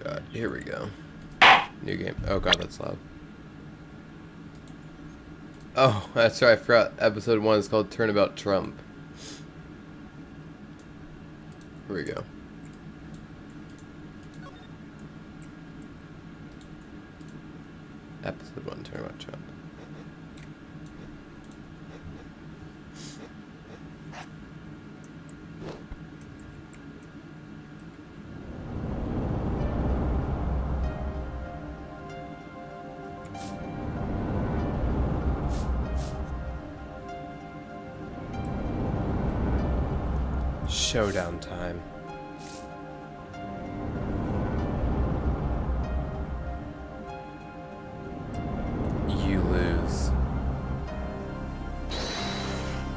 god, here we go. New game. Oh god, that's loud. Oh, that's right, I forgot. Episode 1 is called Turnabout Trump. Here we go. Episode 1, Turnabout Trump. Showdown time. You lose.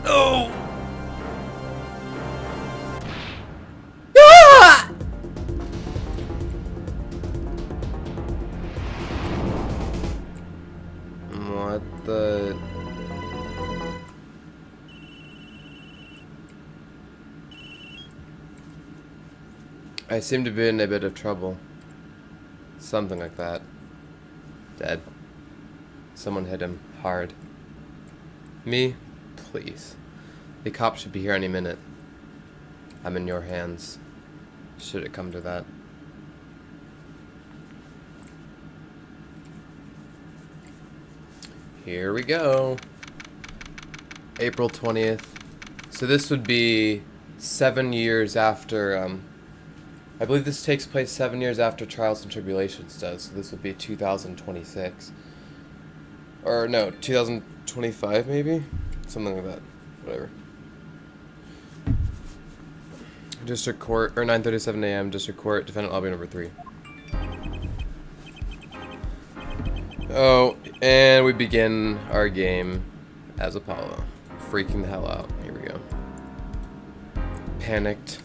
Oh! Ah! What the... I seem to be in a bit of trouble. Something like that. Dead. Someone hit him hard. Me? Please. The cops should be here any minute. I'm in your hands. Should it come to that. Here we go. April 20th. So this would be 7 years after, I believe this takes place 7 years after Trials and Tribulations does, so this would be 2026. Or no, 2025 maybe? Something like that. Whatever. District Court, or 9:37 a.m. District Court, Defendant Lobby number 3. Oh, and we begin our game as Apollo. Freaking the hell out. Here we go. Panicked.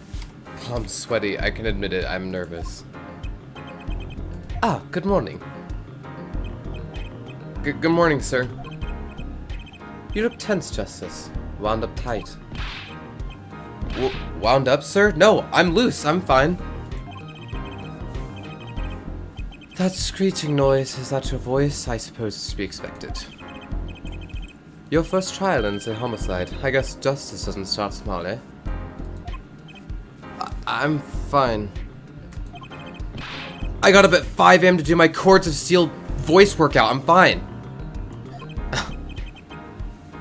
I'm sweaty. I can admit it. I'm nervous. Ah, good morning. Good morning, sir. You look tense, Justice. Wound up tight. Wound up, sir? No, I'm loose. I'm fine. That screeching noise, is that your voice? I suppose it's to be expected. Your first trial ends in homicide. I guess justice doesn't start small, eh? I'm fine. I got up at 5 a.m. to do my Chords of Steel voice workout. I'm fine.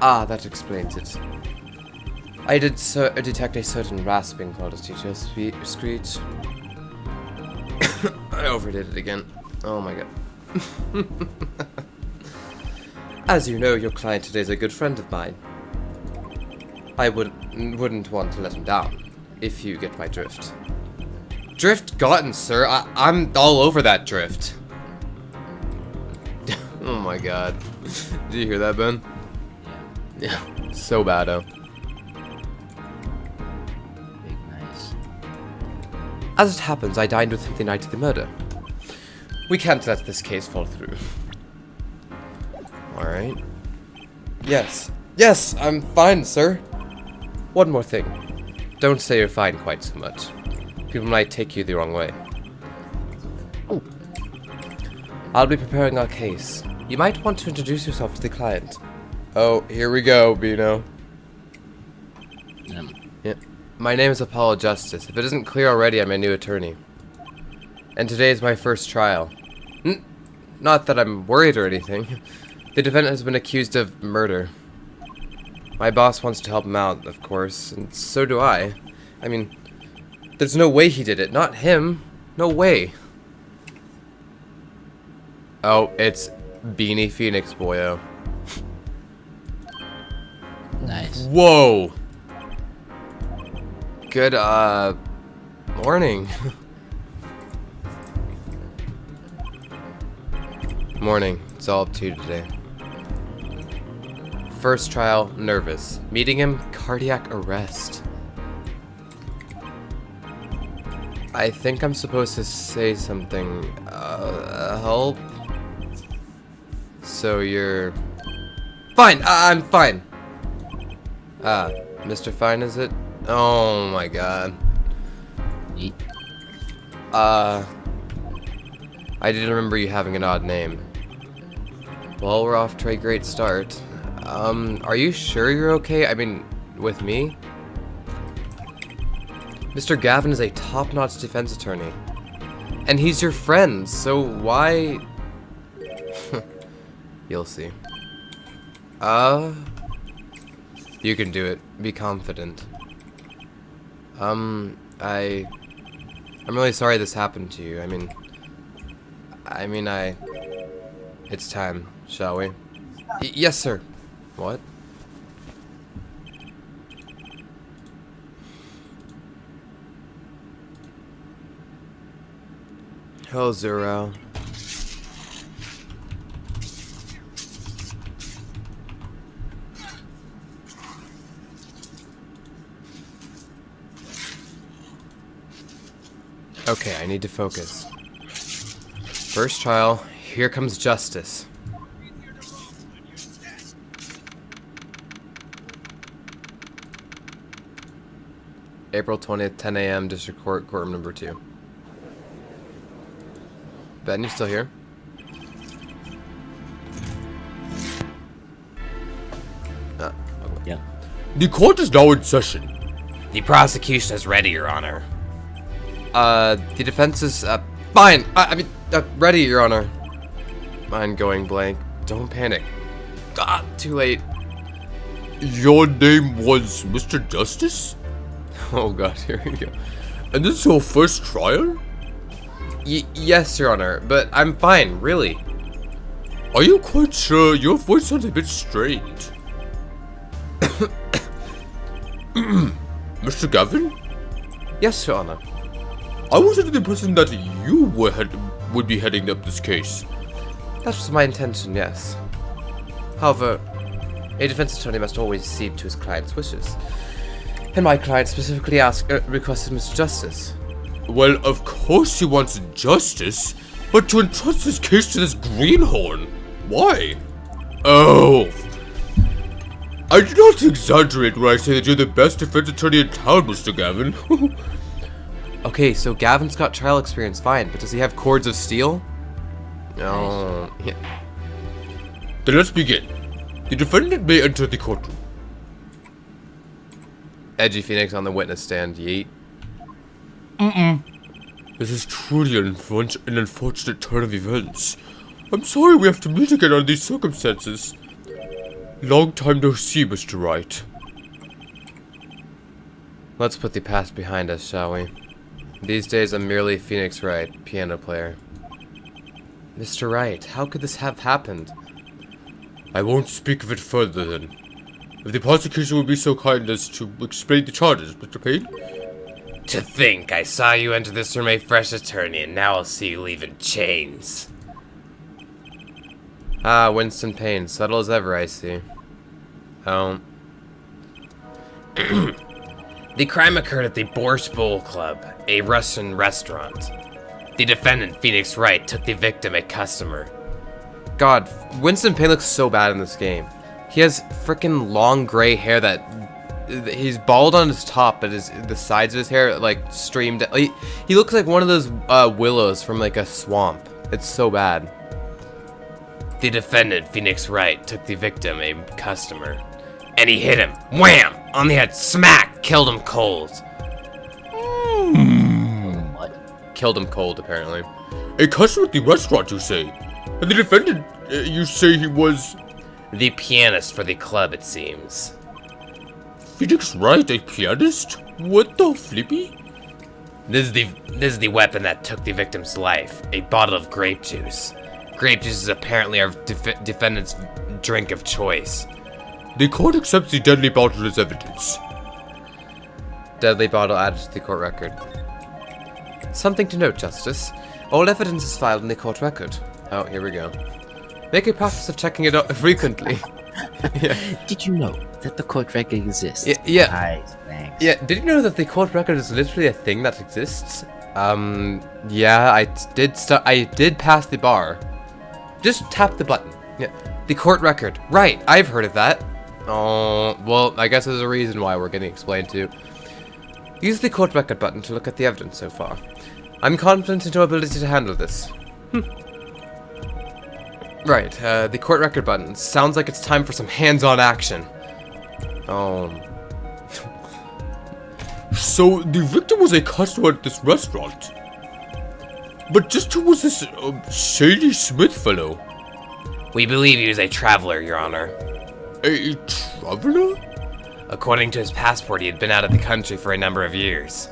Ah, that explains it. I did detect a certain rasping quality to your screech. I overdid it again. Oh my god. As you know, your client today is a good friend of mine. I wouldn't want to let him down. If you get my drift. Drift gotten, sir. I'm all over that drift. Oh my god. Did you hear that, Ben? Yeah. Yeah. So bad, oh. Big nice. As it happens, I dined with him the night of the murder. We can't let this case fall through. Alright. Yes. Yes, I'm fine, sir. One more thing. Don't say you're fine quite so much. People might take you the wrong way. I'll be preparing our case. You might want to introduce yourself to the client. Oh, here we go, Bino. Yeah. My name is Apollo Justice. If it isn't clear already, I'm a new attorney. And today is my first trial. Not that I'm worried or anything. The defendant has been accused of murder. My boss wants to help him out, of course, and so do I. I mean, there's no way he did it. Not him. No way. Oh, it's Beanie Phoenix, boyo. Nice. Whoa. Good, morning. Morning. It's all up to you today. First trial, nervous. Meeting him, cardiac arrest. I think I'm supposed to say something. Help? So you're... Fine! I'm fine! Mr. Fine, is it? Oh my god. Yeet. I did remember you having an odd name. Well, we're off to a great start. Are you sure you're okay? I mean, with me? Mr. Gavin is a top-notch defense attorney. And he's your friend, so why... You'll see. You can do it. Be confident. I'm really sorry this happened to you. It's time, shall we? Yes, sir. What? Hello, Zero. Okay, I need to focus. First trial, here comes justice. April 20th, 10 a.m., District Court, courtroom number 2. Ben, you still here? Okay. Yeah. The court is now in session. The prosecution is ready, Your Honor. The defense is, fine. Ready, Your Honor. Mine going blank. Don't panic. Too late. Your name was Mr. Justice? Oh god, here we go. And this is your first trial? Yes, Your Honor, but I'm fine, really. Are you quite sure? Your voice sounds a bit strained. Mr. Gavin? Yes, Your Honor. I was under the impression that you would be heading up this case. That was my intention, yes. However, a defense attorney must always accede to his client's wishes. And my client specifically requested Mr. Justice. Well, of course he wants justice, but to entrust his case to this greenhorn? Why? Oh. I do not exaggerate when I say that you're the best defense attorney in town, Mr. Gavin. Okay, so Gavin's got trial experience, fine, but does he have cords of steel? No. Yeah. Then let's begin. The defendant may enter the courtroom. Edgy Phoenix on the witness stand, yeet. This is truly an unfortunate turn of events. I'm sorry we have to meet again under these circumstances. Long time no see, Mr. Wright. Let's put the past behind us, shall we? These days I'm merely Phoenix Wright, piano player. Mr. Wright, how could this have happened? I won't speak of it further then. If the prosecution will be so kind as to explain the charges, Mr. Payne. To think I saw you enter this room a fresh attorney, and now I'll see you leave in chains. Ah, Winston Payne, subtle as ever, I see. Oh. The crime occurred at the Borscht Bowl Club, a Russian restaurant. The defendant, Phoenix Wright, took the victim, a customer. God, Winston Payne looks so bad in this game. He has frickin' long gray hair that... He's bald on his top, but the sides of his hair, like, streamed... He looks like one of those willows from, like, a swamp. It's so bad. The defendant, Phoenix Wright, took the victim, a customer. And he hit him. Wham! On the head. Smack! Killed him cold. What? Killed him cold, apparently. A customer at the restaurant, you say? And the defendant, you say he was... The pianist for the club, it seems. Phoenix Wright, a pianist? What the flippy? This is the weapon that took the victim's life. A bottle of grape juice. Grape juice is apparently our defendant's drink of choice. The court accepts the deadly bottle as evidence. Deadly bottle added to the court record. Something to note, Justice. All evidence is filed in the court record. Oh, here we go. Make a practice of checking it out frequently. Yeah. Did you know that the court record exists? Yeah. Nice, thanks. Yeah, did you know that the court record is literally a thing that exists? Yeah, I did pass the bar. Just tap the button. Yeah. The court record. Right, I've heard of that. Oh, well, I guess there's a reason why we're getting explained to. Use the court record button to look at the evidence so far. I'm confident in your ability to handle this. Right, the court record button. Sounds like it's time for some hands-on action. Oh. So, the victim was a customer at this restaurant. But just who was this Shady Smith fellow? We believe he was a traveler, Your Honor. A traveler? According to his passport, he had been out of the country for a number of years.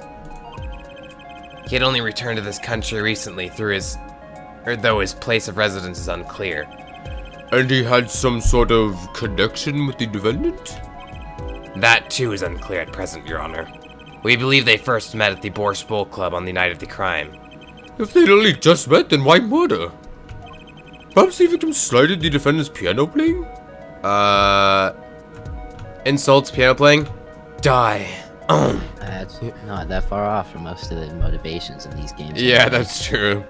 He had only returned to this country recently though his place of residence is unclear. And he had some sort of connection with the defendant? That too is unclear at present, Your Honor. We believe they first met at the Borscht Bowl Club on the night of the crime. If they'd only just met, then why murder? Perhaps the victim slighted the defendant's piano playing? Insults piano playing? Die. That's not that far off from most of the motivations in these games. Yeah, that's true.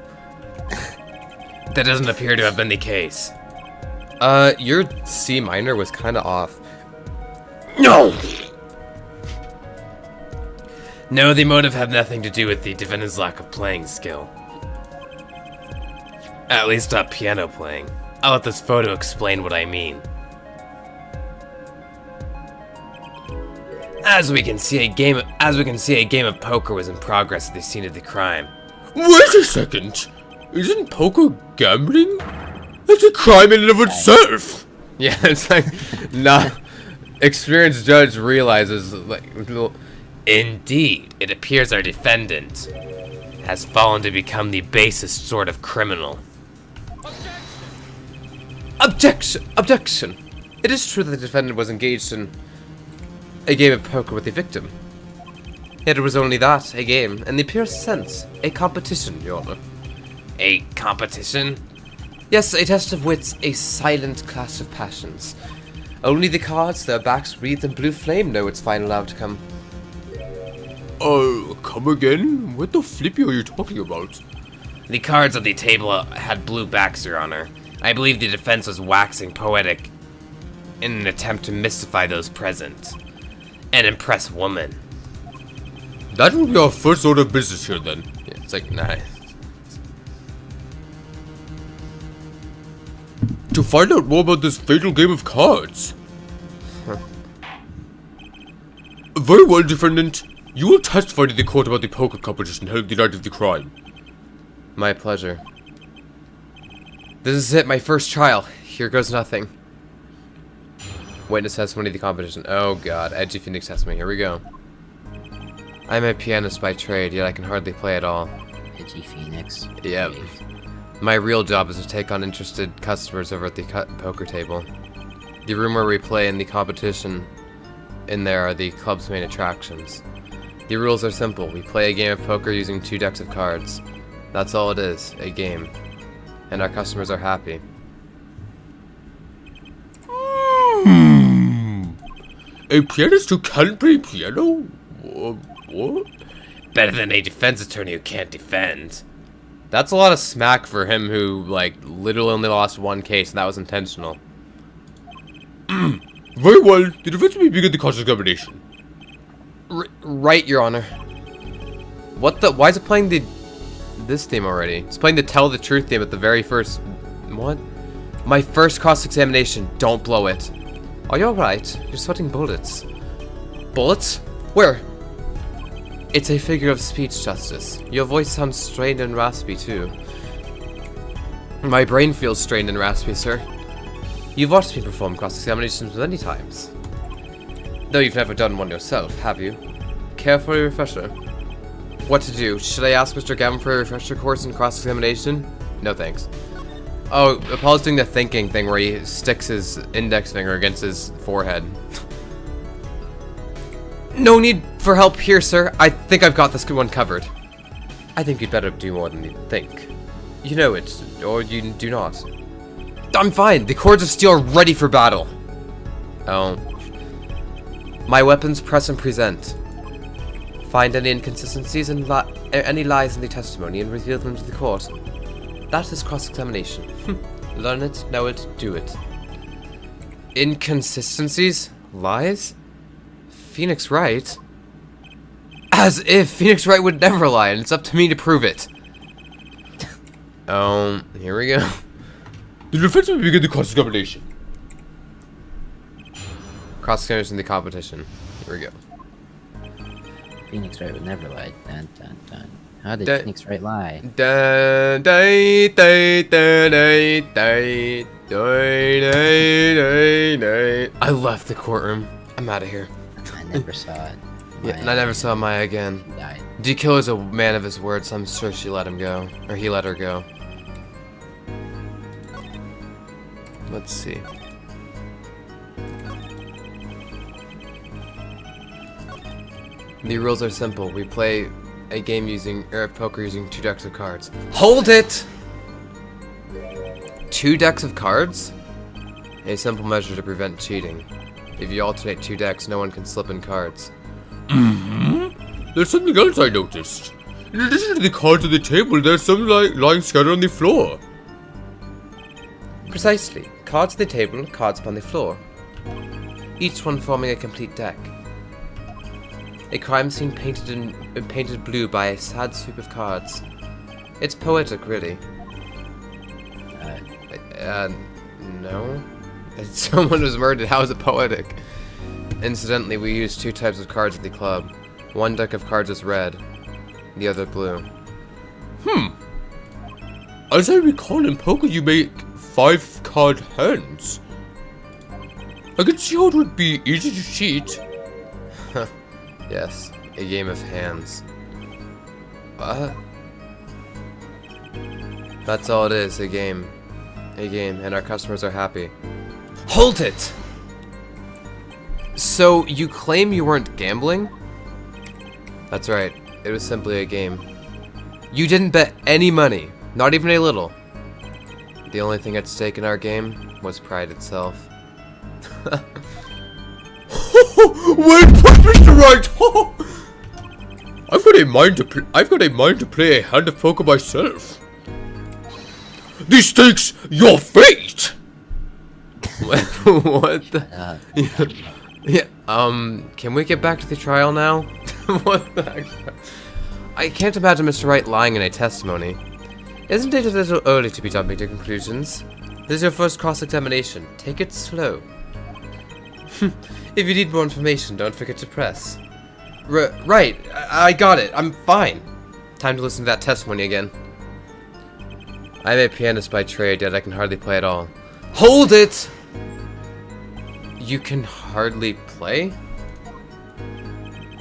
That doesn't appear to have been the case. Your C minor was kind of off. No! No, the motive had nothing to do with the defendant's lack of playing skill. At least not piano playing. I'll let this photo explain what I mean. As we can see, a game of poker was in progress at the scene of the crime. Wait a second! Isn't poker gambling? That's a crime in and of itself! Yeah, it's like, nah. Experienced judge realizes, like, indeed, it appears our defendant has fallen to become the basest sort of criminal. Objection! Objection! It is true that the defendant was engaged in a game of poker with the victim. Yet it was only that, a game, in the purest sense, a competition, Your Honor. A competition? Yes, a test of wits, a silent clash of passions. Only the cards, their backs wreathed in blue flame, know its final outcome. Come again? What the flippy are you talking about? The cards on the table had blue backs, Your Honor. I believe the defense was waxing poetic in an attempt to mystify those present and impress women. That would be our first order of business here, then. Yeah, it's like, nah. To find out more about this fatal game of cards. Huh. Very well, defendant. You will testify to the court about the poker competition held the night of the crime. My pleasure. This is it, my first trial. Here goes nothing. Witness testimony of the competition. Oh god, Edgy Phoenix testimony. Here we go. I'm a pianist by trade, yet I can hardly play at all. Edgy Phoenix. Yep. My real job is to take on interested customers over at the poker table. The room where we play and the competition in there are the club's main attractions. The rules are simple. We play a game of poker using 2 decks of cards. That's all it is, a game. And our customers are happy. A pianist who can't play piano? What? Better than a defense attorney who can't defend. That's a lot of smack for him who, like, literally only lost 1 case, and that was intentional. Very well, the defense may begin the cross-examination. Right, Your Honor. What the? Why is it playing this theme already? It's playing the Tell the Truth theme at the very first... What? My first cross-examination. Don't blow it. Are you alright? You're sweating bullets. Bullets? Where? It's a figure of speech, Justice. Your voice sounds strained and raspy, too. My brain feels strained and raspy, sir. You've watched me perform cross-examinations many times. Though you've never done one yourself, have you? Care for a refresher? What to do? Should I ask Mr. Gavin for a refresher course in cross-examination? No thanks. Oh, Paul's doing the thinking thing where he sticks his index finger against his forehead. No need for help here, sir. I think I've got this one covered. I think you'd better do more than you think. You know it, or you do not. I'm fine. The cords of steel are ready for battle. Oh. My weapons press and present. Find any inconsistencies and any lies in the testimony and reveal them to the court. That is cross-examination. Learn it, know it, do it. Inconsistencies? Lies? Phoenix Wright? As if Phoenix Wright would never lie, and it's up to me to prove it. Here we go. The defense will begin the cross-examination. Cross-examination the competition. Here we go. Phoenix Wright would never lie. Dun, dun, dun. How did Dun- Phoenix Wright lie? I left the courtroom. I'm out of here. I never saw it. Yeah, and I never saw Maya again. She died. DQ is a man of his word, so I'm sure she let him go. Or he let her go. Let's see. The rules are simple. We play a game using, or poker using 2 decks of cards. Hold it! 2 decks of cards? A simple measure to prevent cheating. If you alternate 2 decks, no one can slip in cards. There's something else I noticed. In addition to the cards on the table, there's some lying scattered on the floor. Precisely. Cards on the table, cards upon the floor. Each one forming a complete deck. A crime scene painted blue by a sad sweep of cards. It's poetic, really. No. Someone was murdered. How is it poetic? Incidentally, we use 2 types of cards at the club. One deck of cards is red, the other blue. As I recall, in poker you make 5-card hands. I can see how it would be easy to cheat. Yes, a game of hands. That's all it is, a game. A game, and our customers are happy. Hold it! So, you claim you weren't gambling? That's right, it was simply a game. You didn't bet any money, not even a little. The only thing at stake in our game was pride itself. Well put, Mr. Wright! I've got a mind to play a hand of poker myself. The stakes, your fate. What the? Yeah. Can we get back to the trial now? What the heck? I can't imagine Mr. Wright lying in a testimony. Isn't it a little early to be jumping to conclusions? This is your first cross-examination. Take it slow. If you need more information, don't forget to press. Right, I got it. I'm fine. Time to listen to that testimony again. I'm a pianist by trade, yet I can hardly play at all. Hold it! You can hardly play?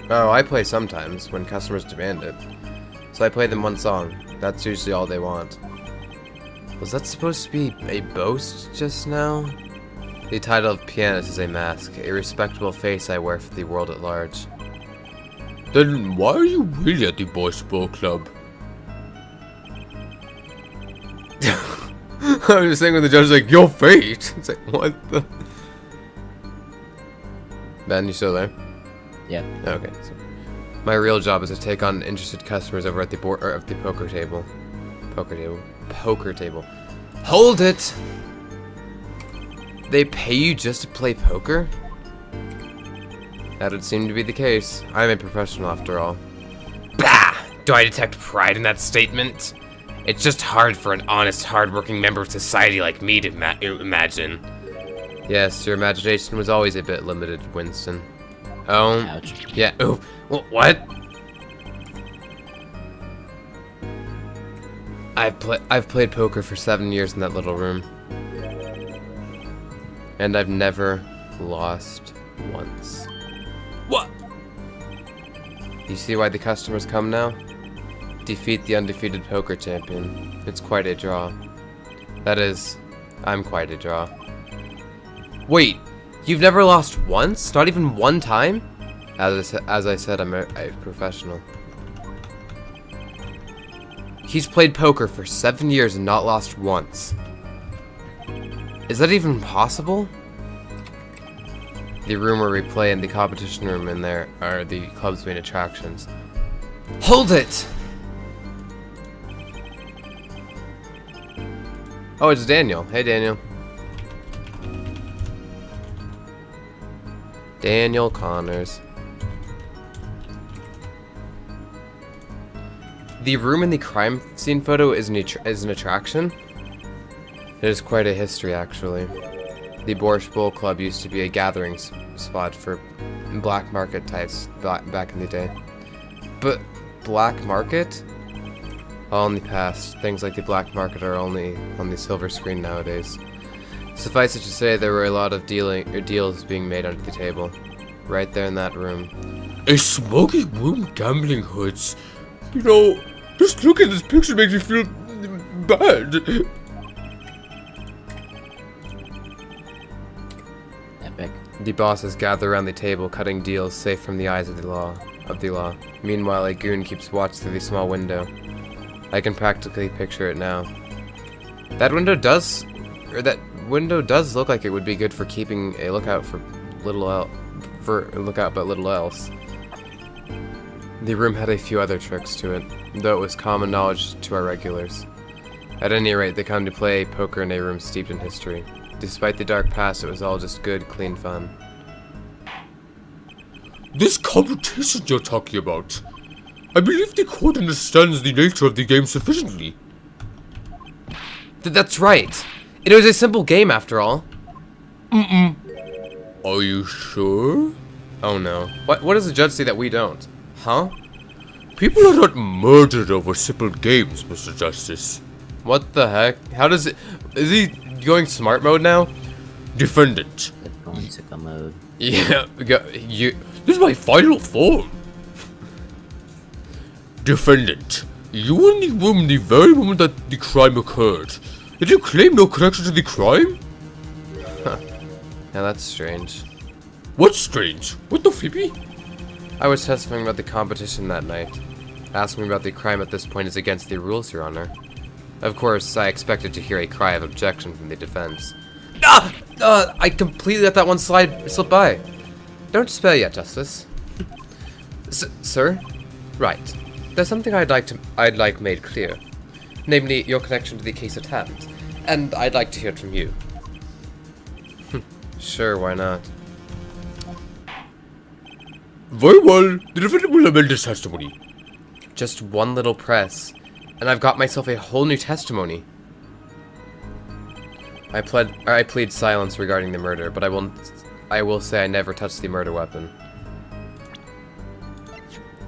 Oh, I play sometimes, when customers demand it. So I play them one song. That's usually all they want. Was that supposed to be a boast just now? The title of pianist is a mask, a respectable face I wear for the world at large. Then why are you really at the Boys Ball Club? I was just saying when the judge is like, your fate! It's like, what the? Ben, you still there? Yeah. Okay. So my real job is to take on interested customers over at the board or at the poker table. Poker table. Hold it! They pay you just to play poker? That would seem to be the case. I'm a professional after all. Bah! Do I detect pride in that statement? It's just hard for an honest, hard-working member of society like me to imagine. Yes, your imagination was always a bit limited, Winston. Oh, Ouch. yeah. Oh, what? I've played poker for 7 years in that little room, and I've never lost once. What? You see why the customers come now? Defeat the undefeated poker champion. It's quite a draw. That is, I'm quite a draw. Wait, you've never lost once? Not even one time? As I said, I'm a professional. He's played poker for 7 years and not lost once. Is that even possible? The room where we play and the competition room in there are the club's main attractions. Hold it! Oh, it's Daniel. Hey, Daniel. Daniel Connors. The room in the crime scene photo is an attraction. It is quite a history, actually. The Borscht Bowl Club used to be a gathering spot for black market types back in the day. But black market? All in the past. Things like the black market are only on the silver screen nowadays. Suffice it to say, there were a lot of deals being made under the table. Right there in that room. A smoky room gambling hoods. You know, just look at this picture makes me feel bad. Epic. The bosses gather around the table, cutting deals safe from the eyes of the law. Meanwhile, a goon keeps watch through the small window. I can practically picture it now. That window does look like it would be good for keeping a lookout but little else. The room had a few other tricks to it, though it was common knowledge to our regulars. At any rate, they come to play poker in a room steeped in history. Despite the dark past, it was all just good, clean fun. This competition you're talking about. I believe the court understands the nature of the game sufficiently. That's right. It was a simple game after all. Are you sure? Oh no. What does the judge say that we don't? Huh? People are not murdered over simple games, Mr. Justice. What the heck? How does it... Is he going smart mode now? Defendant. It's going sicko mode. Yeah, This is my final form. Defendant. You were in the room the very moment that the crime occurred. Did you claim no connection to the crime? Now that's strange. What's strange? What the flippy? I was testifying about the competition that night. Asking about the crime at this point is against the rules, Your Honor. Of course, I expected to hear a cry of objection from the defense. I completely let that one slip by. Don't despair yet, Justice. Sir? Right. There's something I'd like made clear. Namely, your connection to the case at hand. And I'd like to hear it from you. Sure, why not? Very well. The defendant will amend his testimony. Just one little press, and I've got myself a whole new testimony. I plead silence regarding the murder, but I will say I never touched the murder weapon.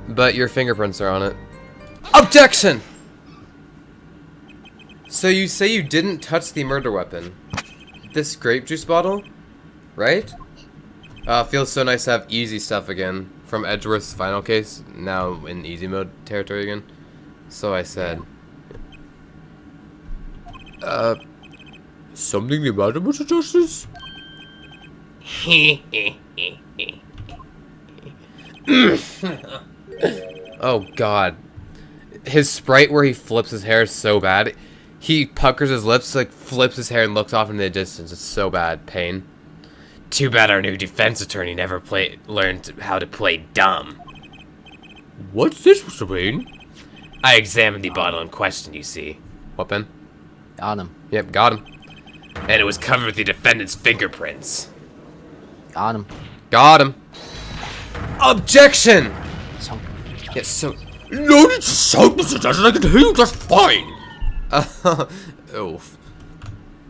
But your fingerprints are on it. Objection! So you say you didn't touch the murder weapon? This grape juice bottle? Right? Feels so nice to have easy stuff again. From Edgeworth's final case, now in easy mode territory again. So I said. Something the matter, Mr. Justice? Oh god. His sprite where he flips his hair is so bad. He puckers his lips, like flips his hair and looks off into the distance. It's so bad. Pain. Too bad our new defense attorney never learned how to play dumb. What's this, Mr. Wayne? I examined the bottle in question, you see. What, Ben? Got him. Yep, got him. And it was covered with the defendant's fingerprints. Got him. Got him. Objection! So, Yes, so... No need to shout, Mr. Justice. I can hear you just fine. Oof.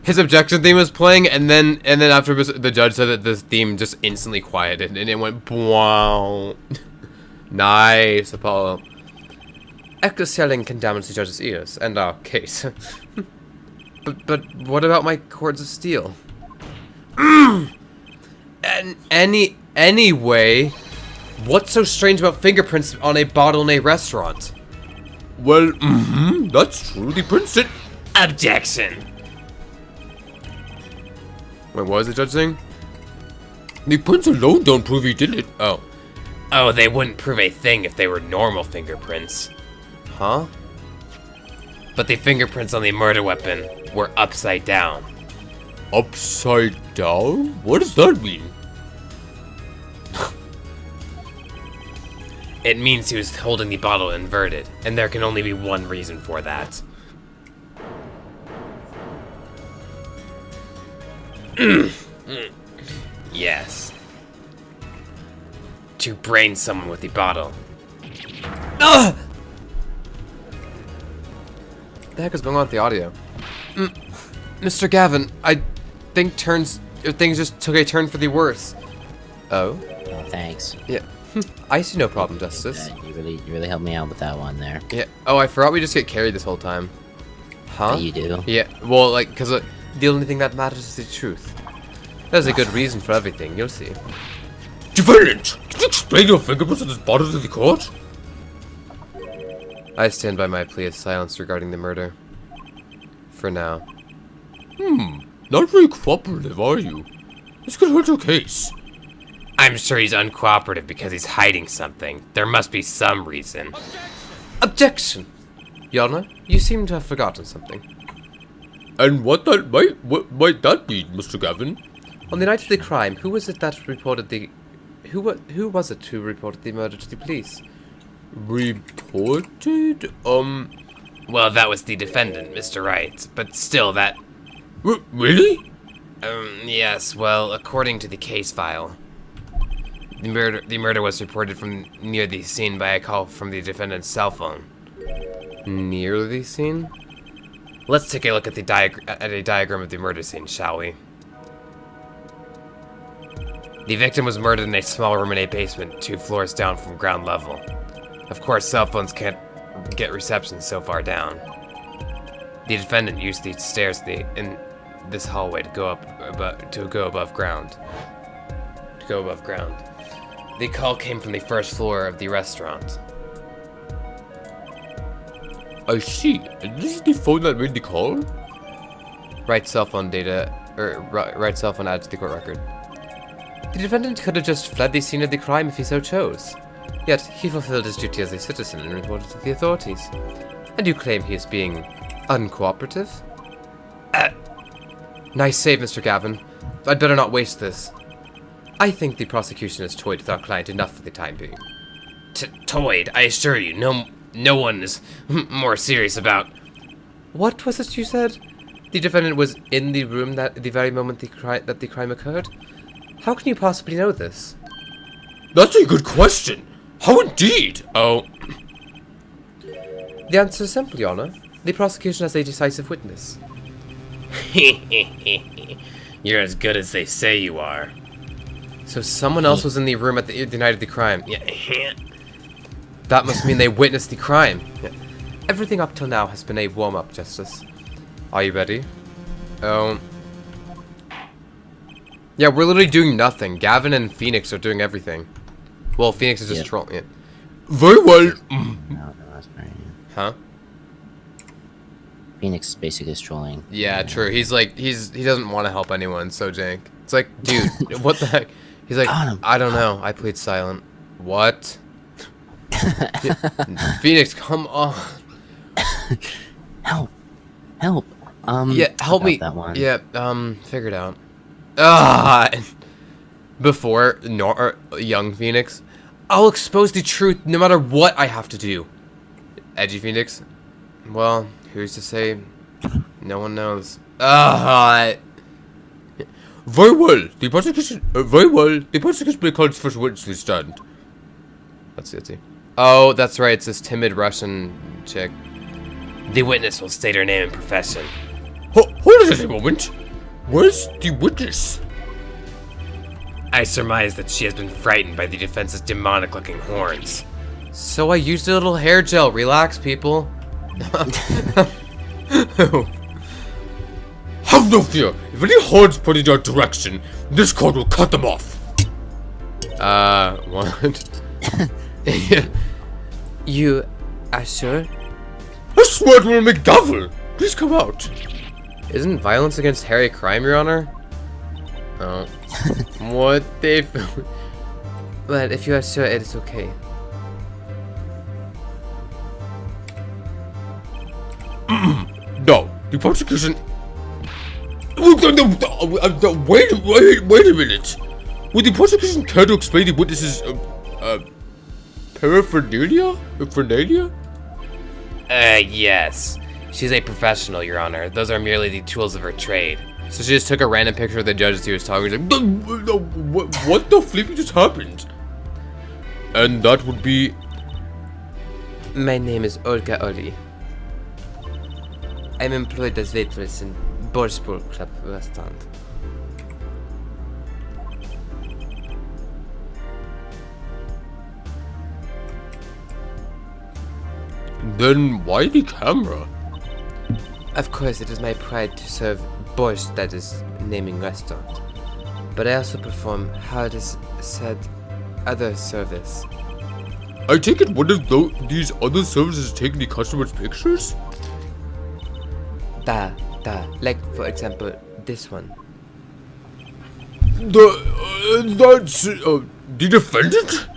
His objection theme was playing, and then after the judge said that this theme just instantly quieted, and it went wow. Nice, Apollo. Excess yelling can damage the judge's ears and our case. but what about my cords of steel? And anyway, what's so strange about fingerprints on a bottle in a restaurant? Well, that's true. The prince did. Objection. Wait, what was the judge saying? The prints alone don't prove he did it. Oh, they wouldn't prove a thing if they were normal fingerprints. Huh? But the fingerprints on the murder weapon were upside down. Upside down? What does that mean? It means he was holding the bottle inverted, and there can only be one reason for that. Yes. To brain someone with the bottle. the heck is going on with the audio? Mr. Gavin, I think things just took a turn for the worse. Oh? Oh, thanks. Yeah. I see no problem, Justice. You really helped me out with that one there. Yeah. Oh, I forgot we just get carried this whole time. Huh? Yeah, you do? Yeah. Well, like, because the only thing that matters is the truth. There's a good reason for everything. You'll see. Defendant, can you explain your fingerprints on this body to the court? I stand by my plea of silence regarding the murder. For now. Not very cooperative, are you? This could hurt your case. I'm sure he's uncooperative because he's hiding something. There must be some reason. Objection! Your Honor, you seem to have forgotten something. And what might that be, Mr. Gavin? On the night of the crime, who was it that reported the... Who was it who reported the murder to the police? Reported? Well, that was the defendant, Mr. Wright. But still, that... Really? Yes, well, according to the case file, the murder was reported from near the scene by a call from the defendant's cell phone. Near the scene? Let's take a look at a diagram of the murder scene, shall we? The victim was murdered in a small room in a basement, 2 floors down from ground level. Of course, cell phones can't get reception so far down. The defendant used the stairs in this hallway to go above ground. The call came from the first floor of the restaurant. I see. And this is the phone that made the call? Right cell phone data, right cell phone added to the court record. The defendant could have just fled the scene of the crime if he so chose. Yet, he fulfilled his duty as a citizen and reported to the authorities. And you claim he is being uncooperative? Nice save, Mr. Gavin. I'd better not waste this. I think the prosecution has toyed with our client enough for the time being. Toyed, I assure you, no one is more serious about... What was it you said? The defendant was in the room at the very moment that the crime occurred? How can you possibly know this? That's a good question. How indeed? Oh. The answer is simple, Your Honor. The prosecution has a decisive witness. You're as good as they say you are. So someone else was in the room at the night of the crime. Yeah. That must mean they witnessed the crime. Everything up till now has been a warm-up, Justice. Are you ready? Oh. Yeah, we're literally doing nothing. Gavin and Phoenix are doing everything. Well, Phoenix is just trolling it. Very well. No, that's right. Huh? Phoenix is basically just trolling. Yeah, true. He's like, he doesn't want to help anyone, so jank. It's like, dude, what the heck? He's like, I don't know. I played silent. What? Phoenix, come on. Help. Yeah, help me. That one. Yeah, figure it out. Before young Phoenix, I'll expose the truth no matter what I have to do. Edgy Phoenix. Well, who's to say? No one knows. Very well. The prosecution. Very well. The prosecution may call its first witness to stand. Let's see. Oh, that's right. It's this timid Russian chick. The witness will state her name and profession. Hold on a moment. Where's the witness? I surmise that she has been frightened by the defense's demonic-looking horns. So I used a little hair gel. Relax, people. Have no fear. If any horns point in your direction, this court will cut them off. What? You are sure? I swear to Will McDowell. Please come out. Isn't violence against Harry a crime, Your Honor? Oh. What they... Well, if you are sure, it is okay. No, the prosecution... Wait a minute. Would the prosecution care to explain the witness's, paraphernalia? Yes. She's a professional, Your Honor. Those are merely the tools of her trade. So she just took a random picture of the judge as he was talking. He's like, What the flip just happened? And that would be... My name is Olga Oli. I'm employed as waitress in Borsburg Club restaurant. Then why the camera? Of course, it is my pride to serve borscht, that is naming restaurant. But I also perform, how it is said, other service. I take it one of these other services is taking the customer's pictures? Da. Like, for example, this one. That's the defendant?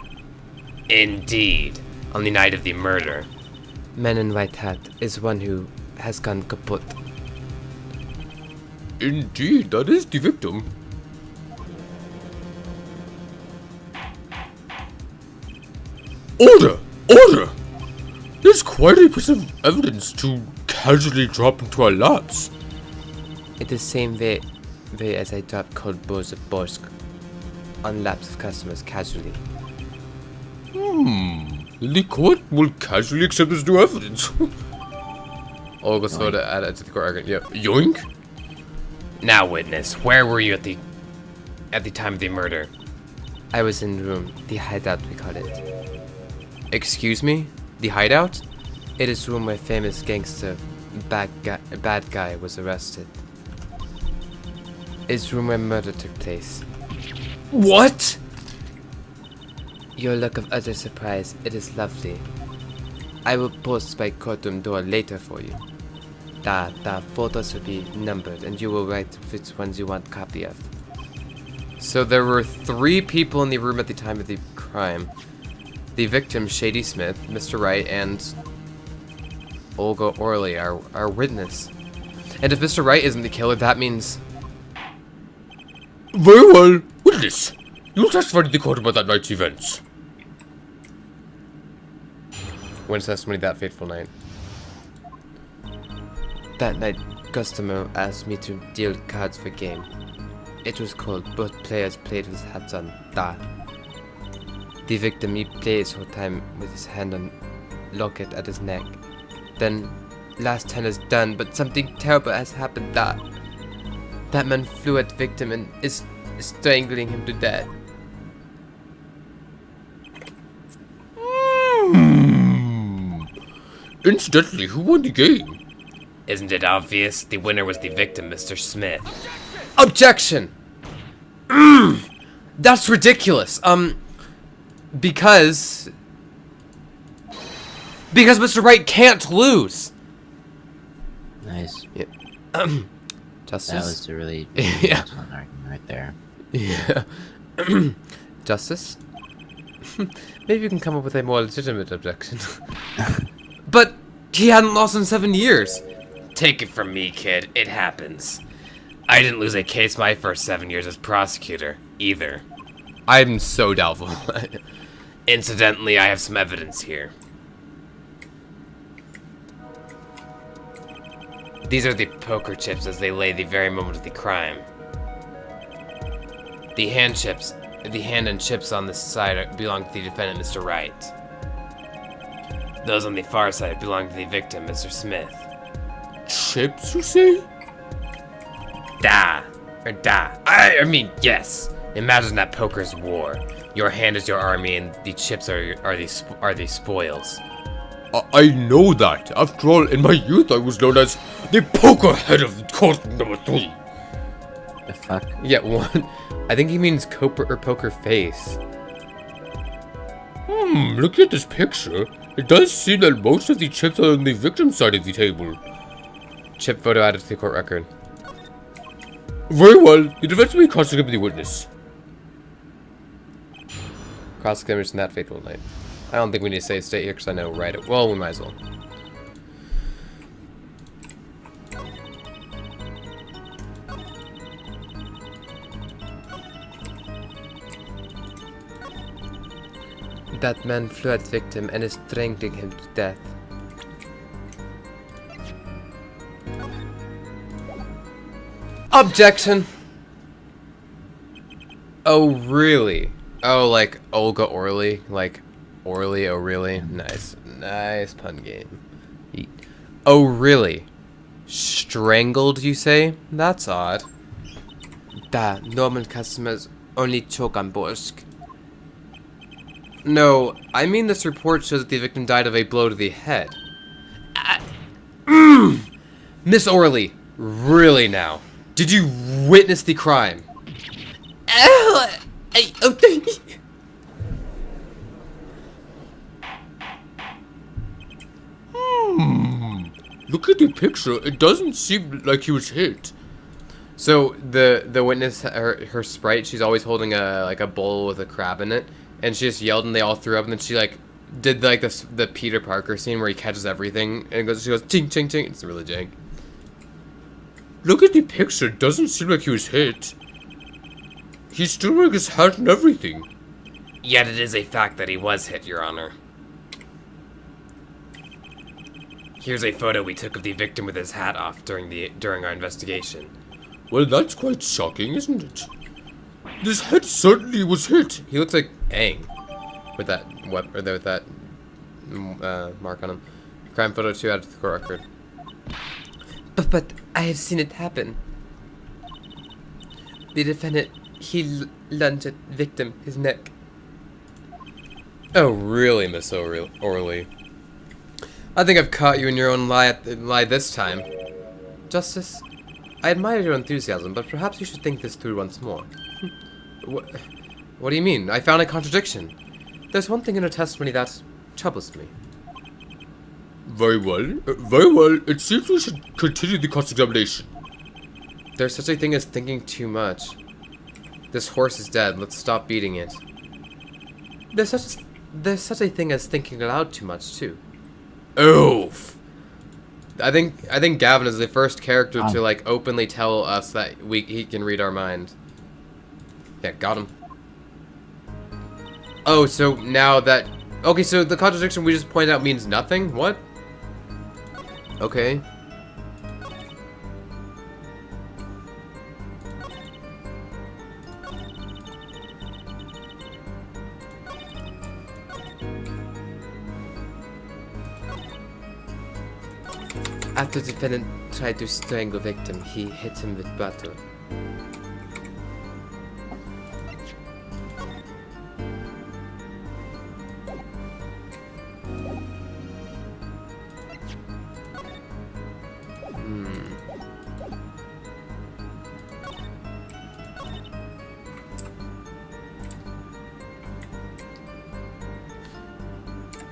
Indeed. On the night of the murder. Man in white hat is one who has gone kaput. Indeed, that is the victim. Order! Order! There's quite a piece of evidence to casually drop into our laps. It is same way as I drop cold bowls of borscht on laps of customers casually. The court will casually accept this new evidence. Olga's photo added to the court argument. Yep. Yoink! Now, witness, where were you at the time of the murder? I was in the room, the hideout we call it. Excuse me? The hideout? It is room where famous gangster bad guy was arrested. It's room where murder took place. What? Your look of utter surprise, it is lovely. I will post by courtroom door later for you. The photos will be numbered and you will write which ones you want copy of. So there were 3 people in the room at the time of the crime. The victim, Shady Smith, Mr. Wright, and Olga Orley, our witness. And if Mr. Wright isn't the killer, that means... Very well, witness. You testified in the court about that night's events. When's testimony that fateful night? That night, customer asked me to deal cards for game. It was cold, both players played with hats on. The victim, he plays whole time with his hand on locket at his neck. Then, last 10 is done, but something terrible has happened. That man flew at victim and is strangling him to death. Incidentally, who won the game? Isn't it obvious? The winner was the victim, Mr. Smith. Objection! That's ridiculous. Because Mr. Wright can't lose. Nice. Yeah. Justice. That was a really Yeah. excellent argument right there. Yeah. Justice? Maybe you can come up with a more legitimate objection. But he hadn't lost in 7 years. Take it from me, kid. It happens. I didn't lose a case my first 7 years as prosecutor, either. I'm so doubtful. Incidentally, I have some evidence here. These are the poker chips as they lay the very moment of the crime. The hand and chips on this side belong to the defendant, Mr. Wright. Those on the far side belong to the victim, Mr. Smith. Chips, you say? I mean, yes. Imagine that poker's war. Your hand is your army, and the chips are the spoils. I know that. After all, in my youth, I was known as the poker head of court number 3. The fuck? Yeah, one. I think he means poker face. Looking at this picture, it does seem that most of the chips are on the victim's side of the table. Chip photo added to the court record. Very well, the defense may cross-examine the witness. Cross-examination that fateful night. I don't think we need to say state here because I know right. Well, we might as well. That man flew at victim and is strangling him to death. Objection! Oh, really? Oh, like Olga Orley? Like Orley, oh really? Nice. Nice pun game. Oh, really? Strangled, you say? That's odd. Da, normal customers only choke on borscht. No, I mean this report shows that the victim died of a blow to the head. Miss Orley, really now? Did you witness the crime? Look at the picture. It doesn't seem like he was hit. So the witness, her sprite, she's always holding a bowl with a crab in it, and she just yelled and they all threw up, and then she like did like the Peter Parker scene where he catches everything and she goes ching ching ching. It's really jank. Look at the picture. It doesn't seem like he was hit. He's still wearing his hat and everything. Yet it is a fact that he was hit, Your Honor. Here's a photo we took of the victim with his hat off during our investigation. Well, that's quite shocking, isn't it? This head certainly was hit. He looks like Aang with that mark on him. Crime photo 2 out of the court record. But I have seen it happen. The defendant, he lunged at victim his neck. Oh really, Miss Orley? I think I've caught you in your own lie this time. Justice, I admire your enthusiasm, but perhaps you should think this through once more. What do you mean? I found a contradiction. There's one thing in her testimony that troubles me. Very well. Very well. It seems we should continue the cross-examination. There's such a thing as thinking too much. This horse is dead. Let's stop beating it. There's such a thing as thinking aloud too much, too. Oof. I think Gavin is the first character to like openly tell us that he can read our mind. Yeah, got him. Oh, so now that okay, so the contradiction we just pointed out means nothing? What? Okay. After the defendant tried to strangle victim, he hit him with butter.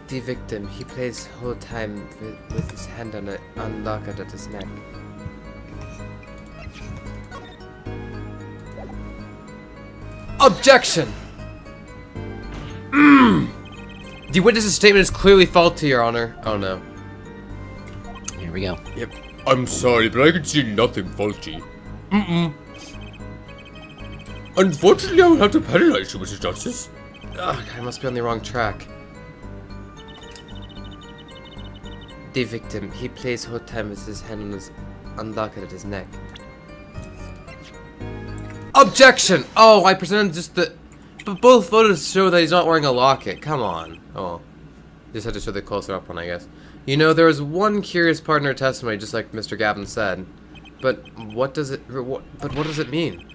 The victim, he plays whole time with his hand on a locket at his neck. Objection! The witness's statement is clearly faulty, Your Honor. Oh no. Here we go. Yep. I'm sorry, but I can see nothing faulty. Unfortunately, I will have to penalize you, Mr. Justice. Ugh, I must be on the wrong track. The victim, he plays whole time with his hand on locket at his neck. Objection! Oh, I presented just the... But both photos show that he's not wearing a locket. Come on. Oh. Just had to show the closer up one, I guess. You know, there was one curious part in her testimony, just like Mr. Gavin said. But what does it... what does it mean?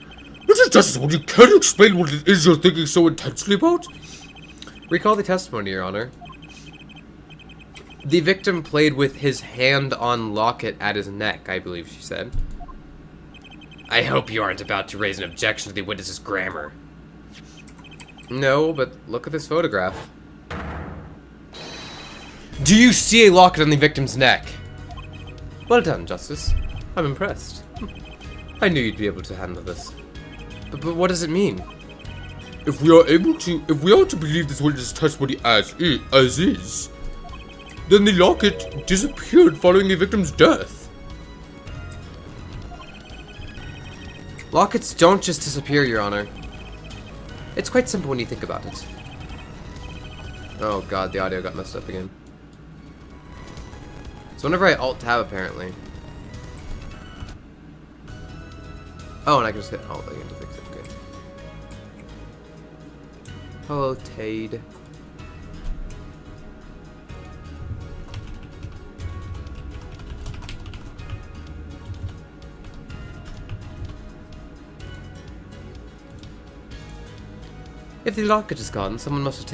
Mr. Justice, would you care to explain what it is you're thinking so intensely about? Recall the testimony, Your Honor. The victim played with his hand on locket at his neck, I believe she said. I hope you aren't about to raise an objection to the witness's grammar. No, but look at this photograph. Do you see a locket on the victim's neck? Well done, Justice. I'm impressed. I knew you'd be able to handle this. But what does it mean? If we are to believe this witness's testimony as is, then the locket disappeared following the victim's death. Lockets don't just disappear, Your Honor. It's quite simple when you think about it. Oh god, the audio got messed up again. So whenever I alt-tab, apparently. Oh, and I can just hit alt again to fix it. Okay. Hello, Tade. If the locket is gone, someone must have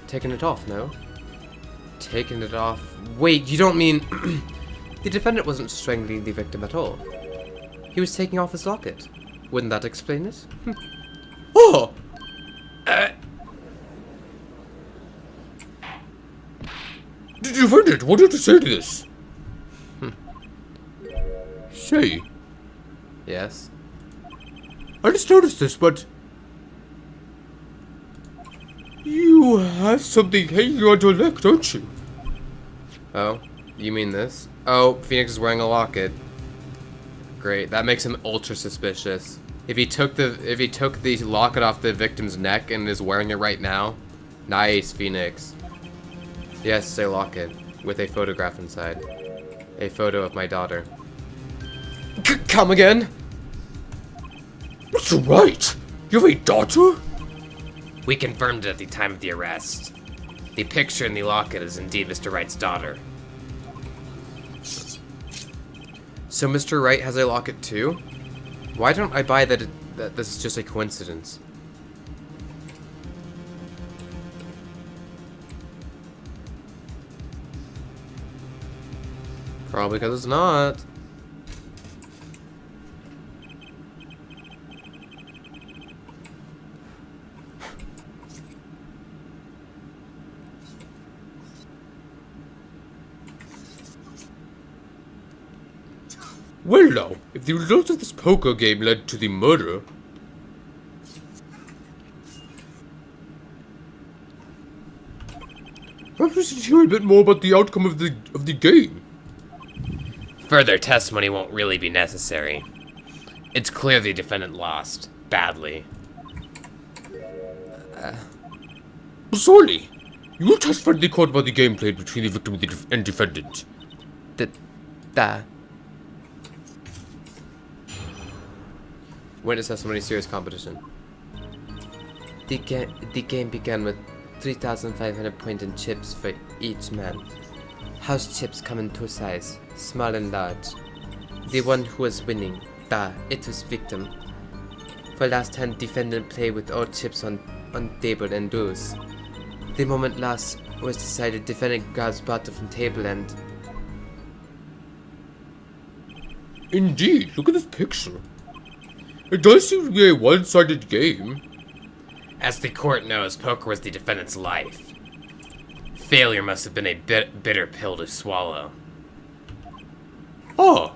taken it off, no? Taken it off. Wait, you don't mean the defendant wasn't strangling the victim at all. He was taking off his locket. Wouldn't that explain it? Oh! Did you find it? What did you say to this? Say, Yes. I just noticed this, but you have something hanging on your neck, don't you? Oh, you mean this? Oh, Phoenix is wearing a locket. Great, that makes him ultra suspicious. If he took the locket off the victim's neck and is wearing it right now, nice, Phoenix. Yes, a locket with a photograph inside. A photo of my daughter. Come again? That's right. You have a daughter? We confirmed it at the time of the arrest. The picture in the locket is indeed Mr. Wright's daughter. So Mr. Wright has a locket too? Why don't I buy that this is just a coincidence? Probably because it's not. Well now, if the results of this poker game led to the murder... Perhaps we should hear a bit more about the outcome of the game. Further testimony won't really be necessary. It's clear the defendant lost. Badly. Sorry, you will testify to the court about the game played between the victim and defendant. Witness testimony, serious competition. The game began with 3,500 points in chips for each man. House chips come in two sizes, small and large. The one who was winning, it was victim. For last hand, defendant play with all chips on table and lose. The moment loss was decided, defendant grabs bottle from table and... Indeed, look at this picture. It does seem to be a one-sided game. As the court knows, poker was the defendant's life. Failure must have been a bitter pill to swallow. How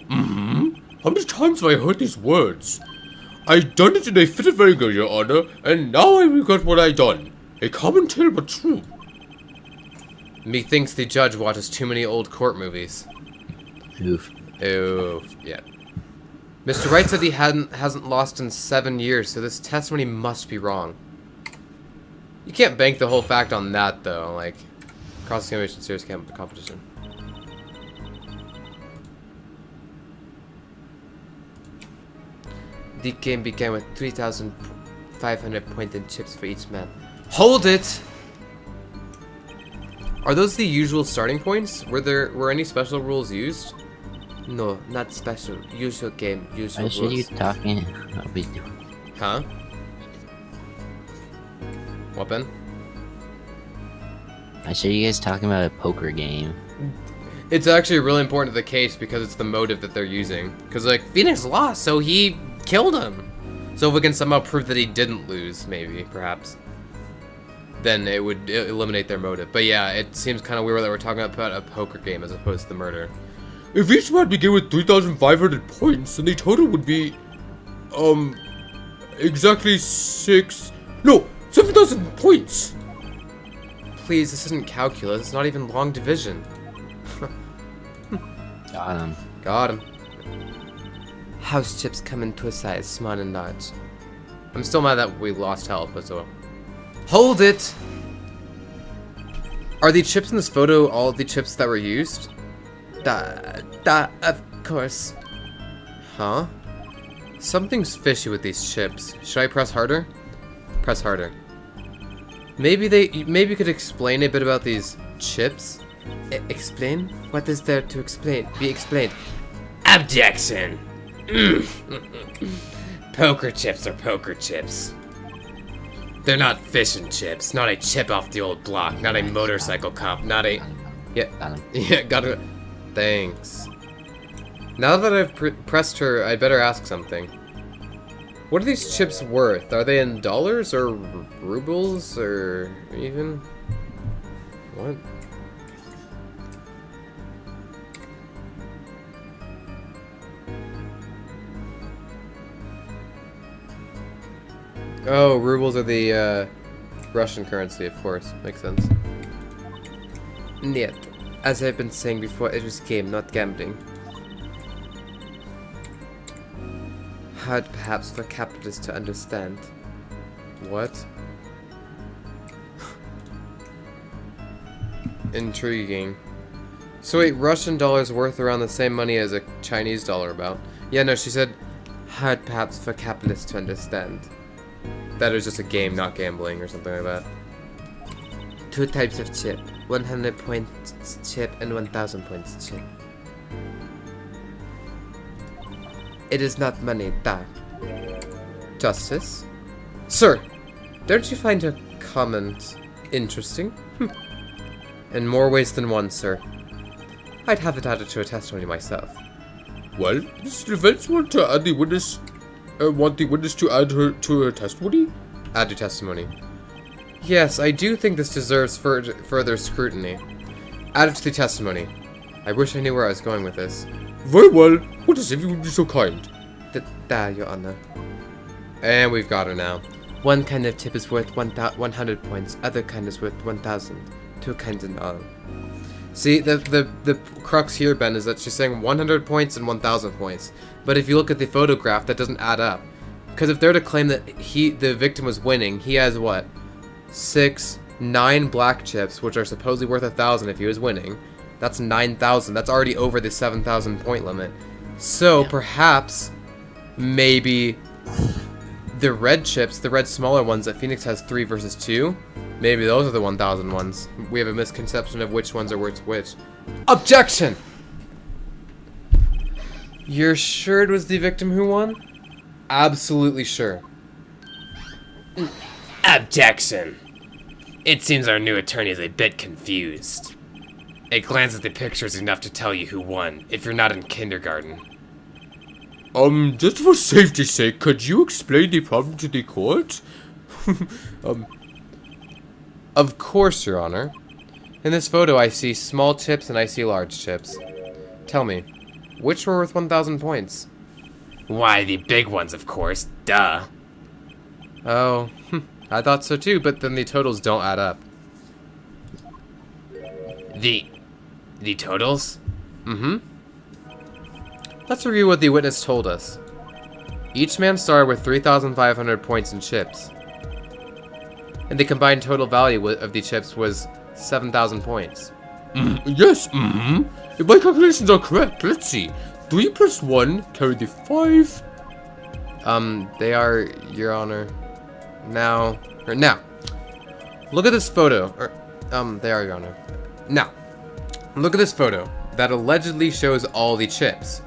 many times have I heard these words? I done it in a fit of anger, your honor, and now I regret what I done. A common tale but true. Methinks the judge watches too many old court movies. Oof. Oof, yeah. Mr. Wright said he hasn't lost in 7 years, so this testimony must be wrong. You can't bank the whole fact on that, though. Like, cross-examination, serious competition. The game began with 3,500 points in chips for each man. Hold it! Are those the usual starting points? Were any special rules used? No, not special. Usual game, usual Why should rules. you talking? I'll be doing. Huh? What, Ben? I should you guys talking about a poker game. It's actually really important to the case because it's the motive that they're using. Because, like, Phoenix lost, so he killed him. So if we can somehow prove that he didn't lose, maybe, perhaps, then it would eliminate their motive. But yeah, it seems kind of weird that we're talking about a poker game as opposed to the murder. If each man began with 3,500 points, then the total would be, exactly 7,000 points. Please, this isn't calculus. It's not even long division. Got him. Got him. House chips come in two sizes, small and large. I'm still mad that we lost health, but so... Hold it! Are the chips in this photo all of the chips that were used? Of course. Huh? Something's fishy with these chips. Should I press harder? Press harder. Maybe you could explain a bit about these chips? Explain? What is there to explain? Be explained. Objection! Poker chips are poker chips. They're not fish and chips, not a chip off the old block, not a motorcycle cop, not a... Yeah, Got him. Yeah, gotta... Thanks. Now that I've pressed her, I'd better ask something. What are these chips worth? Are they in dollars or rubles or even? What? Oh, rubles are the Russian currency, of course. Makes sense. Нет. As I've been saying before, it was game, not gambling. Hard perhaps for capitalists to understand. What? Intriguing. So wait, Russian dollar's worth around the same money as a Chinese dollar about? Yeah, no, she said hard perhaps for capitalists to understand. That is just a game, not gambling or something like that. 2 types of chip. 100 points chip and 1000 points chip. It is not money, da. Justice? Sir, don't you find her comment interesting? In more ways than one, sir. I'd have it added to a testimony myself. Well, does the defense want to add the witness, to add her to her testimony? Add to testimony. Yes, I do think this deserves further scrutiny. Add it to the testimony. I wish I knew where I was going with this. Very well. What is if you would be so kind? Your honor. And we've got her now. One kind of tip is worth 100 points. Other kind is worth 1,000. 2 kinds in all. See, the crux here, Ben, is that she's saying 100 points and 1,000 points. But if you look at the photograph, that doesn't add up. Because if they're to claim that the victim was winning, he has what? 9 black chips, which are supposedly worth 1,000 if he was winning. That's 9,000. That's already over the 7,000 point limit. So perhaps, maybe the red chips, the red smaller ones that Phoenix has 3 versus 2, maybe those are the 1,000 ones. We have a misconception of which ones are worth which. Objection! You're sure it was the victim who won? Absolutely sure. Objection! It seems our new attorney is a bit confused. A glance at the picture is enough to tell you who won, if you're not in kindergarten. Just for safety's sake, could you explain the problem to the court? Of course, Your Honor. In this photo, I see small chips and I see large chips. Tell me, which were worth 1,000 points? Why, the big ones, of course. Duh. Oh, I thought so too, but then the totals don't add up. The totals? Mm-hmm. Let's review what the witness told us. Each man started with 3,500 points in chips. And the combined total value of the chips was 7,000 points. Yes, If my calculations are correct, let's see. 3 plus 1 carry the 5. They are, Your Honor. Now. Look at this photo. They are, Your Honor. Now, look at this photo that allegedly shows all the chips.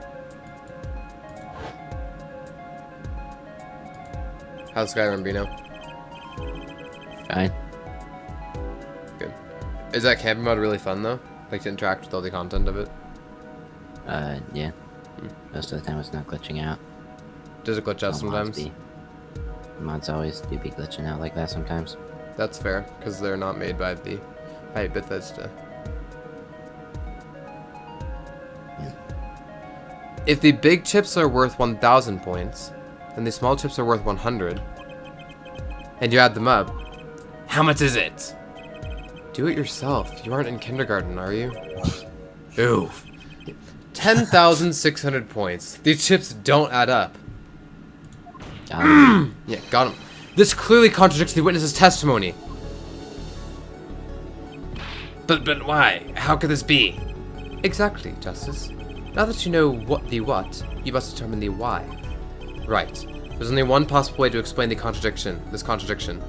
How's Skyrim Bino? Fine. Good. Is that camping mode really fun though? Like to interact with all the content of it? Yeah. Most of the time it's not glitching out. Does it glitch out sometimes? Mods always do be glitching out like that sometimes. That's fair, because they're not made by Bethesda. Yeah. If the big chips are worth 1,000 points, and the small chips are worth 100, and you add them up, How much is it? do it yourself. You aren't in kindergarten, are you? Oof. 10,600 points. These chips don't add up. Um, Yeah, got him. This clearly contradicts the witness's testimony. But why? How could this be? Exactly, Justice. Now that you know the what, you must determine the why. Right. There's only one possible way to explain this contradiction.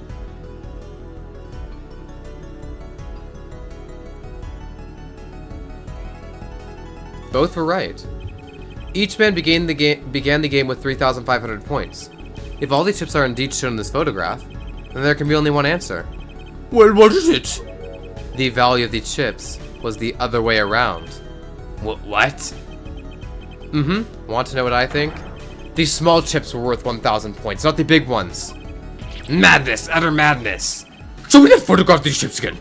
Both were right. Each man began the game with 3,500 points. If all the chips are indeed shown in this photograph, then there can be only one answer. Well, what is it? The value of the chips was the other way around. What? Mm-hmm. Want to know what I think? These small chips were worth 1,000 points, not the big ones. Madness! Utter madness! So we can photograph these chips again.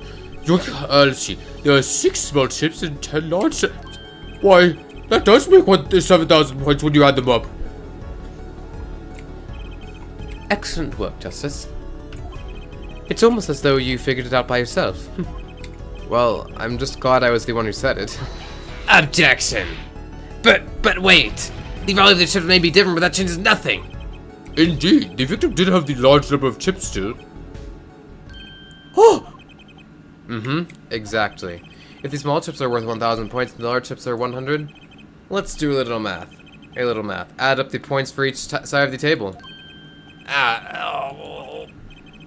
Let's see. There are 6 small chips and 10 large chips. Why, that does make 7,000 points when you add them up. Excellent work, Justice. It's almost as though you figured it out by yourself. Well, I'm just glad I was the one who said it. Objection! But wait! The value of the chips may be different, but that changes nothing! Indeed, the victim did have the large number of chips still. Oh! Mm-hmm, exactly. If the small chips are worth 1,000 points and the large chips are 100, let's do a little math. Add up the points for each side of the table.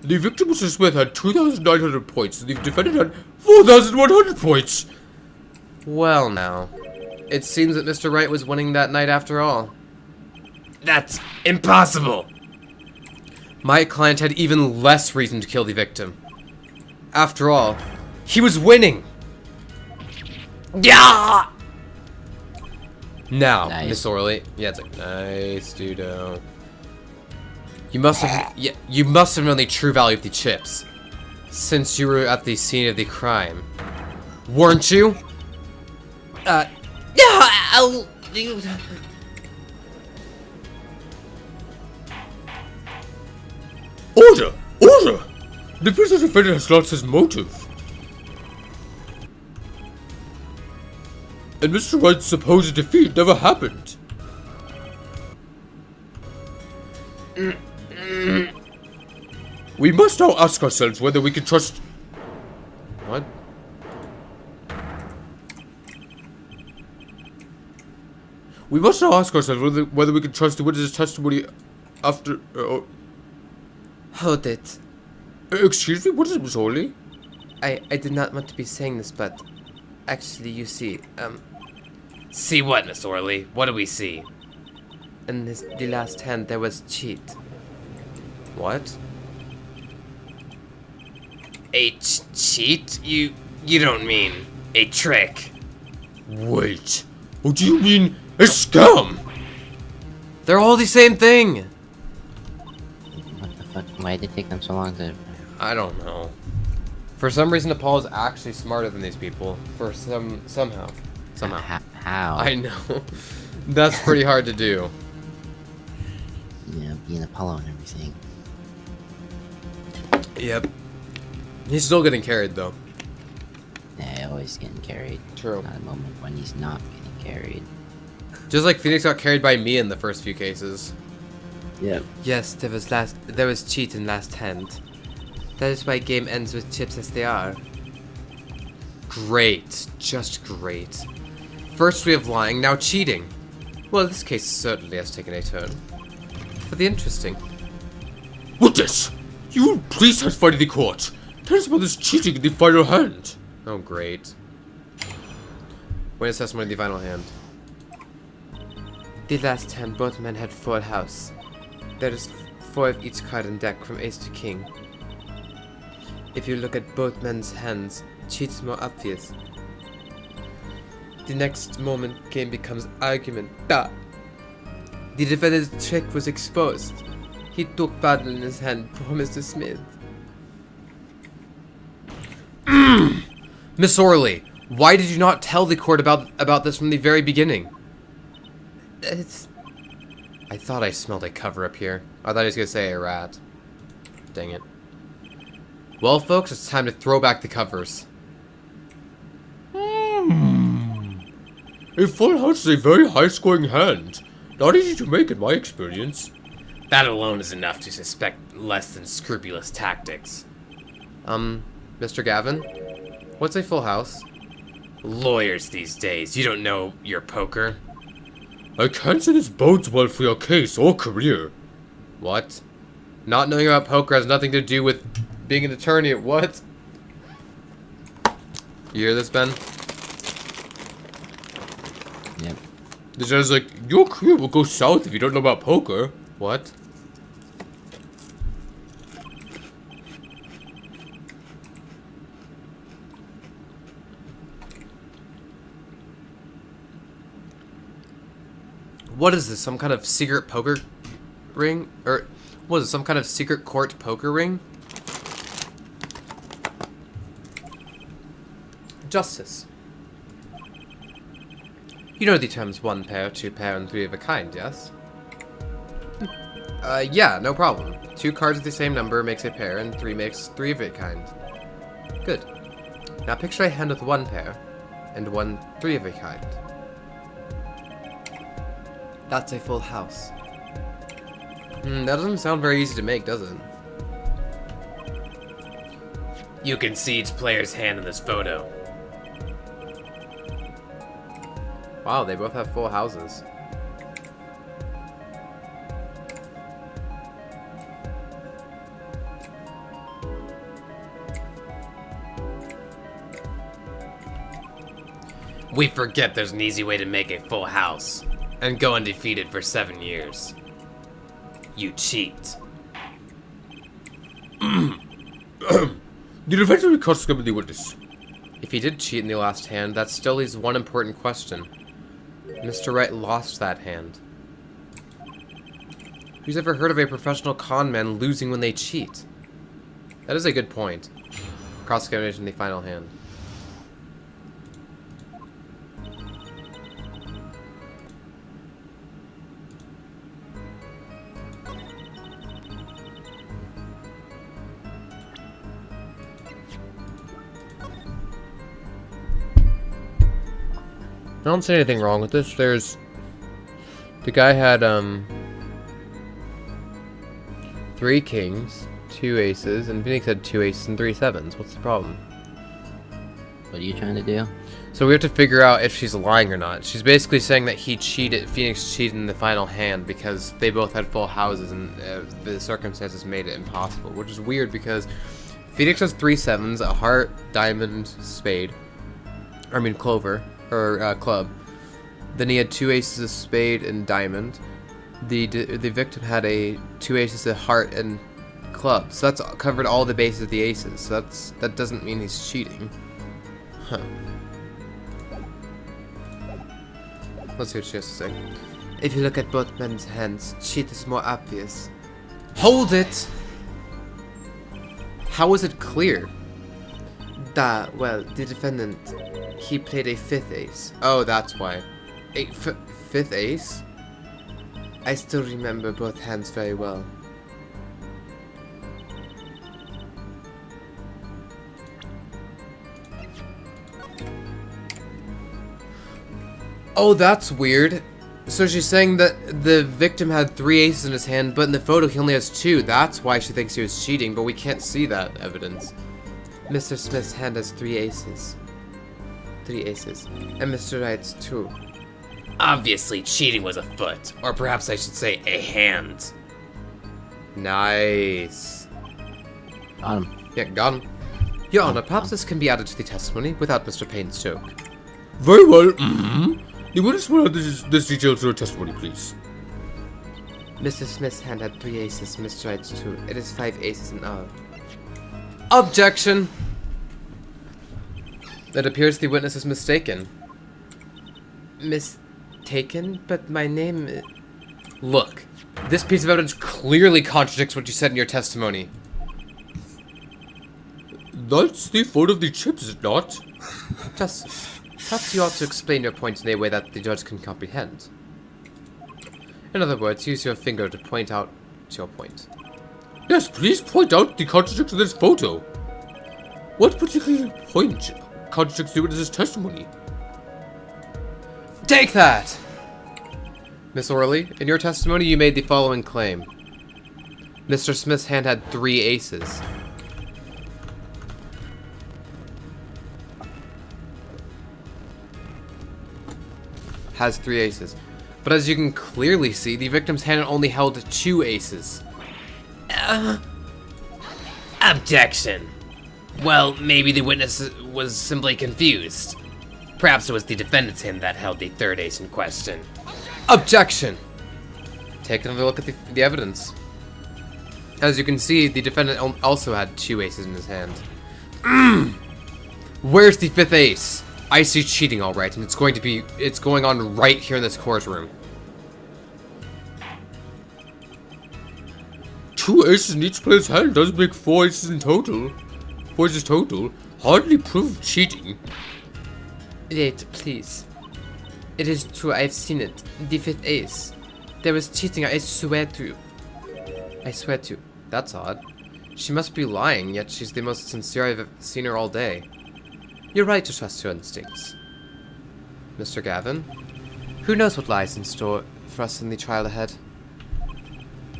The victim, Mr. Smith, had 2,900 points, and the defendant had 4,100 points. Well now, it seems that Mr. Wright was winning that night after all. That's impossible! My client had even less reason to kill the victim. After all, he was winning! Yeah! Now, Nice. Miss Orley. Yeah, it's like, nice, Dudo. You must have known the true value of the chips, since you were at the scene of the crime. Weren't you? Order! Order! The prisoner defendant has lost his motive. And Mr. Wright's supposed defeat never happened. We must now ask ourselves whether we can trust... What? We must now ask ourselves whether we can trust the witness's testimony after... Hold it. excuse me, what is it, Miss Orley? I did not want to be saying this, but actually, you see, See what, Miss Orley? What do we see? in the last hand there was cheat. What? A cheat? You don't mean a trick? Wait, what do you mean, a scam? They're all the same thing! What the fuck? Why did it take them so long to... I don't know. For some reason, Nepal is actually smarter than these people. Somehow. How? I know. That's pretty hard to do. You know, being Apollo and everything. Yep. He's still getting carried, though. Yeah, always getting carried. True. Not a moment when he's not getting carried. Just like Phoenix got carried by me in the first few cases. Yep. Yes, there was cheat in last hand. That is why game ends with chips as they are. Great. Just great. First we have lying, now cheating. Well, this case certainly has taken a turn. For the interesting. Witness, you will please testify to the court. Tell us about this cheating in the final hand. Oh, great. Witness testimony in the final hand. The last hand, both men had full house. There is 4 of each card in deck from ace to king. If you look at both men's hands, cheat is more obvious. The next moment, game becomes argument. Da! The defendant's trick was exposed. He took battle in his hand, poor Mr. Smith. Miss Orley, why did you not tell the court about this from the very beginning? I thought I smelled a cover up here. I thought he was gonna say a rat. Dang it. Well, folks, it's time to throw back the covers. A full house is a very high-scoring hand. Not easy to make in my experience. That alone is enough to suspect less than scrupulous tactics. Mr. Gavin? What's a full house? Lawyers these days, you don't know your poker? I can't say this bodes well for your case or career. What? Not knowing about poker has nothing to do with being an attorney. What? You hear this, Ben? Yep. The judge's like, your career will go south if you don't know about poker. What? What is this? Some kind of secret poker ring? Or what is it? Some kind of secret court poker ring? Justice. You know the terms one pair, two pair, and three of a kind, yes? Yeah, no problem. 2 cards of the same number makes a pair, and 3 makes 3 of a kind. Good. Now picture a hand with 1 pair, and 1 3 of a kind. That's a full house. That doesn't sound very easy to make, does it? You can see each player's hand in this photo. Wow, they both have full houses. We forget there's an easy way to make a full house and go undefeated for 7 years. You cheat. The defense will be custom the witness. If he did cheat in the last hand, that still leaves one important question. Mr. Wright lost that hand. Who's ever heard of a professional con man losing when they cheat? That is a good point. Cross-examination, the final hand. I don't see anything wrong with this. The guy had 3 kings, 2 aces, and Phoenix had 2 aces and 3 sevens. What's the problem? What are you trying to do? So we have to figure out if she's lying or not. She's basically saying that Phoenix cheated in the final hand because they both had full houses and the circumstances made it impossible, which is weird because Phoenix has 3 sevens, a heart, diamond, spade. I mean clover. Or club. Then he had 2 aces of spade and diamond. The victim had 2 aces of heart and club. So that's covered all the bases of the aces. So that doesn't mean he's cheating. Huh. Let's see what she has to say. If you look at both men's hands, cheat is more obvious. Hold it! How is it clear? Well, the defendant, he played a 5th ace. Oh, that's why. A 5th ace? I still remember both hands very well. Oh, that's weird. So she's saying that the victim had 3 aces in his hand, but in the photo he only has 2. That's why she thinks he was cheating, but we can't see that evidence. Mr. Smith's hand has 3 aces. 3 aces. And Mr. Wright's 2. Obviously, cheating was afoot. Or perhaps I should say a hand. Nice. Got him. Yeah, got him. Your Honor, perhaps this can be added to the testimony without Mr. Payne's joke. Very well. The witness will add this detail to her testimony, please. Mr. Smith's hand had 3 aces, Mr. Wright's 2. It is 5 aces in all. Objection! It appears the witness is mistaken. Mistaken? But my name is... Look, this piece of evidence clearly contradicts what you said in your testimony. That's the fault of the chips, is it not? Justice, perhaps you ought to explain your point in a way that the judge can comprehend. In other words, use your finger to point out your point. Yes, please point out the contradiction of this photo. What particular point contradicts the witness's testimony? Take that! Miss Orley, in your testimony you made the following claim. Mr. Smith's hand had 3 aces. Has 3 aces. But as you can clearly see, the victim's hand only held 2 aces. Objection. Well, maybe the witness was simply confused. Perhaps it was the defendant's hand that held the 3rd ace in question. Objection! Take another look at the evidence. As you can see, the defendant also had 2 aces in his hand. Where's the 5th ace? I see cheating, alright, and it's going on right here in this courtroom. 2 aces in each player's hand does make 4 aces in total. 4 aces total. Hardly proof of cheating. Wait, please. It is true, I've seen it. The 5th ace. There was cheating, I swear to you. I swear to you. That's odd. She must be lying, yet she's the most sincere I've seen her all day. You're right to trust your instincts. Mr. Gavin? Who knows what lies in store for us in the trial ahead?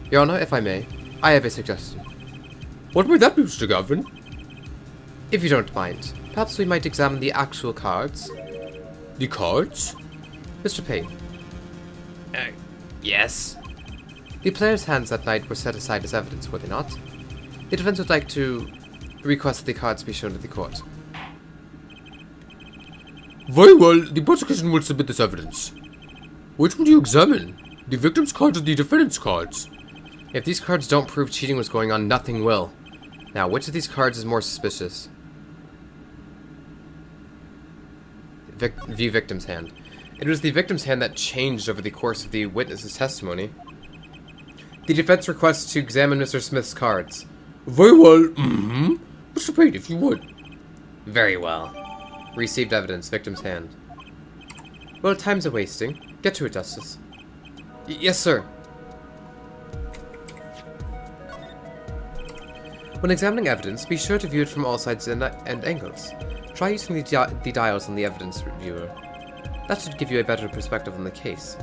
Your Honor, if I may, I have a suggestion. What might that be, Mr. Gavin? If you don't mind, perhaps we might examine the actual cards. The cards? Mr. Payne, Yes? the players' hands that night were set aside as evidence, were they not? The defense would like to request that the cards be shown to the court. Very well, the prosecution will submit this evidence. Which will you examine? The victim's cards or the defendant's cards? If these cards don't prove cheating was going on, nothing will. Now, which of these cards is more suspicious? View victim's hand. It was the victim's hand that changed over the course of the witness's testimony. The defense requests to examine Mr. Smith's cards. Very well, Mr. Payne, if you would. Very well. Received evidence, victim's hand. Well, time's a wasting. Get to it, Justice. Yes, sir. When examining evidence, be sure to view it from all sides and angles. Try using the dials on the evidence viewer. That should give you a better perspective on the case.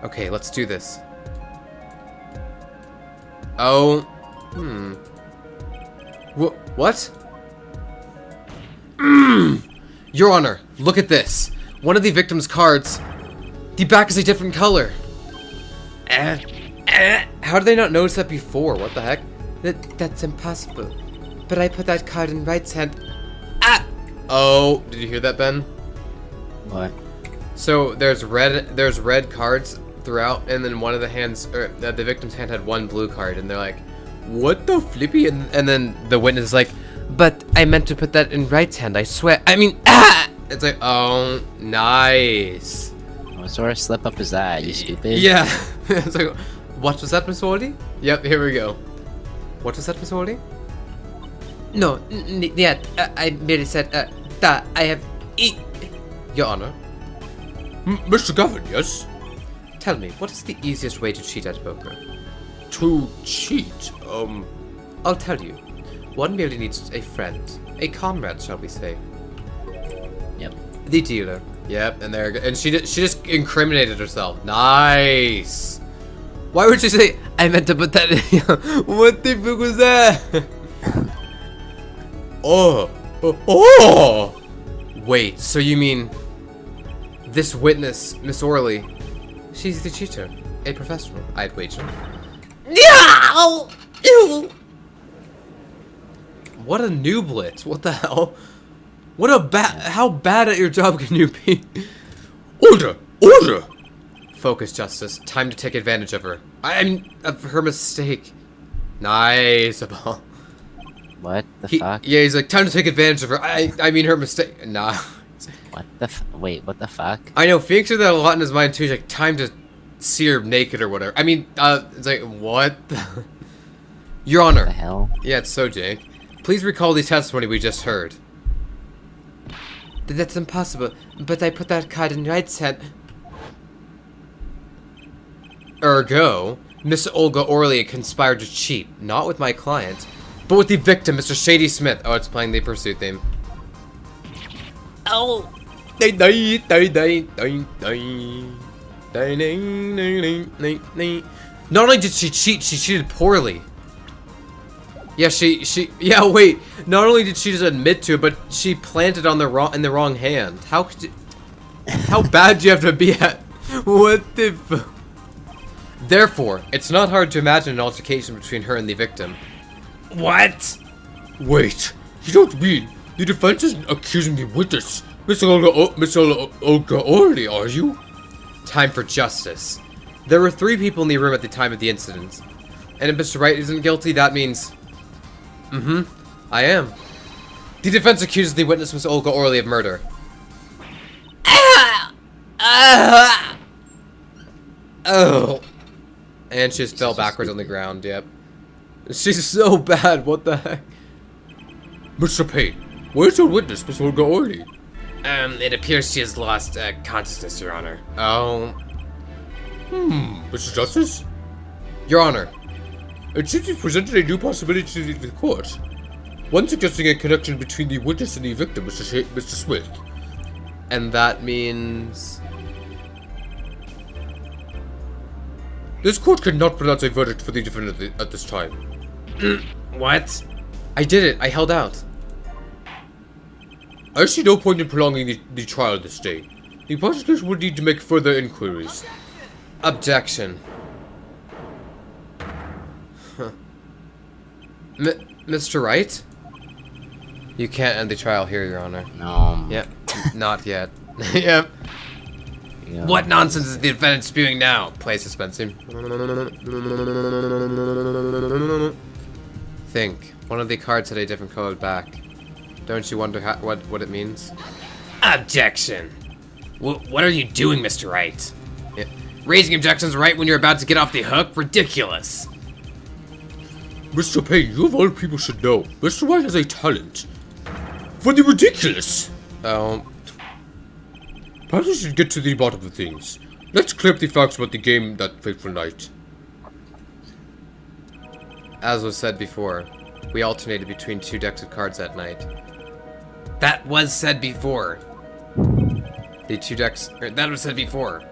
Okay, let's do this. Oh. What? Your Honor, look at this. One of the victim's cards, the back is a different color. How did they not notice that before? What the heck? That's impossible. But I put that card in Wright's hand. Oh, did you hear that, Ben? What? So there's red cards throughout, and then one of the hands, or the victim's hand had one blue card, and they're like, "What the flippy?" And then the witness is like, "But I meant to put that in Wright's hand. I swear. I mean, It's like, oh, nice. What sort of slip up is that? You stupid. Yeah. It's like, what was that, Miss Wardy? Yep, here we go. What was that, Miss Wardy? No, yeah, I merely said, that I have Your Honor. Mr. Gavin, yes? Tell me, what is the easiest way to cheat at poker? To cheat? I'll tell you. One merely needs a friend. A comrade, shall we say. Yep. The dealer. Yep, and she just incriminated herself. Nice. Why would you say, I meant to put that in? What the fuck was that? Oh! Wait, so you mean this witness, Miss Orley, she's the cheater, a professional, I'd wager. Yeah! Ew! What a nooblet! What the hell? What a how bad at your job can you be? Order! Order! Focus, Justice. Time to take advantage of her. Of her mistake. Nice, Abel. What the fuck? Yeah, he's like, time to take advantage of her. I mean her mistake. Nah. What the wait, what the fuck? I know, Phoenix did that a lot in his mind too. He's like, time to see her naked or whatever. I mean, it's like, what the? Your Honor. What the hell? Yeah, it's so, Jake. Please recall the testimony we just heard. That's impossible, but I put that card in Wright's hand. Ergo, Miss Olga Orley conspired to cheat, not with my client, but with the victim, Mr. Shady Smith. Oh, it's playing the pursuit theme. Oh! Not only did she cheat, she cheated poorly. Yeah, yeah, wait. Not only did she just admit to it, but she planted on in the wrong hand. How could you? How bad do you have to be at? What the? Therefore, it's not hard to imagine an altercation between her and the victim. What? Wait, you don't mean the defense isn't accusing the witness, Miss Olga Orley, are you? Time for justice. There were 3 people in the room at the time of the incident, and if Mr. Wright isn't guilty, that means. I am. The defense accuses the witness, Miss Olga Orley, of murder. Oh. And she just fell backwards on the ground, yep. She's so bad, what the heck? Mr. Payne, where's your witness, Miss Olga Orley? It appears she has lost consciousness, Your Honor. Oh. Mr. Justice? Your Honor. It seems you've presented a new possibility to the court. One suggesting a connection between the witness and the victim, Mr. Smith. And that means... This court cannot pronounce a verdict for the defendant at this time. What? I did it. I held out. I see no point in prolonging the trial this day. The prosecution will need to make further inquiries. Objection. Huh. Mr. Wright? You can't end the trial here, Your Honor. No. Yep. Not yet. Yep. Yeah. What nonsense is the defendant spewing now? Play suspense scene. Think. One of the cards had a different colored back. Don't you wonder what it means? Objection. What are you doing, Mr. Wright? Yeah. Raising objections right when you're about to get off the hook? Ridiculous. Mr. Payne, you of all people should know, Mr. White has a talent for the ridiculous. Oh. Perhaps we should get to the bottom of things. Let's clear up the facts about the game that fateful night. As was said before, we alternated between 2 decks of cards that night. That was said before. The 2 decks... That was said before.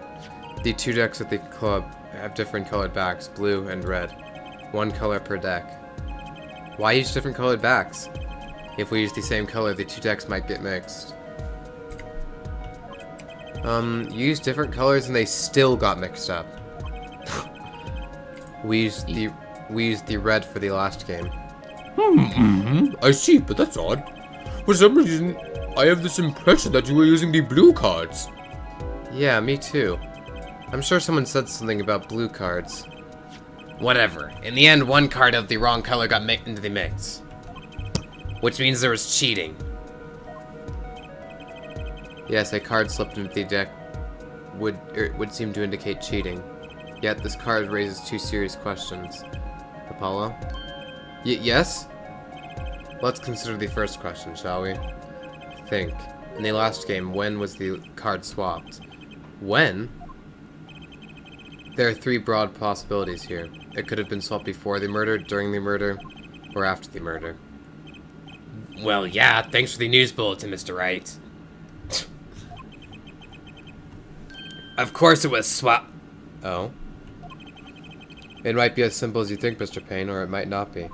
The 2 decks at the club have different colored backs, blue and red. 1 color per deck. Why use different colored backs? If we use the same color, the 2 decks might get mixed. You used different colors and they still got mixed up. we used the red for the last game. I see, but that's odd. For some reason, I have this impression that you were using the blue cards. Yeah, me too. I'm sure someone said something about blue cards. Whatever. In the end, 1 card of the wrong color got into the mix. Which means there was cheating. Yes, a card slipped into the deck would seem to indicate cheating. Yet this card raises 2 serious questions. Apollo? Yes? Let's consider the first question, shall we? Think. In the last game, when was the card swapped? When? There are 3 broad possibilities here. It could have been swapped before the murder, during the murder, or after the murder. Well, yeah, thanks for the news bulletin, Mr. Wright. Of course it was swap. Oh? It might be as simple as you think, Mr. Payne, or it might not be.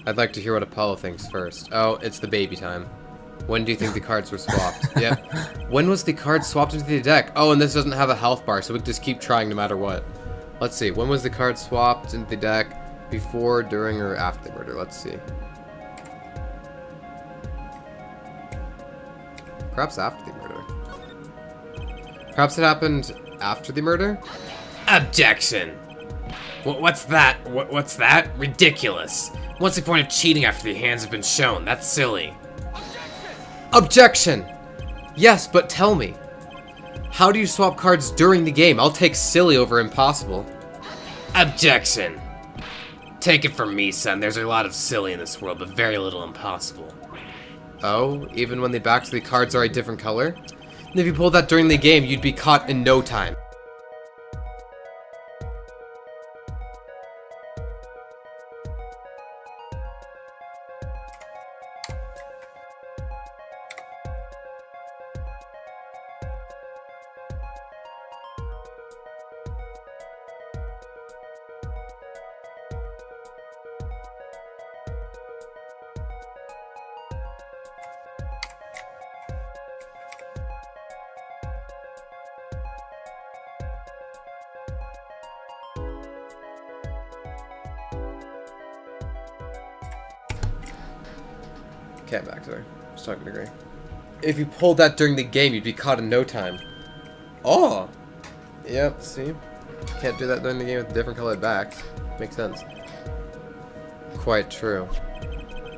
I'd like to hear what Apollo thinks first. Oh, it's the baby time. When do you think the cards were swapped? Yep. When was the card swapped into the deck? Oh, and this doesn't have a health bar, so we can just keep trying no matter what. Let's see. When was the card swapped into the deck? Before, during, or after the murder? Let's see. Perhaps after the murder. Perhaps it happened after the murder? Objection. What's that? What's that? Ridiculous. What's the point of cheating after the hands have been shown? That's silly. Objection! Yes, but tell me. How do you swap cards during the game? I'll take silly over impossible. Objection. Take it from me, son. There's a lot of silly in this world, but very little impossible. Oh, even when the backs of the cards are a different color? And if you pulled that during the game, you'd be caught in no time. Okay, back to there. Starting to agree. If you pulled that during the game, you'd be caught in no time. Oh! Yep, see? Can't do that during the game with different colored backs. Makes sense. Quite true.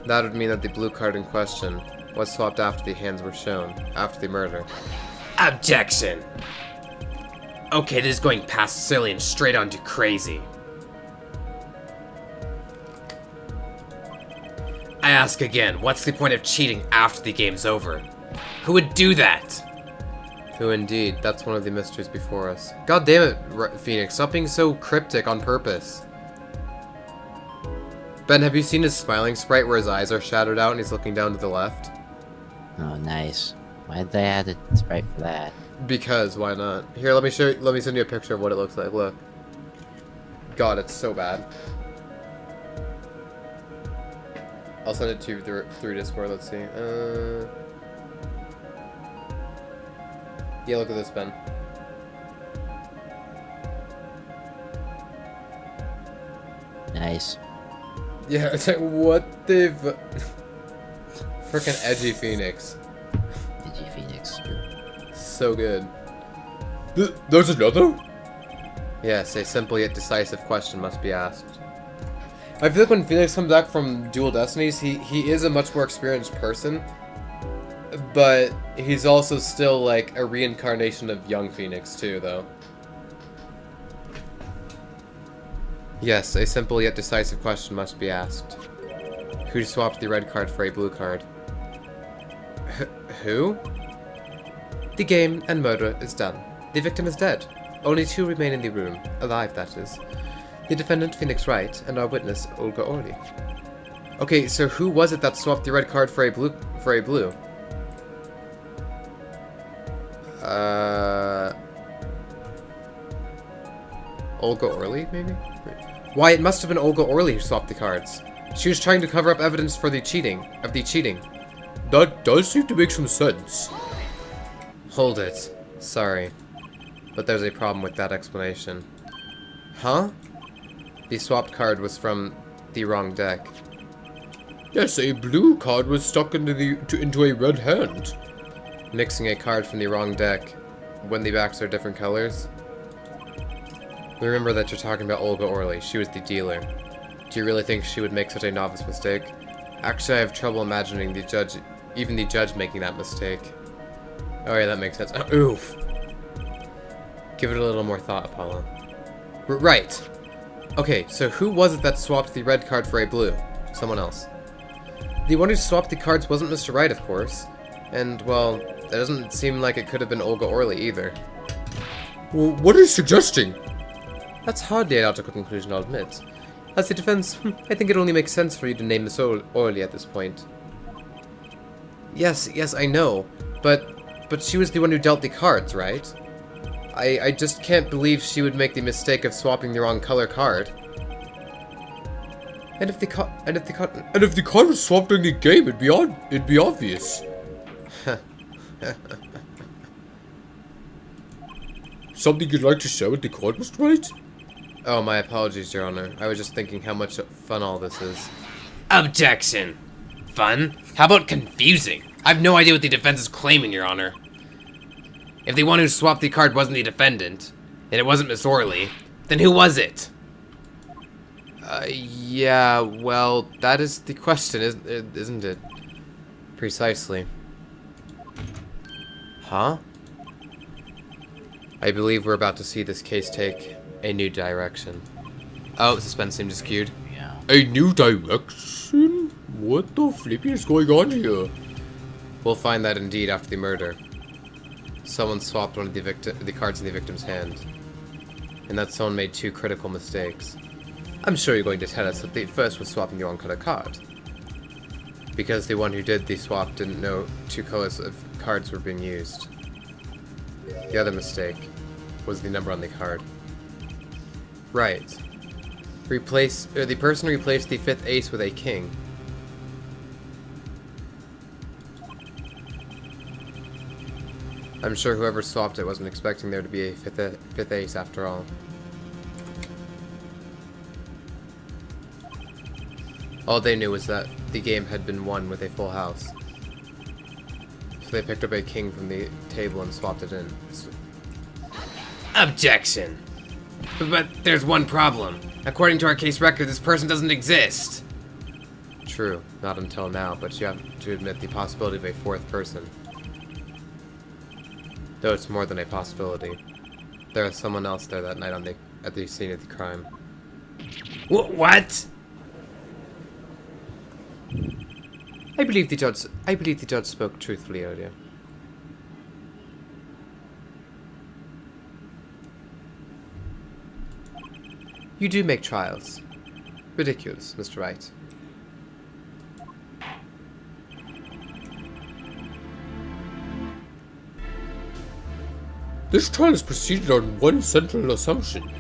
That would mean that the blue card in question was swapped after the hands were shown, after the murder. Objection. Okay, this is going past silly and straight on to crazy. ask again, what's the point of cheating after the game's over? Who would do that? Who indeed? That's one of the mysteries before us. God damn it, Phoenix. Stop being so cryptic on purpose. Ben, have you seen his smiling sprite where his eyes are shadowed out and he's looking down to the left? Oh, nice. Why'd they add a sprite for that? Because, why not? Here, let me send you a picture of what it looks like. Look. God, it's so bad. I'll send it to you through Discord, let's see. Yeah, look at this, Ben. Nice. Yeah, it's like, what the... Frickin' edgy Phoenix. Edgy Phoenix. So good. There's another? Yes, a simple yet decisive question must be asked. I feel like when Phoenix comes back from Dual Destinies, he is a much more experienced person. But he's also still like a reincarnation of young Phoenix too, though. Yes, a simple yet decisive question must be asked. Who swapped the red card for a blue card? Who? The game and murder is done. The victim is dead. Only two remain in the room, alive that is. The defendant, Phoenix Wright, and our witness, Olga Orly. Okay, so who was it that swapped the red card for a blue? Olga Orly, maybe? Why, it must have been Olga Orly who swapped the cards. She was trying to cover up evidence for the cheating. That does seem to make some sense. Hold it. Sorry. But there's a problem with that explanation. Huh? The swapped card was from the wrong deck. Yes, a blue card was stuck into a red hand. Mixing a card from the wrong deck when the backs are different colors? Remember that you're talking about Olga Orly. She was the dealer. Do you really think she would make such a novice mistake? Actually, I have trouble imagining even the judge making that mistake. Oh yeah, that makes sense. Oof. Give it a little more thought, Apollo. Right. Okay, so who was it that swapped the red card for a blue? Someone else. The one who swapped the cards wasn't Mr. Wright, of course. And, well, that doesn't seem like it could have been Olga Orly either. Well, what are you suggesting? That's hardly a logical conclusion, I'll admit. As the defense, I think it only makes sense for you to name Miss Orly at this point. Yes, I know. But she was the one who dealt the cards, right? I just can't believe she would make the mistake of swapping the wrong color card. And if the card was swapped during the game, it'd be obvious. Something you'd like to say with the card, Mr. Wright? Oh, my apologies, Your Honor. I was just thinking how much fun all this is. Objection. Fun? How about confusing? I have no idea what the defense is claiming, Your Honor. If the one who swapped the card wasn't the defendant, and it wasn't Miss Orly, then who was it? Yeah, well, that is the question, isn't it? Precisely. Huh? I believe we're about to see this case take a new direction. Oh, suspense seems skewed. Yeah. A new direction? What the flippy is going on here? We'll find that indeed after the murder. Someone swapped one of the cards in the victim's hand. And that someone made two critical mistakes. I'm sure you're going to tell us that the first was swapping the wrong color card. Because the one who did the swap didn't know two colors of cards were being used. The other mistake was the number on the card. Right. The person replaced the fifth ace with a king. I'm sure whoever swapped it wasn't expecting there to be a fifth ace after all. All they knew was that the game had been won with a full house. So they picked up a king from the table and swapped it in. Objection. But there's one problem. According to our case record, this person doesn't exist. True, not until now, but you have to admit the possibility of a fourth person. Though it's more than a possibility. There was someone else there that night at the scene of the crime. What? I believe the judge spoke truthfully earlier. You do make trials. Ridiculous, Mr. Wright. This trial is proceeded on one central assumption.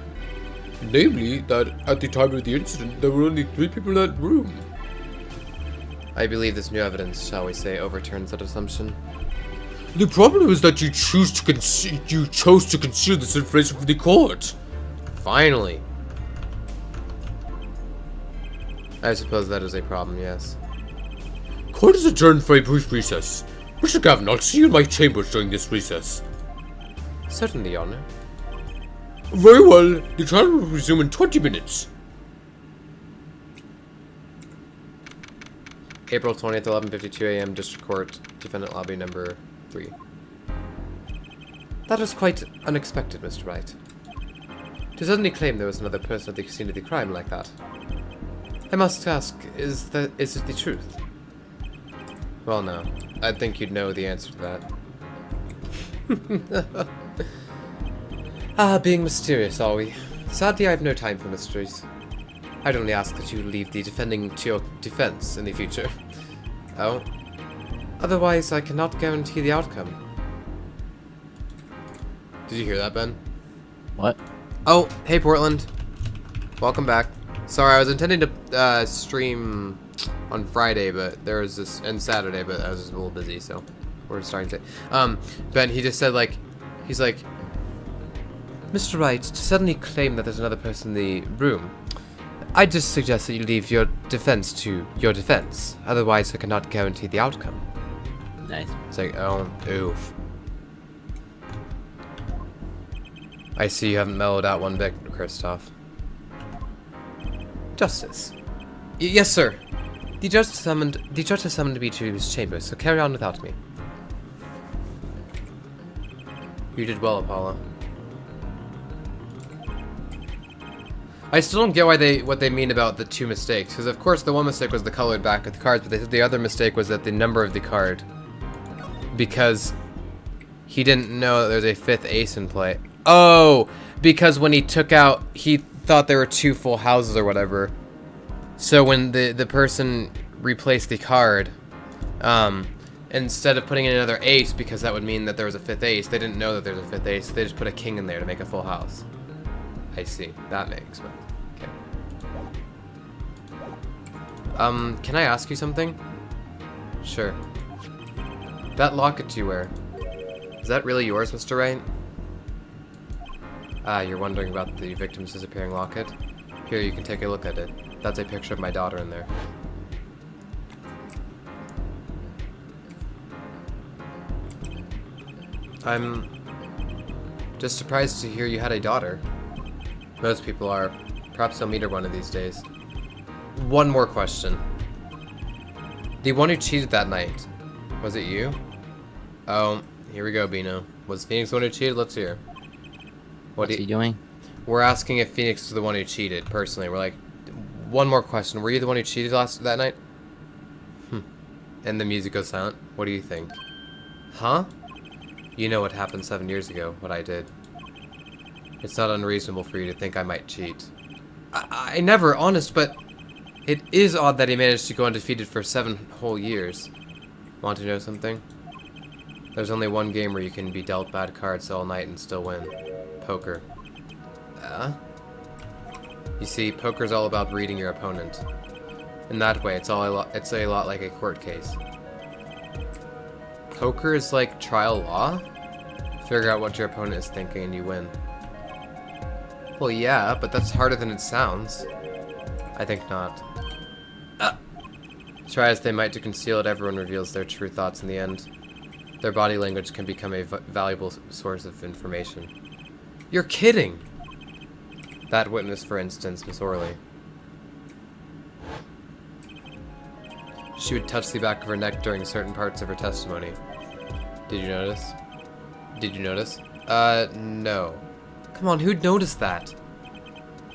Namely, that at the time of the incident, there were only 3 people in that room. I believe this new evidence, shall we say, overturns that assumption. The problem is that you chose to conceal this information from the court. Finally! I suppose that is a problem, yes. Court is adjourned for a brief recess. Mr. Gavin, I'll see you in my chambers during this recess. Certainly, Your Honor. Very well. The trial will resume in 20 minutes. April 20th, 11:52 a.m. District Court, Defendant Lobby number 3. That was quite unexpected, Mr. Wright. To suddenly claim there was another person at the scene of the crime like that. I must ask, is it the truth? Well, no. I think you'd know the answer to that. Being mysterious, are we? Sadly, I have no time for mysteries. I'd only ask that you leave the defending to your defense in the future. Oh? Otherwise, I cannot guarantee the outcome. Did you hear that, Ben? What? Oh, hey, Portland. Welcome back. Sorry, I was intending to stream on Friday, but there was this, and Saturday, but I was just a little busy, so we're starting to. Ben, he just said, like, he's like, Mr. Wright, to suddenly claim that there's another person in the room, I just suggest that you leave your defense to your defense. Otherwise, I cannot guarantee the outcome. Nice. It's like, oh, oof. I see you haven't mellowed out one bit, Kristoff. Justice. Yes, sir. The judge has summoned me to his chamber, so carry on without me. You did well, Apollo. I still don't get what they mean about the 2 mistakes, because of course the one mistake was the colored back of the cards, but they said the other mistake was that the number of the card, because he didn't know that there's a 5th ace in play. Oh, because when he took out, he thought there were 2 full houses or whatever. So when the person replaced the card, instead of putting in another ace, because that would mean that there was a 5th ace, they didn't know that there's a 5th ace, so they just put a king in there to make a full house. I see. That makes sense. Okay. Can I ask you something? Sure. That locket you wear, is that really yours, Mr. Wright? Ah, you're wondering about the victim's disappearing locket? Here, you can take a look at it. That's a picture of my daughter in there. I'm just surprised to hear you had a daughter. Most people are. Perhaps I'll meet her one of these days. One more question. The one who cheated that night, was it you? Oh, here we go, Bino. Was Phoenix the one who cheated? Let's hear. What's he doing? We're asking if Phoenix was the one who cheated, personally. We're like, one more question. Were you the one who cheated that night? And the music goes silent. What do you think? Huh? You know what happened 7 years ago, what I did. It's not unreasonable for you to think I might cheat. I never, honest, but it is odd that he managed to go undefeated for 7 whole years. Want to know something? There's only one game where you can be dealt bad cards all night and still win. Poker. You see, poker's all about reading your opponent. In that way, it's a lot like a court case. Poker is like trial law? Figure out what your opponent is thinking and you win. Well, yeah, but that's harder than it sounds. I think not. Try as they might to conceal it, everyone reveals their true thoughts in the end. Their body language can become a valuable source of information. You're kidding! That witness, for instance, Miss Orley. She would touch the back of her neck during certain parts of her testimony. Did you notice? Did you notice? No. Come on, who'd notice that?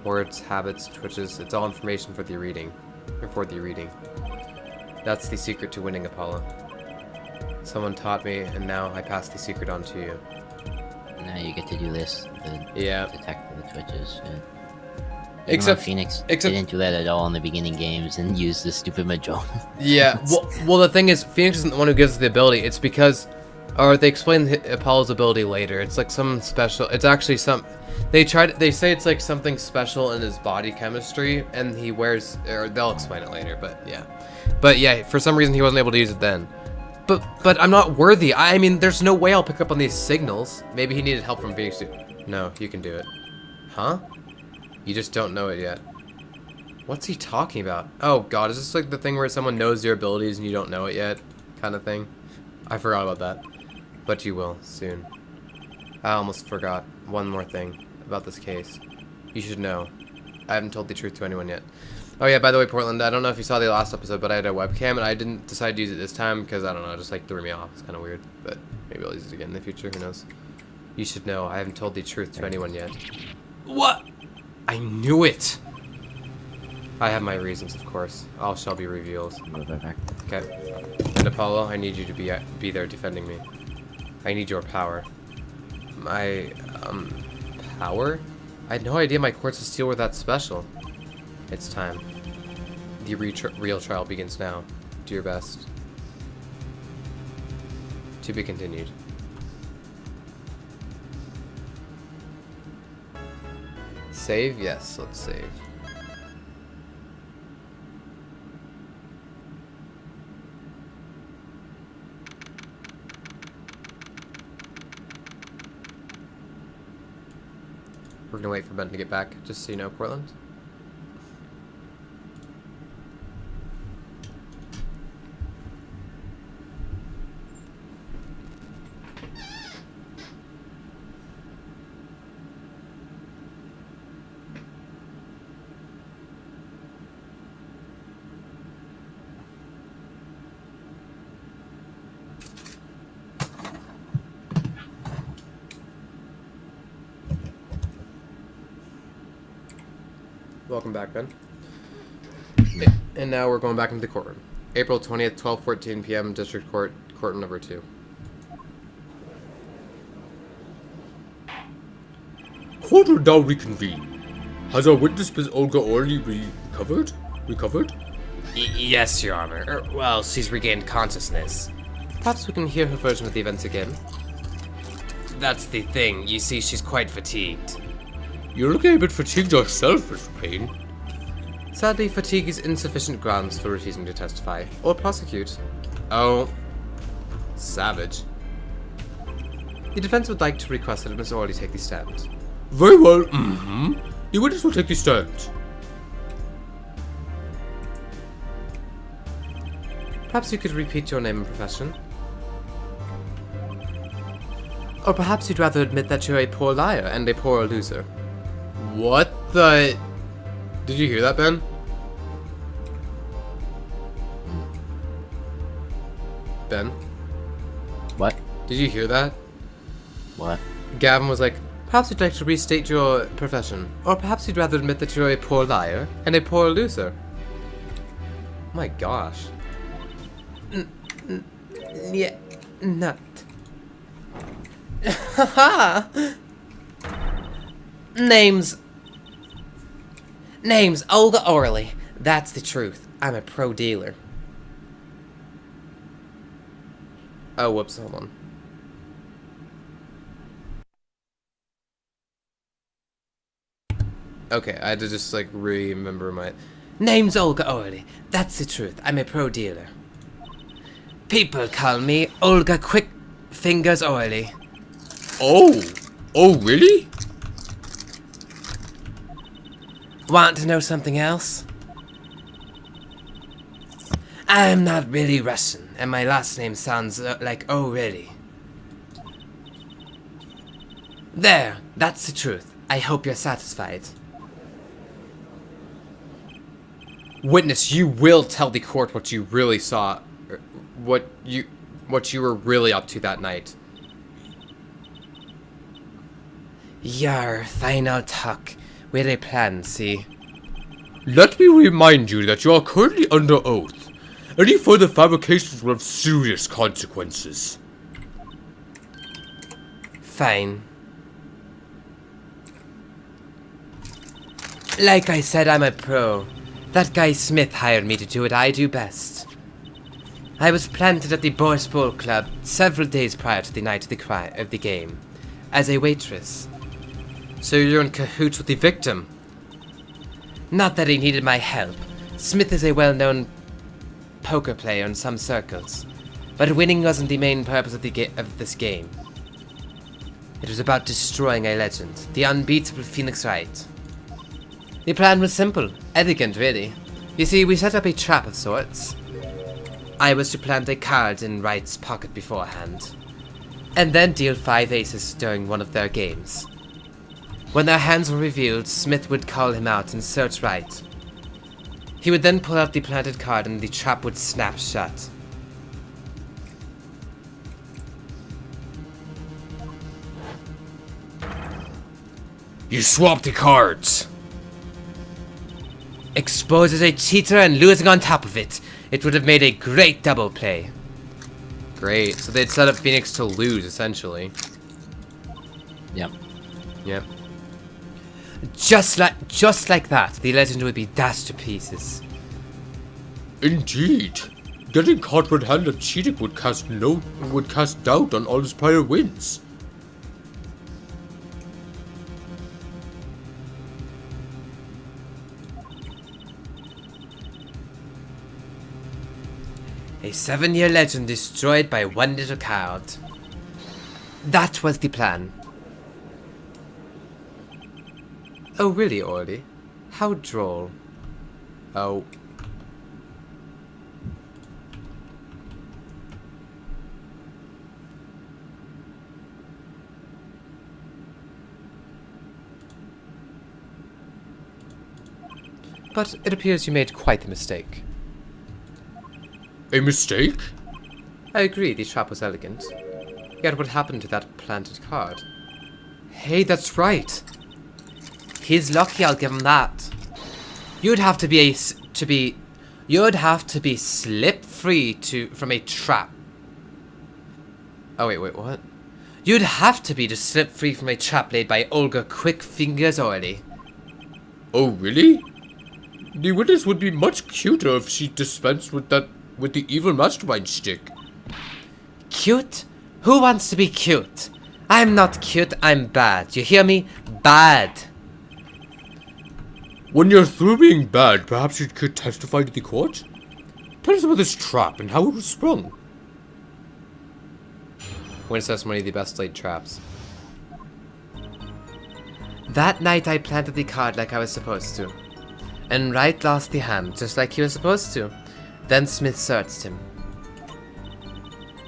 Words, habits, twitches, it's all information for the reading. That's the secret to winning, Apollo. Someone taught me, and now I pass the secret on to you. Now you get to do this. Yeah. Detect the twitches. Yeah. Except Phoenix didn't do that at all in the beginning games and use the stupid Madrone. Yeah. Well, the thing is, Phoenix isn't the one who gives the ability. It's because, or they explain Apollo's ability later. It's like some special. It's actually some. They say it's like something special in his body chemistry, and he wears. Or they'll explain it later. But yeah, for some reason he wasn't able to use it then. But I'm not worthy. I mean, there's no way I'll pick up on these signals. Maybe he needed help from Phoenix too. No, you can do it. Huh? You just don't know it yet. What's he talking about? Oh god, is this like the thing where someone knows your abilities and you don't know it yet? Kind of thing? I forgot about that. But you will, soon. I almost forgot one more thing about this case. You should know. I haven't told the truth to anyone yet. Oh yeah, by the way, Portland, I don't know if you saw the last episode, but I had a webcam, and I didn't decide to use it this time, because, I don't know, it just, like, threw me off. It's kind of weird, but maybe I'll use it again in the future, who knows. You should know, I haven't told the truth to anyone yet. What? I knew it! I have my reasons, of course. All shall be revealed. Okay. And Apollo, I need you to be there defending me. I need your power. My, power? I had no idea my quartz of steel were that special. It's time. The real trial begins now. Do your best. To be continued. Save? Yes, let's save. We're gonna wait for Ben to get back, just so you know, Portland. Welcome back, Ben. And now we're going back into the courtroom. April 20th, 12:14 p.m. District Court, courtroom number 2. Court will now reconvene. Has our witness, Miss Olga Orley, recovered? Yes, Your Honor. Well, she's regained consciousness. Perhaps we can hear her version of the events again. That's the thing. You see, she's quite fatigued. You're looking a bit fatigued yourself, Mr. Payne. Sadly, fatigue is insufficient grounds for refusing to testify or prosecute. Oh. Savage. The defense would like to request that Miss Orley take the stand. Very well. The witness will take the stand. Perhaps you could repeat your name and profession. Or perhaps you'd rather admit that you're a poor liar and a poor loser. What the... Did you hear that, Ben? Ben? What? Did you hear that? What? Gavin was like, perhaps you'd like to restate your profession. Or perhaps you'd rather admit that you're a poor liar and a poor loser. My gosh. Yeah, not. Haha! Name's Olga Orley. That's the truth. I'm a pro dealer. Oh, whoops, hold on. Okay, I had to just, like, remember my... Name's Olga Orley. That's the truth. I'm a pro dealer. People call me Olga Quick Fingers Orley. Oh! Oh, really? Want to know something else? I'm not really Russian, and my last name sounds like oh really. There, that's the truth. I hope you're satisfied. Witness, you will tell the court what you really saw, or what you were really up to that night. Your final talk. With a plan, see? Let me remind you that you are currently under oath, Any further fabrications will have serious consequences. Fine. Like I said, I'm a pro. That guy Smith hired me to do what I do best. I was planted at the Boris Bowl Club several days prior to the night of the game, as a waitress. So you're in cahoots with the victim? Not that he needed my help. Smith is a well-known poker player in some circles, but winning wasn't the main purpose of this game. It was about destroying a legend, the unbeatable Phoenix Wright. The plan was simple, elegant really. You see, we set up a trap of sorts. I was to plant a card in Wright's pocket beforehand, and then deal 5 aces during one of their games. When their hands were revealed, Smith would call him out and search Wright. He would then pull out the planted card and the trap would snap shut. You swapped the cards. Exposes a cheater and losing on top of it. It would have made a great double play. Great. So they'd set up Phoenix to lose, essentially. Yep. Yep. Just like that, the legend would be dashed to pieces. Indeed. Getting caught red-handed cheating would cast doubt on all his prior wins. A 7-year legend destroyed by one little card. That was the plan. Oh, really, Orly? How droll. Oh. But it appears you made quite the mistake. A mistake? I agree, the trap was elegant. Yet what happened to that planted card? Hey, that's right! He's lucky, I'll give him that. You'd have to be slip free from a trap. Oh, wait, what? You'd have to be to slip free from a trap laid by Olga Quick Fingers Orly. Oh, really? The witness would be much cuter if she dispensed with the evil mastermind stick. Cute? Who wants to be cute? I'm not cute, I'm bad. You hear me? Bad. When you're through being bad, perhaps you could testify to the court? Tell us about this trap and how it was sprung. Witness testimony of the best laid traps. That night I planted the card like I was supposed to. And Wright lost the hand, just like he was supposed to. Then Smith searched him.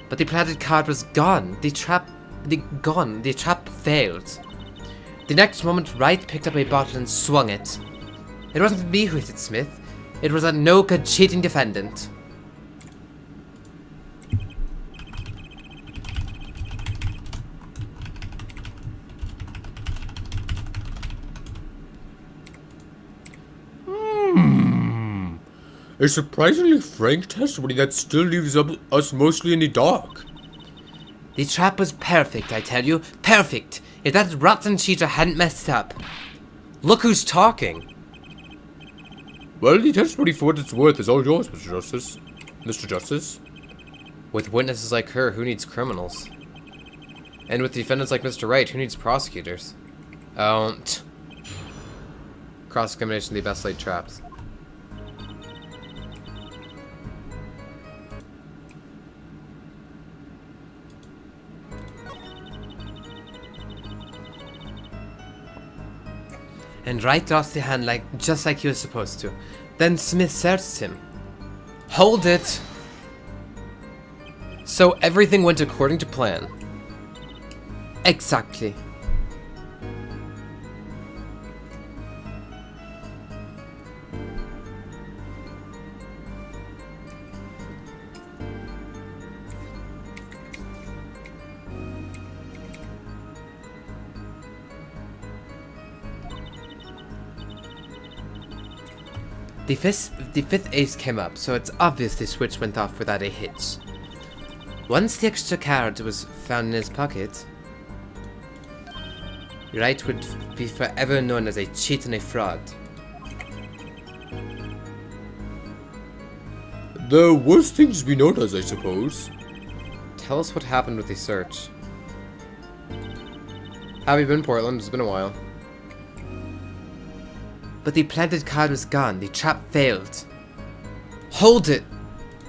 But the planted card was gone. The trap failed. The next moment, Wright picked up a bottle and swung it. It wasn't me who hit it, Smith. It was a no-good cheating defendant. A surprisingly frank testimony that still leaves us mostly in the dark. The trap was perfect, I tell you. Perfect! If that rotten cheater hadn't messed up. Look who's talking! Well, the testimony for what it's worth is all yours, Mr. Justice. Mr. Justice. With witnesses like her, who needs criminals? And with defendants like Mr. Wright, who needs prosecutors? Cross-examination, the best laid traps. And Wright lost the hand just like he was supposed to. Then Smith searched him. Hold it! So everything went according to plan. Exactly. The fifth ace came up, so it's obvious the switch went off without a hitch. Once the extra card was found in his pocket, Wright would be forever known as a cheat and a fraud. There are worse things to be known as, I suppose. Tell us what happened with the search. Have you been, Portland? It's been a while. But the planted card was gone. The trap failed. Hold it!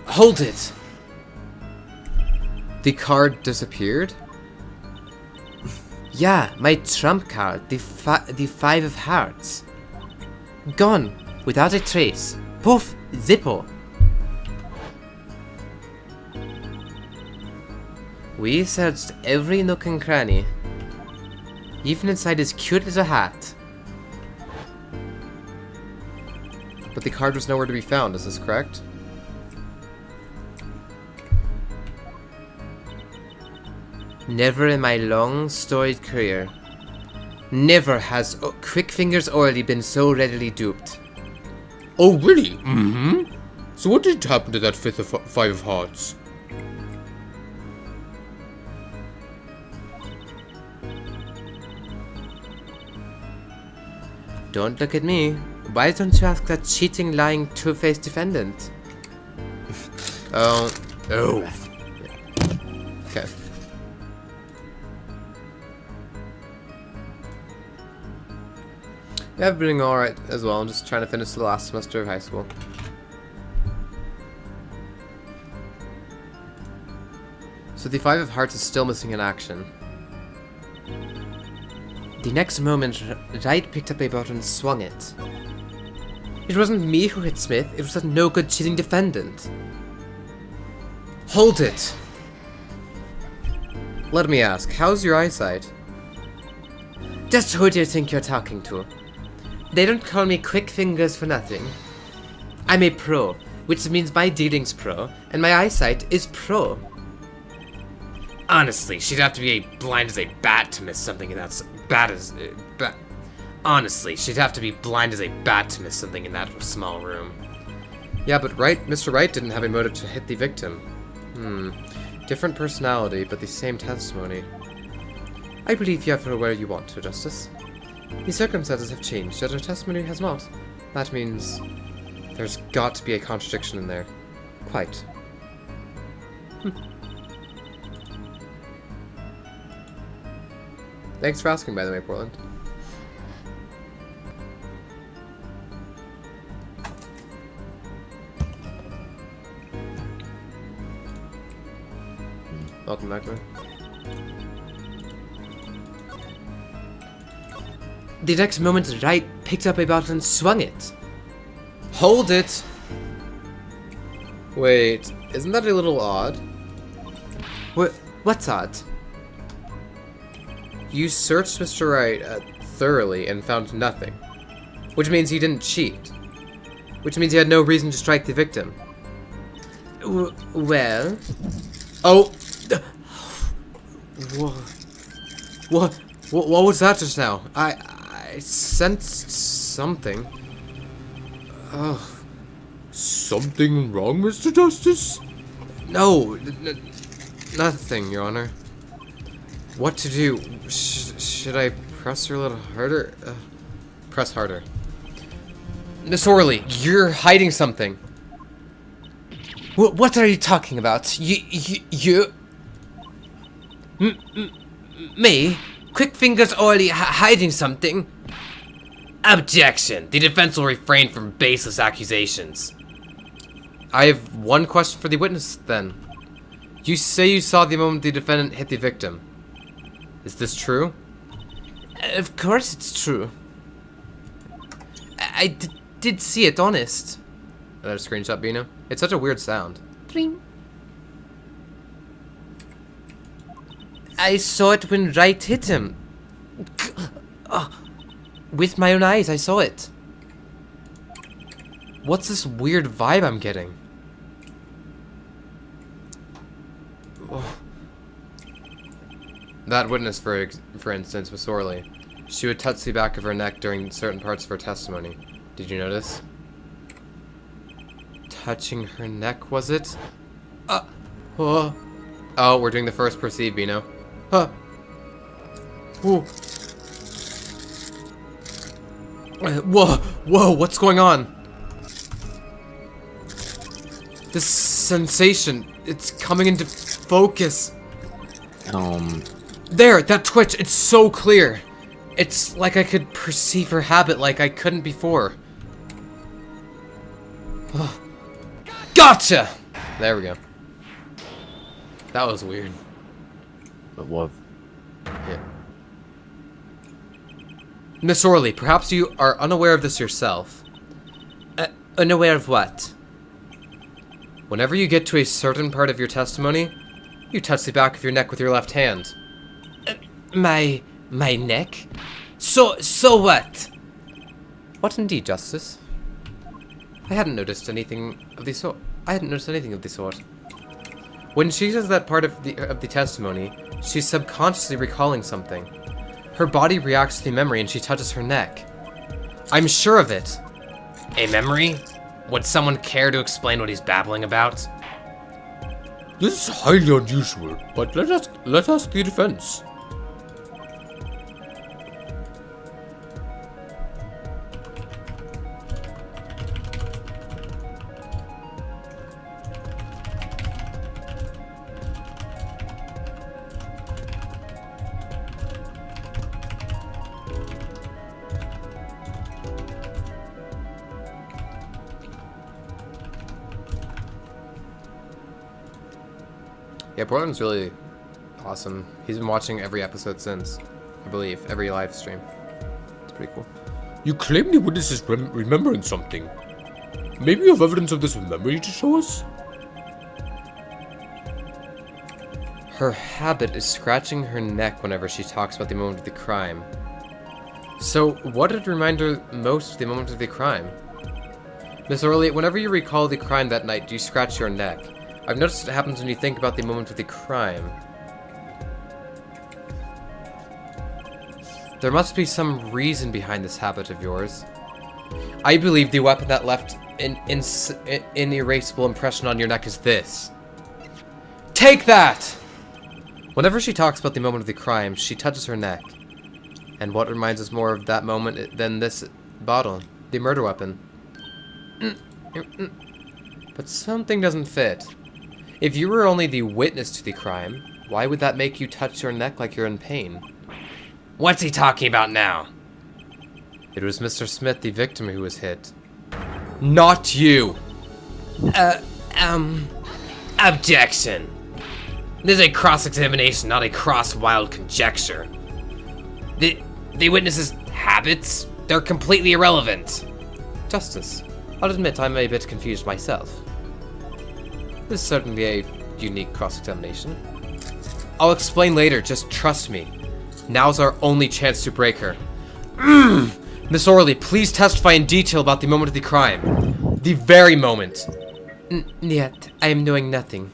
Hold it! The card disappeared? Yeah, my trump card. The 5 of hearts. Gone. Without a trace. Poof! Zippo! We searched every nook and cranny. Even inside his cute little hat. But the card was nowhere to be found, is this correct? Never in my long, storied career. Never has Quick Fingers Orally been so readily duped. Oh, really? Mm-hmm. So what did happen to that 5 of hearts? Don't look at me. Why don't you ask that cheating, lying, two-faced defendant? Oh. Oh. Okay. Yeah, I've been doing alright as well. I'm just trying to finish the last semester of high school. So the 5 of hearts is still missing in action. The next moment, Wright picked up a bottle and swung it. It wasn't me who hit Smith, it was that no-good cheating defendant. Hold it! Let me ask, how's your eyesight? Just who do you think you're talking to? They don't call me Quick Fingers for nothing. I'm a pro, which means my dealing's pro, and my eyesight is pro. Honestly, she'd have to be blind as a bat to miss something that's bad as... Honestly, she'd have to be blind as a bat to miss something in that small room. Yeah, but Mr. Wright didn't have a motive to hit the victim. Different personality, but the same testimony. I believe you have her where you want her, Justice. The circumstances have changed, yet her testimony has not. That means there's got to be a contradiction in there. Quite. Thanks for asking, by the way, Portland. Welcome back, man. The next moment, Wright picked up a bottle and swung it. Hold it! Wait, isn't that a little odd? What's odd? You searched Mr. Wright thoroughly and found nothing. Which means he didn't cheat. Which means he had no reason to strike the victim. Well... Oh! What was that just now? I sensed something. Oh. Something wrong, Mr. Justice? No, nothing, Your Honor. What to do? Should I press her a little harder? Press harder. Miss Orley, you're hiding something. What are you talking about? You... Me? Quick Fingers Orley hiding something? Objection! The defense will refrain from baseless accusations. I have one question for the witness, then. You say you saw the moment the defendant hit the victim. Is this true? Of course it's true. I did see it, honest. Another screenshot, Bino. It's such a weird sound. Bling. I saw it when Wright hit him. With my own eyes, I saw it. What's this weird vibe I'm getting? Oh. That witness, for instance, was Orley. She would touch the back of her neck during certain parts of her testimony. Did you notice? touching her neck, was it? Oh, we're doing the first perceive, Bino. Whoa. Whoa, what's going on? This sensation, it's coming into focus. There, that twitch, it's so clear. It's like I could perceive her habit like I couldn't before. Oh. Gotcha! There we go. That was weird. But what? Yeah. Miss Orley, perhaps you are unaware of this yourself. Unaware of what? Whenever you get to a certain part of your testimony, you touch the back of your neck with your left hand. My neck? So what? What indeed, Justice? I hadn't noticed anything of the sort. When she does that part of the testimony, she's subconsciously recalling something. Her body reacts to the memory and she touches her neck. I'm sure of it. A memory? Would someone care to explain what he's babbling about? This is highly unusual, but let's ask the defense. Yeah, Portland's really awesome. He's been watching every episode since, I believe, every live stream. It's pretty cool. You claim the witness is remembering something. Maybe you have evidence of this memory to show us? Her habit is scratching her neck whenever she talks about the moment of the crime. So, what did remind her most of the moment of the crime? Miss Orley, whenever you recall the crime that night, do you scratch your neck? I've noticed it happens when you think about the moment of the crime. There must be some reason behind this habit of yours. I believe the weapon that left an inerasable impression on your neck is this. Take that! Whenever she talks about the moment of the crime, she touches her neck. And what reminds us more of that moment than this bottle? The murder weapon. But something doesn't fit. If you were only the witness to the crime, why would that make you touch your neck like you're in pain? What's he talking about now? It was Mr. Smith, the victim, who was hit. Not you! Objection. This is a cross-examination, not a cross-wild conjecture. The witness's habits, they're completely irrelevant. Justice, I'll admit I'm a bit confused myself. This is certainly a unique cross-examination. I'll explain later, just trust me. Now's our only chance to break her. Miss Orley, please testify in detail about the moment of the crime. The very moment. Yet, I am knowing nothing.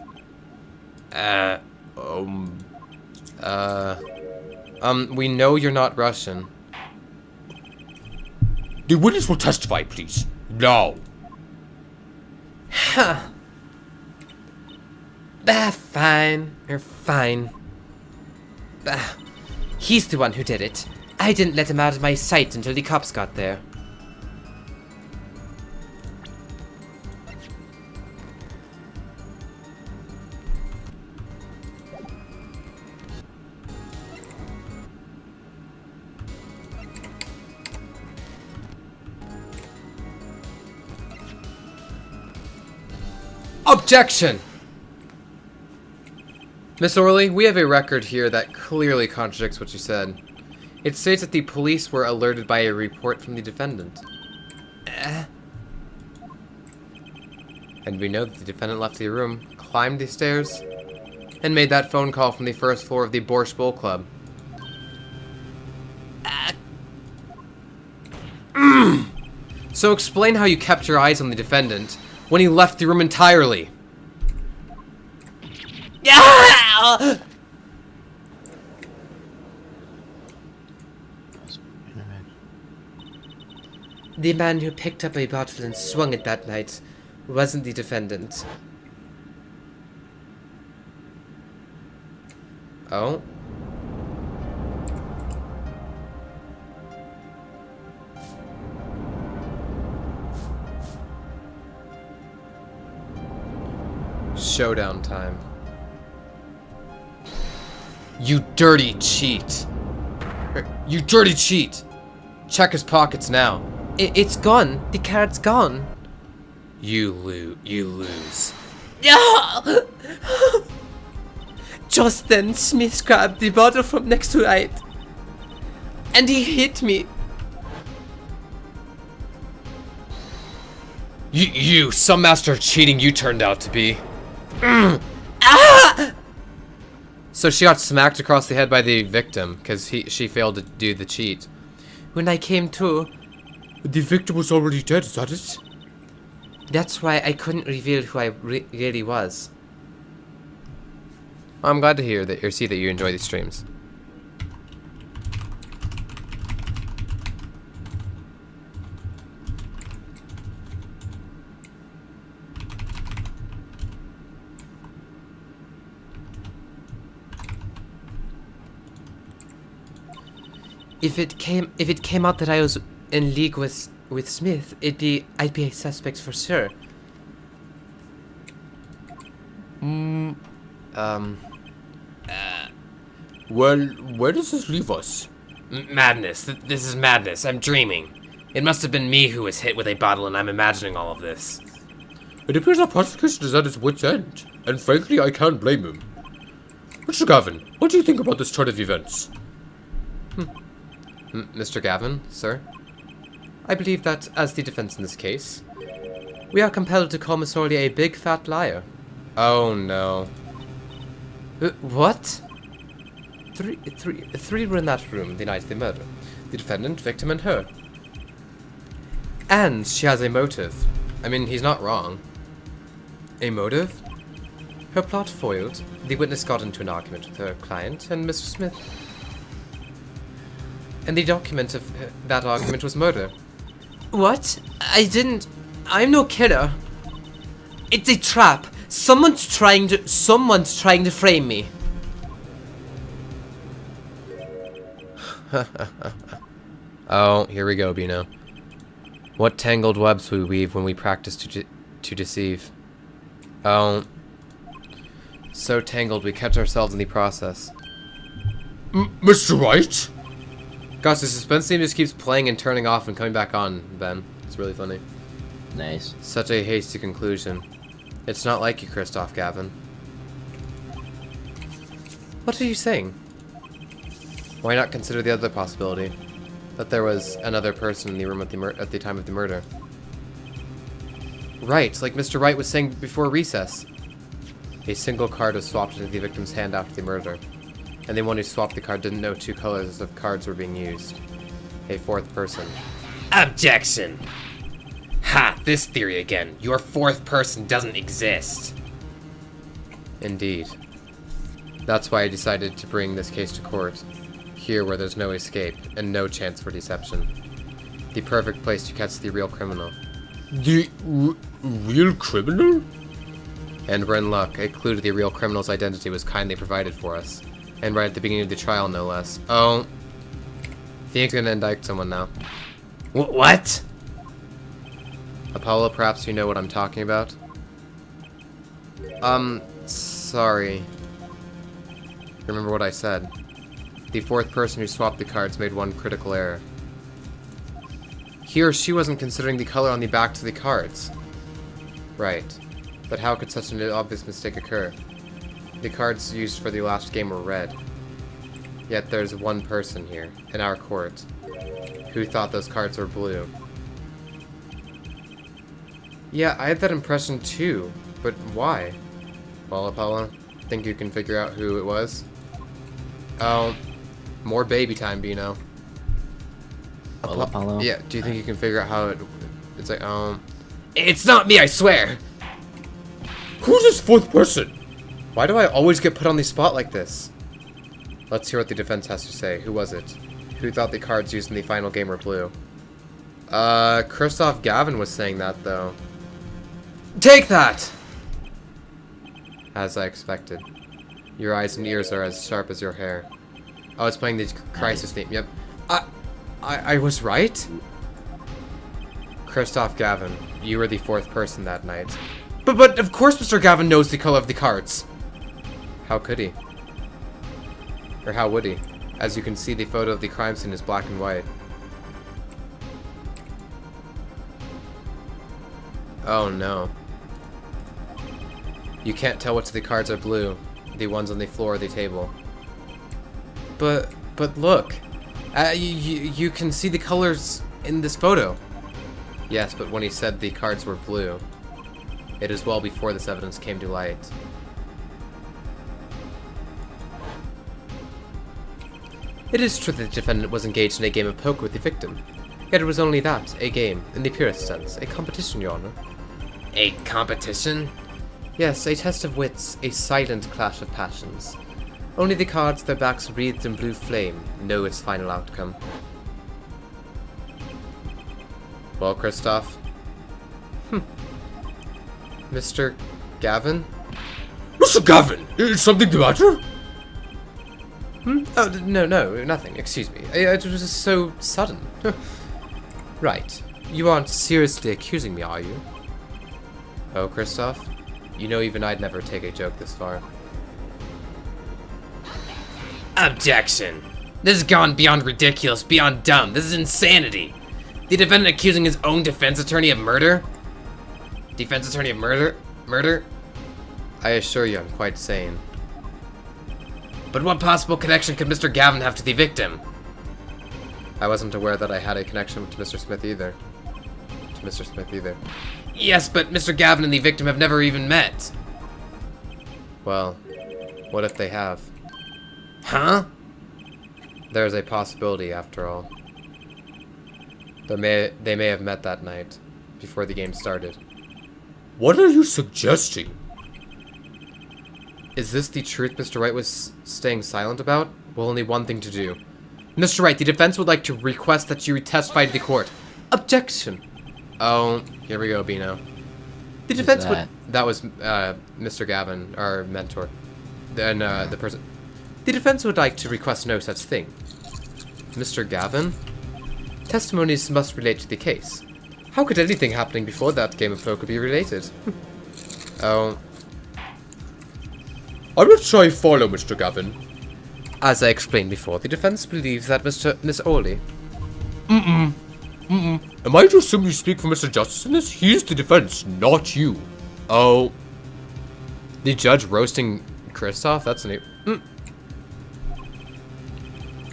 We know you're not Russian. The witness will testify, please. Now. Huh. Fine. You're fine. He's the one who did it. I didn't let him out of my sight until the cops got there. Objection! Miss Orley, we have a record here that clearly contradicts what you said. It states that the police were alerted by a report from the defendant. And we know that the defendant left the room, climbed the stairs, and made that phone call from the first floor of the Borscht Bowl Club. So explain how you kept your eyes on the defendant when he left the room entirely. The man who picked up a bottle and swung it that night wasn't the defendant. Oh. Showdown time. You dirty cheat. You dirty cheat. Check his pockets now. It's gone. The card's gone. You lose. Yeah! Just then, Smith grabbed the bottle from next to it. And he hit me. You, some master of cheating you turned out to be. Ah! So she got smacked across the head by the victim, because she failed to do the cheat. When I came to... The victim was already dead, is that it? That's why I couldn't reveal who I really was. I'm glad to hear that, or see that you enjoy these streams. If it came out that I was in league with Smith, I'd be a suspect for sure. Well, where does this leave us? Madness. This is madness. I'm dreaming. It must have been me who was hit with a bottle and I'm imagining all of this. It appears our prosecution is at its wit's end, and frankly, I can't blame him. Mr. Gavin, what do you think about this turn of events? Mr. Gavin, sir? I believe that, as the defense in this case, we are compelled to call Miss Orley a big fat liar. Oh no. What? Three were in that room the night of the murder. The defendant, victim, and her. And she has a motive. I mean, he's not wrong. A motive? Her plot foiled. The witness got into an argument with her client and Mr. Smith. And the document of that argument was murder. What? I'm no killer. It's a trap. Someone's trying to frame me. Oh, here we go, Bino. What tangled webs we weave when we practice to deceive. Oh. So tangled we kept ourselves in the process. Mr. Wright? Gosh, the suspense theme just keeps playing and turning off and coming back on, Ben. It's really funny. Nice. Such a hasty conclusion. It's not like you, Christoph Gavin. What are you saying? Why not consider the other possibility? That there was another person in the room at the time of the murder. Right, like Mr. Wright was saying before recess. A single card was swapped into the victim's hand after the murder. And the one who swapped the card didn't know two colors of cards were being used. A fourth person. Objection! Ha! This theory again. Your fourth person doesn't exist. Indeed. That's why I decided to bring this case to court. Here where there's no escape and no chance for deception. The perfect place to catch the real criminal. The real criminal? And we're in luck. A clue to the real criminal's identity was kindly provided for us. And right at the beginning of the trial, no less. Oh. Phoenix gonna indict someone now. What? Apollo, perhaps you know what I'm talking about? Sorry. Remember what I said. The fourth person who swapped the cards made one critical error. He or she wasn't considering the color on the backs of the cards. Right. But how could such an obvious mistake occur? The cards used for the last game were red. Yet there's one person here, in our court, who thought those cards were blue. Yeah, I had that impression too, but why? Well, Apollo, think you can figure out who it was? Oh, more baby time, Bino. Well, Apollo? Yeah, do you think you can figure out how it's like, It's not me, I swear! Who's this fourth person? Why do I always get put on the spot like this? Let's hear what the defense has to say. Who was it? Who thought the cards used in the final game were blue? Christoph Gavin was saying that, though. Take that! As I expected. Your eyes and ears are as sharp as your hair. Oh, it's playing the crisis theme. Yep. I was right? Christoph Gavin, you were the 4th person that night. But of course Mr. Gavin knows the color of the cards. How could he? Or how would he? As you can see, the photo of the crime scene is black and white. Oh no. You can't tell which of the cards are blue. The ones on the floor of the table. But look. You can see the colors in this photo. Yes, but when he said the cards were blue, it is well before this evidence came to light. It is true that the defendant was engaged in a game of poker with the victim. Yet it was only that, a game, in the purest sense, a competition, Your Honor. A competition? Yes, a test of wits, a silent clash of passions. Only the cards, their backs wreathed in blue flame, know its final outcome. Well, Christoph? Mr. Gavin? Mr. Gavin, is something the matter? Oh, no, nothing. Excuse me. It was just so sudden. Right. You aren't seriously accusing me, are you? Oh, Christoph? You know even I'd never take a joke this far. Objection. This has gone beyond ridiculous, beyond dumb. This is insanity. The defendant accusing his own defense attorney of murder? Defense attorney of murder? Murder? I assure you I'm quite sane. But what possible connection could Mr. Gavin have to the victim? I wasn't aware that I had a connection to Mr. Smith either. Yes, but Mr. Gavin and the victim have never even met. Well, what if they have? Huh? There's a possibility, after all. They may have met that night, before the game started. What are you suggesting? Is this the truth Mr. Wright was staying silent about? Well, only one thing to do. Mr. Wright, the defense would like to request that you testify to the court. Objection! Oh, here we go, Bino. The defense would... That was, Mr. Gavin, our mentor. Then, the person... The defense would like to request no such thing. Mr. Gavin? Testimonies must relate to the case. How could anything happening before that game of poker be related? Oh... I'm not sure I follow, Mr. Gavin. As I explained before, the defense believes that Miss Orley... Am I to assume you speak for Mr. Justice in this? He's the defense, not you. Oh... The judge roasting Christoph? That's new.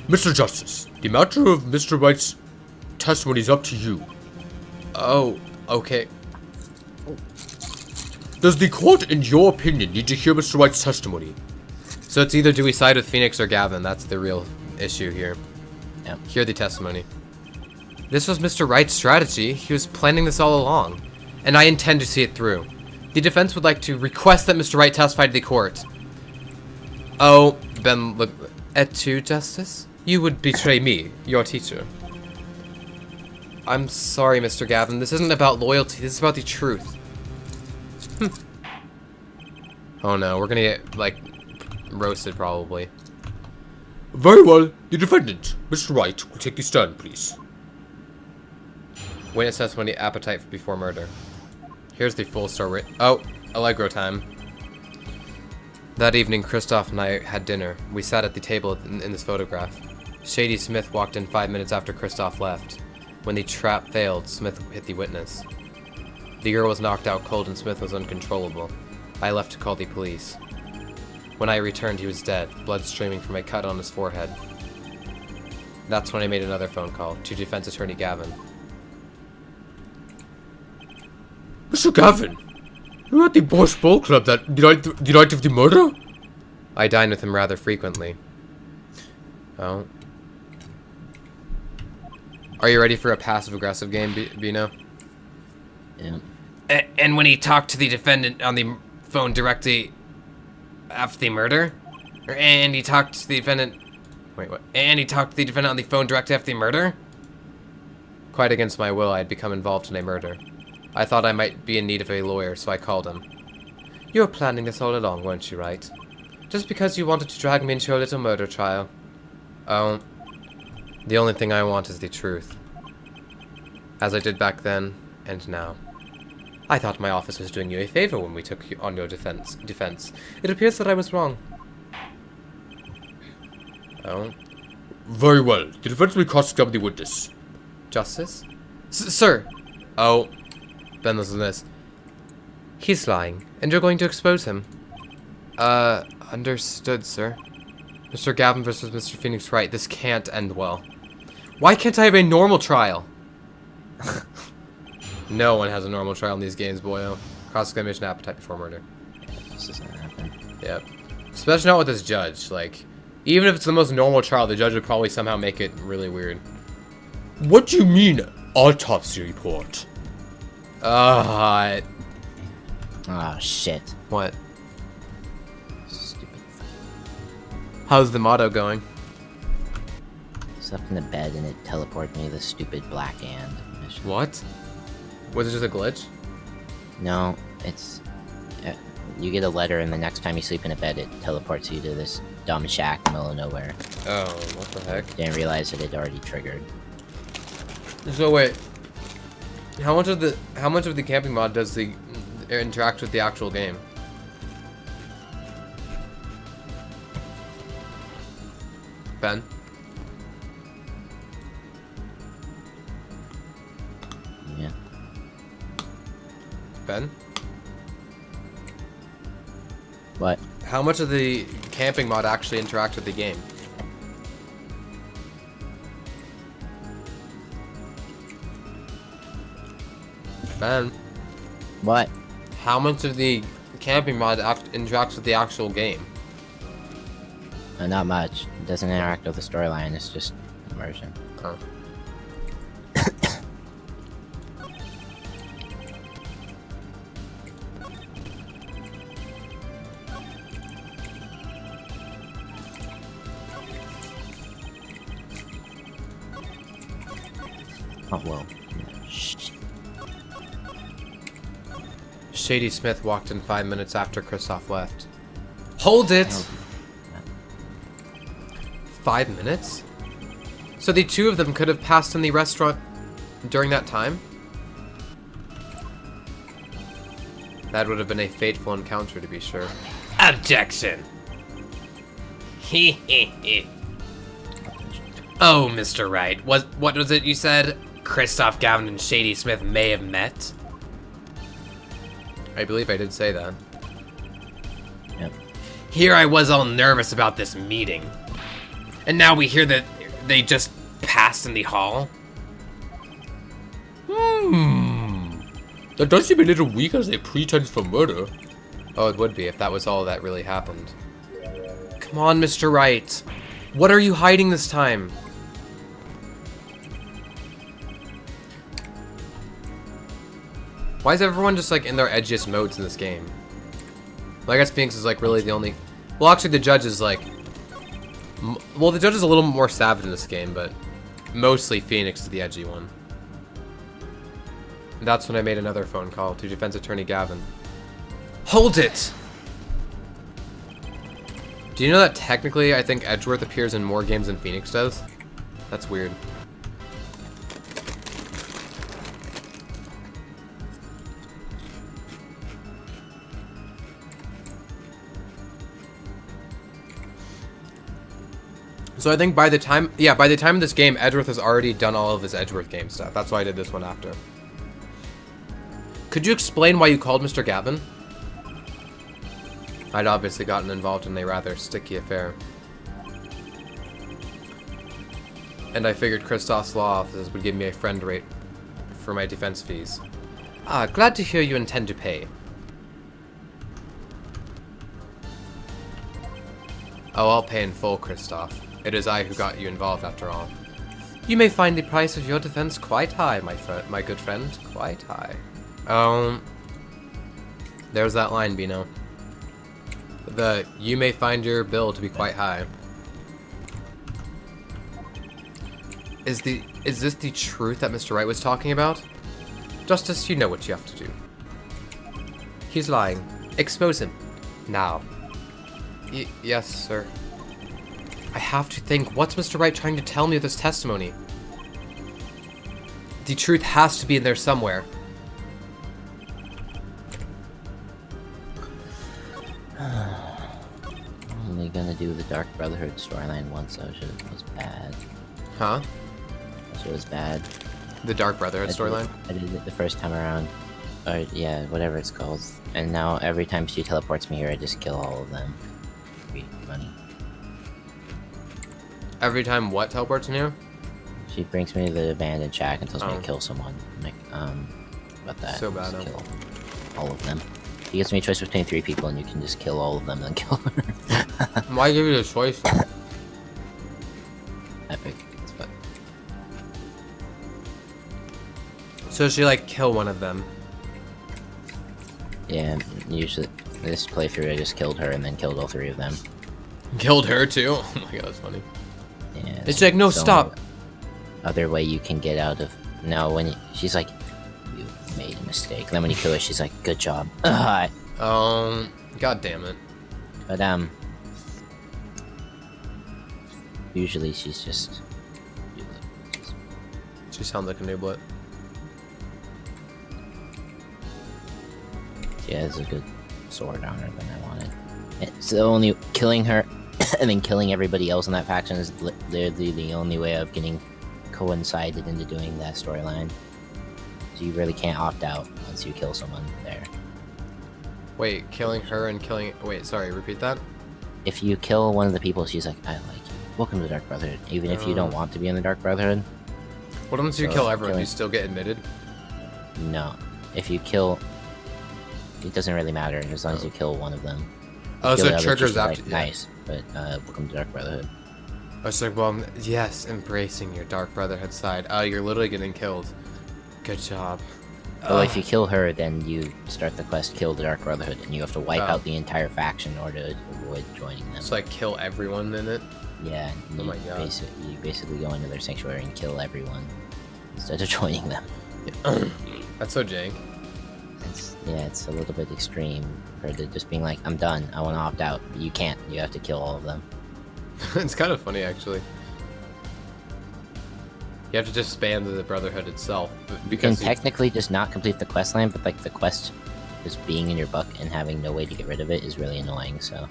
Mr. Justice, the matter of Mr. Wright's testimony is up to you. Oh, okay. Does the court, in your opinion, need to hear Mr. Wright's testimony? So it's either do we side with Phoenix or Gavin? That's the real issue here. Yeah. Hear the testimony. This was Mr. Wright's strategy. He was planning this all along. And I intend to see it through. The defense would like to request that Mr. Wright testify to the court. Oh, Ben, look, et tu, Justice? You would betray me, your teacher. I'm sorry, Mr. Gavin. This isn't about loyalty. This is about the truth. Oh no, we're gonna get, like, roasted probably. Very well. The defendant, Mr. Wright, will take the stand, please. Witness testimony, appetite before murder. Here's the full story. Oh, Allegro time. That evening, Christoph and I had dinner. We sat at the table in this photograph. Shady Smith walked in 5 minutes after Christoph left. When the trap failed, Smith hit the witness. The girl was knocked out cold and Smith was uncontrollable. I left to call the police. When I returned, he was dead, blood streaming from a cut on his forehead. That's when I made another phone call to defense attorney Gavin. Mr. Gavin, you were at the Bosch Bowl Club the night of the murder? I dine with him rather frequently. Oh. Are you ready for a passive-aggressive game, Bino? Yeah. And when he talked to the defendant on the phone directly after the murder? And he talked to the defendant... Wait, what? And he talked to the defendant on the phone directly after the murder? Quite against my will, I had become involved in a murder. I thought I might be in need of a lawyer, so I called him. You were planning this all along, weren't you, right? Just because you wanted to drag me into your little murder trial. Oh. The only thing I want is the truth. As I did back then, and now. I thought my office was doing you a favor when we took on your defense. It appears that I was wrong. Oh. Very well. The defense will cross-examine the witness. Justice? Sir! Oh. Ben, listen to this. He's lying, and you're going to expose him. Understood, sir. Mr. Gavin versus Mr. Phoenix Wright. This can't end well. Why can't I have a normal trial? No one has a normal trial in these games, boyo. Cross-examination appetite before murder. This isn't happening. Yep. Especially not with this judge. Like, even if it's the most normal trial, the judge would probably somehow make it really weird. What do you mean, autopsy report? Oh, shit. What? Stupid. How's the motto going? Slept in the bed and it teleported me to the stupid black and mission. What? Was it just a glitch? No, it's... you get a letter and the next time you sleep in a bed, it teleports you to this dumb shack in the middle of nowhere. Oh, what the heck? Didn't realize it had already triggered. So wait, how much of the camping mod does the interact with the actual game? Ben? Yeah. Ben? What? How much of the camping mod actually interacts with the game? Ben? What? How much of the camping mod interacts with the actual game? Not much. It doesn't interact with the storyline, it's just immersion. Oh. Oh, well. Shh. Shady Smith walked in 5 minutes after Kristoff left. Hold it! Oh. 5 minutes? So the two of them could have passed in the restaurant during that time? That would have been a fateful encounter, to be sure. Objection! He he he. Oh, Mr. Wright, what was it you said? Kristoff, Gavin, and Shady Smith may have met? I believe I did say that. Yep. Here I was all nervous about this meeting. And now we hear that they just passed in the hall? That does seem a little weak as a pretense for murder. Oh, it would be if that was all that really happened. Come on, Mr. Wright. What are you hiding this time? Why is everyone just like in their edgiest modes in this game? Well, I guess Phoenix is like really the only... Well, actually the judge is like... Well, the judge is a little more savage in this game, but mostly Phoenix is the edgy one. And that's when I made another phone call to defense attorney Gavin. Hold it! Do you know that technically I think Edgeworth appears in more games than Phoenix does? That's weird. So I think by the time of this game, Edgeworth has already done all of his Edgeworth game stuff. That's why I did this one after. Could you explain why you called Mr. Gavin? I'd obviously gotten involved in a rather sticky affair. And I figured Kristoff's law offices would give me a friend rate for my defense fees. Ah, glad to hear you intend to pay. Oh, I'll pay in full, Kristoff. It is I who got you involved after all. You may find the price of your defense quite high, my good friend. Quite high. There's that line, Bino. You may find your bill to be quite high. Is this the truth that Mr. Wright was talking about? Justice, you know what you have to do. He's lying. Expose him. Now. Yes, sir. I have to think, what's Mr. Wright trying to tell me with this testimony? The truth has to be in there somewhere. Only gonna do the Dark Brotherhood storyline once, so it was bad. Huh? So it was bad. The Dark Brotherhood storyline? I did it the first time around. Or, yeah, whatever it's called. And now every time she teleports me here, I just kill all of them. Be funny. Every time what teleports in here? She brings me to the abandoned shack and tells me to kill someone. I'm like, about that. So bad, Just kill all of them. She gives me a choice between 3 people, and you can just kill all of them and then kill her. Why give you the choice? Epic. It's fun. So she like kill one of them. Yeah, usually this playthrough I just killed her and then killed all 3 of them. Killed her too? Oh my god, that's funny. Yeah. It's like, no, the stop! Other way you can get out of... No, when she's like, you made a mistake. And then when you kill her, she's like, good job. God damn it. But, usually she's just... She sounds like a nooblet. She has a good sword on her than I wanted. It's the only... Killing her and then killing everybody else in that faction is literally the only way of getting coincided into doing that storyline. So you really can't opt out once you kill someone there. Wait, killing her and killing... Wait, sorry, repeat that? If you kill one of the people, she's like, I like you. Welcome to the Dark Brotherhood. Even if you don't want to be in the Dark Brotherhood. What happens if you kill everyone? Do you still get admitted? No. If you kill... It doesn't really matter as long as you kill one of them. Oh, Kill so the it others, triggers she's after... like, nice, but welcome to Dark Brotherhood. I was like, well, yes, embracing your Dark Brotherhood side. Oh, you're literally getting killed. Good job. Well, if you kill her, then you start the quest, kill the Dark Brotherhood, and you have to wipe out the entire faction in order to avoid joining them. So I kill everyone in it? Yeah, Oh my god. you basically go into their sanctuary and kill everyone instead of joining them. That's so jank. It's a little bit extreme compared to just being like, I'm done, I want to opt out. But you can't, you have to kill all of them. It's kind of funny, actually. You have to just spam the Brotherhood itself. You can technically just not complete the quest line, but like the quest just being in your book and having no way to get rid of it is really annoying, so...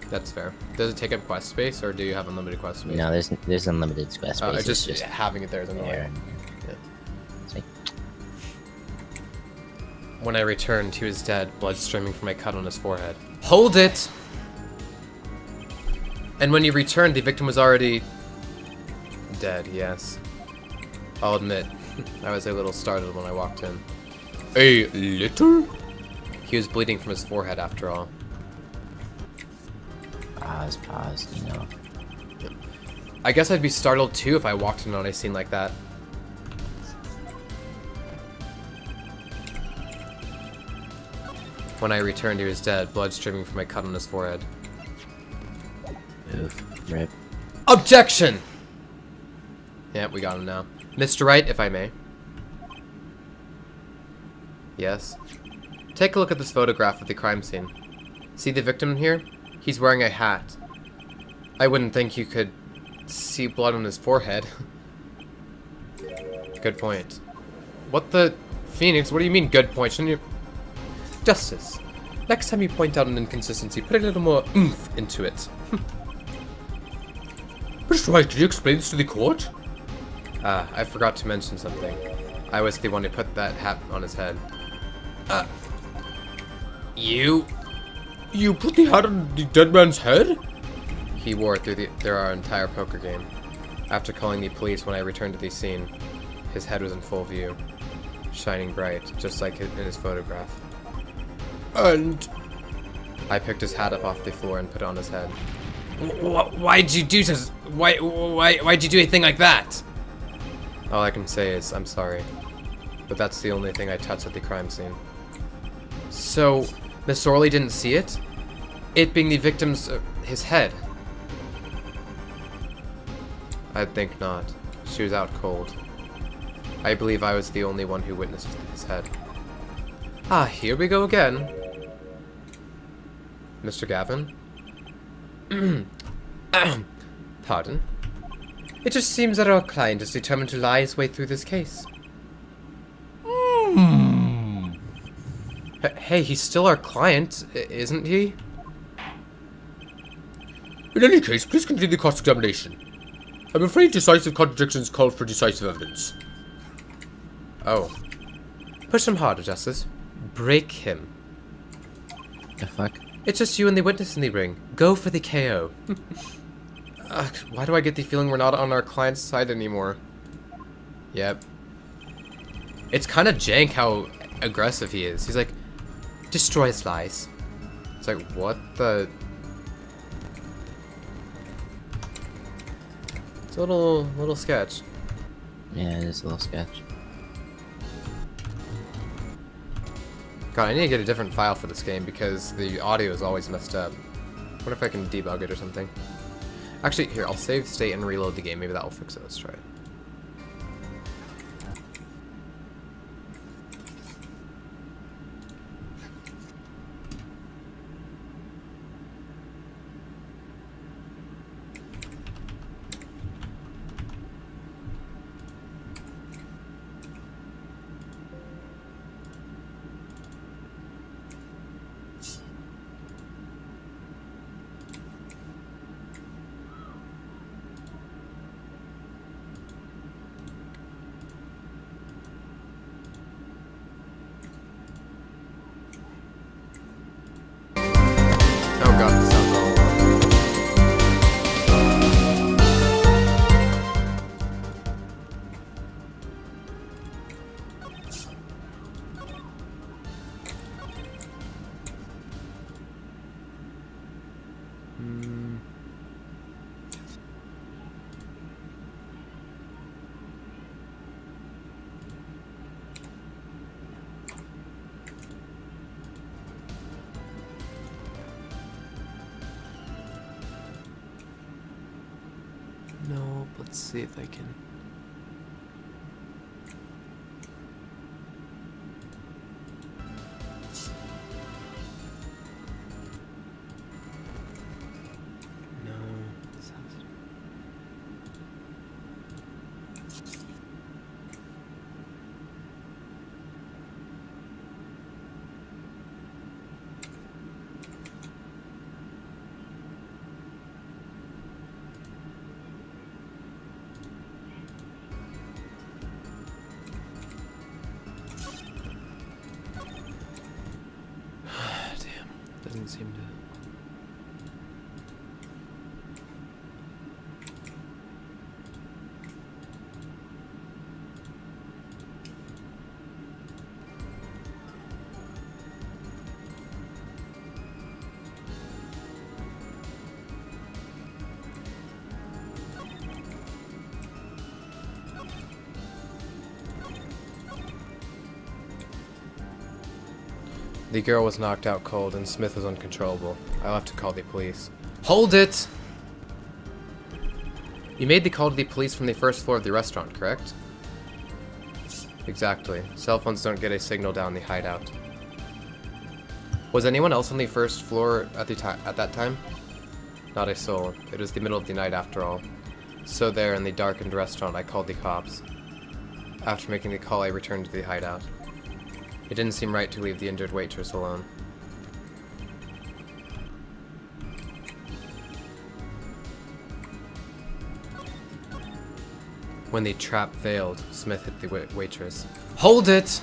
That's fair. Does it take up quest space, or do you have unlimited quest space? No, there's unlimited quest space. It's just having it there is annoying. there. Yeah. It's like, When I returned, he was dead, blood streaming from my cut on his forehead. Hold it! And when you returned, the victim was already... dead, yes. I'll admit, I was a little startled when I walked in. A little? He was bleeding from his forehead after all. pause, you know. I guess I'd be startled too if I walked in on a scene like that. When I returned, he was dead, blood streaming from my cut on his forehead. Oof, rip. Objection! Yeah, we got him now. Mr. Wright, if I may. Yes? Take a look at this photograph of the crime scene. See the victim here? He's wearing a hat. I wouldn't think you could see blood on his forehead. Good point. What the... Phoenix, what do you mean, good point? Shouldn't you... Justice. Next time you point out an inconsistency, put a little more oomph into it. Mr. Wright, did you explain this to the court? I forgot to mention something. I was the one who put that hat on his head. You? You put the hat on the dead man's head? He wore it through our entire poker game. After calling the police when I returned to the scene, his head was in full view, shining bright, just like in his photograph. And... I picked his hat up off the floor and put it on his head. Why'd you do this? Why'd you do a thing like that? All I can say is, I'm sorry. But that's the only thing I touched at the crime scene. So, Miss Orley didn't see it? It being the victim's, his head? I think not. She was out cold. I believe I was the only one who witnessed his head. Ah, here we go again. Mr. Gavin? Pardon? It just seems that our client is determined to lie his way through this case. Hey, he's still our client, isn't he? In any case, please continue the cross-examination. I'm afraid decisive contradictions call for decisive evidence. Oh. Push him harder, Justice. Break him. The fuck? It's just you and the witness in the ring. Go for the KO. Why do I get the feeling we're not on our client's side anymore? Yep. It's kind of jank how aggressive he is. He's like, destroy his lies. It's like, what the... It's a little sketch. Yeah, it is a little sketch. God, I need to get a different file for this game because the audio is always messed up. I wonder if I can debug it or something. Actually, here, I'll save state and reload the game. Maybe that will fix it. Let's try it. Oh god, this sounds all wrong. No, let's see if I can. No, sounds... Doesn't seem to... The girl was knocked out cold and Smith was uncontrollable. I'll have to call the police. Hold it! You made the call to the police from the first floor of the restaurant, correct? Exactly. Cell phones don't get a signal down the hideout. Was anyone else on the first floor at that time? Not a soul. It was the middle of the night after all. So there in the darkened restaurant I called the cops. After making the call I returned to the hideout. It didn't seem right to leave the injured waitress alone. When the trap failed, Smith hit the waitress. Hold it!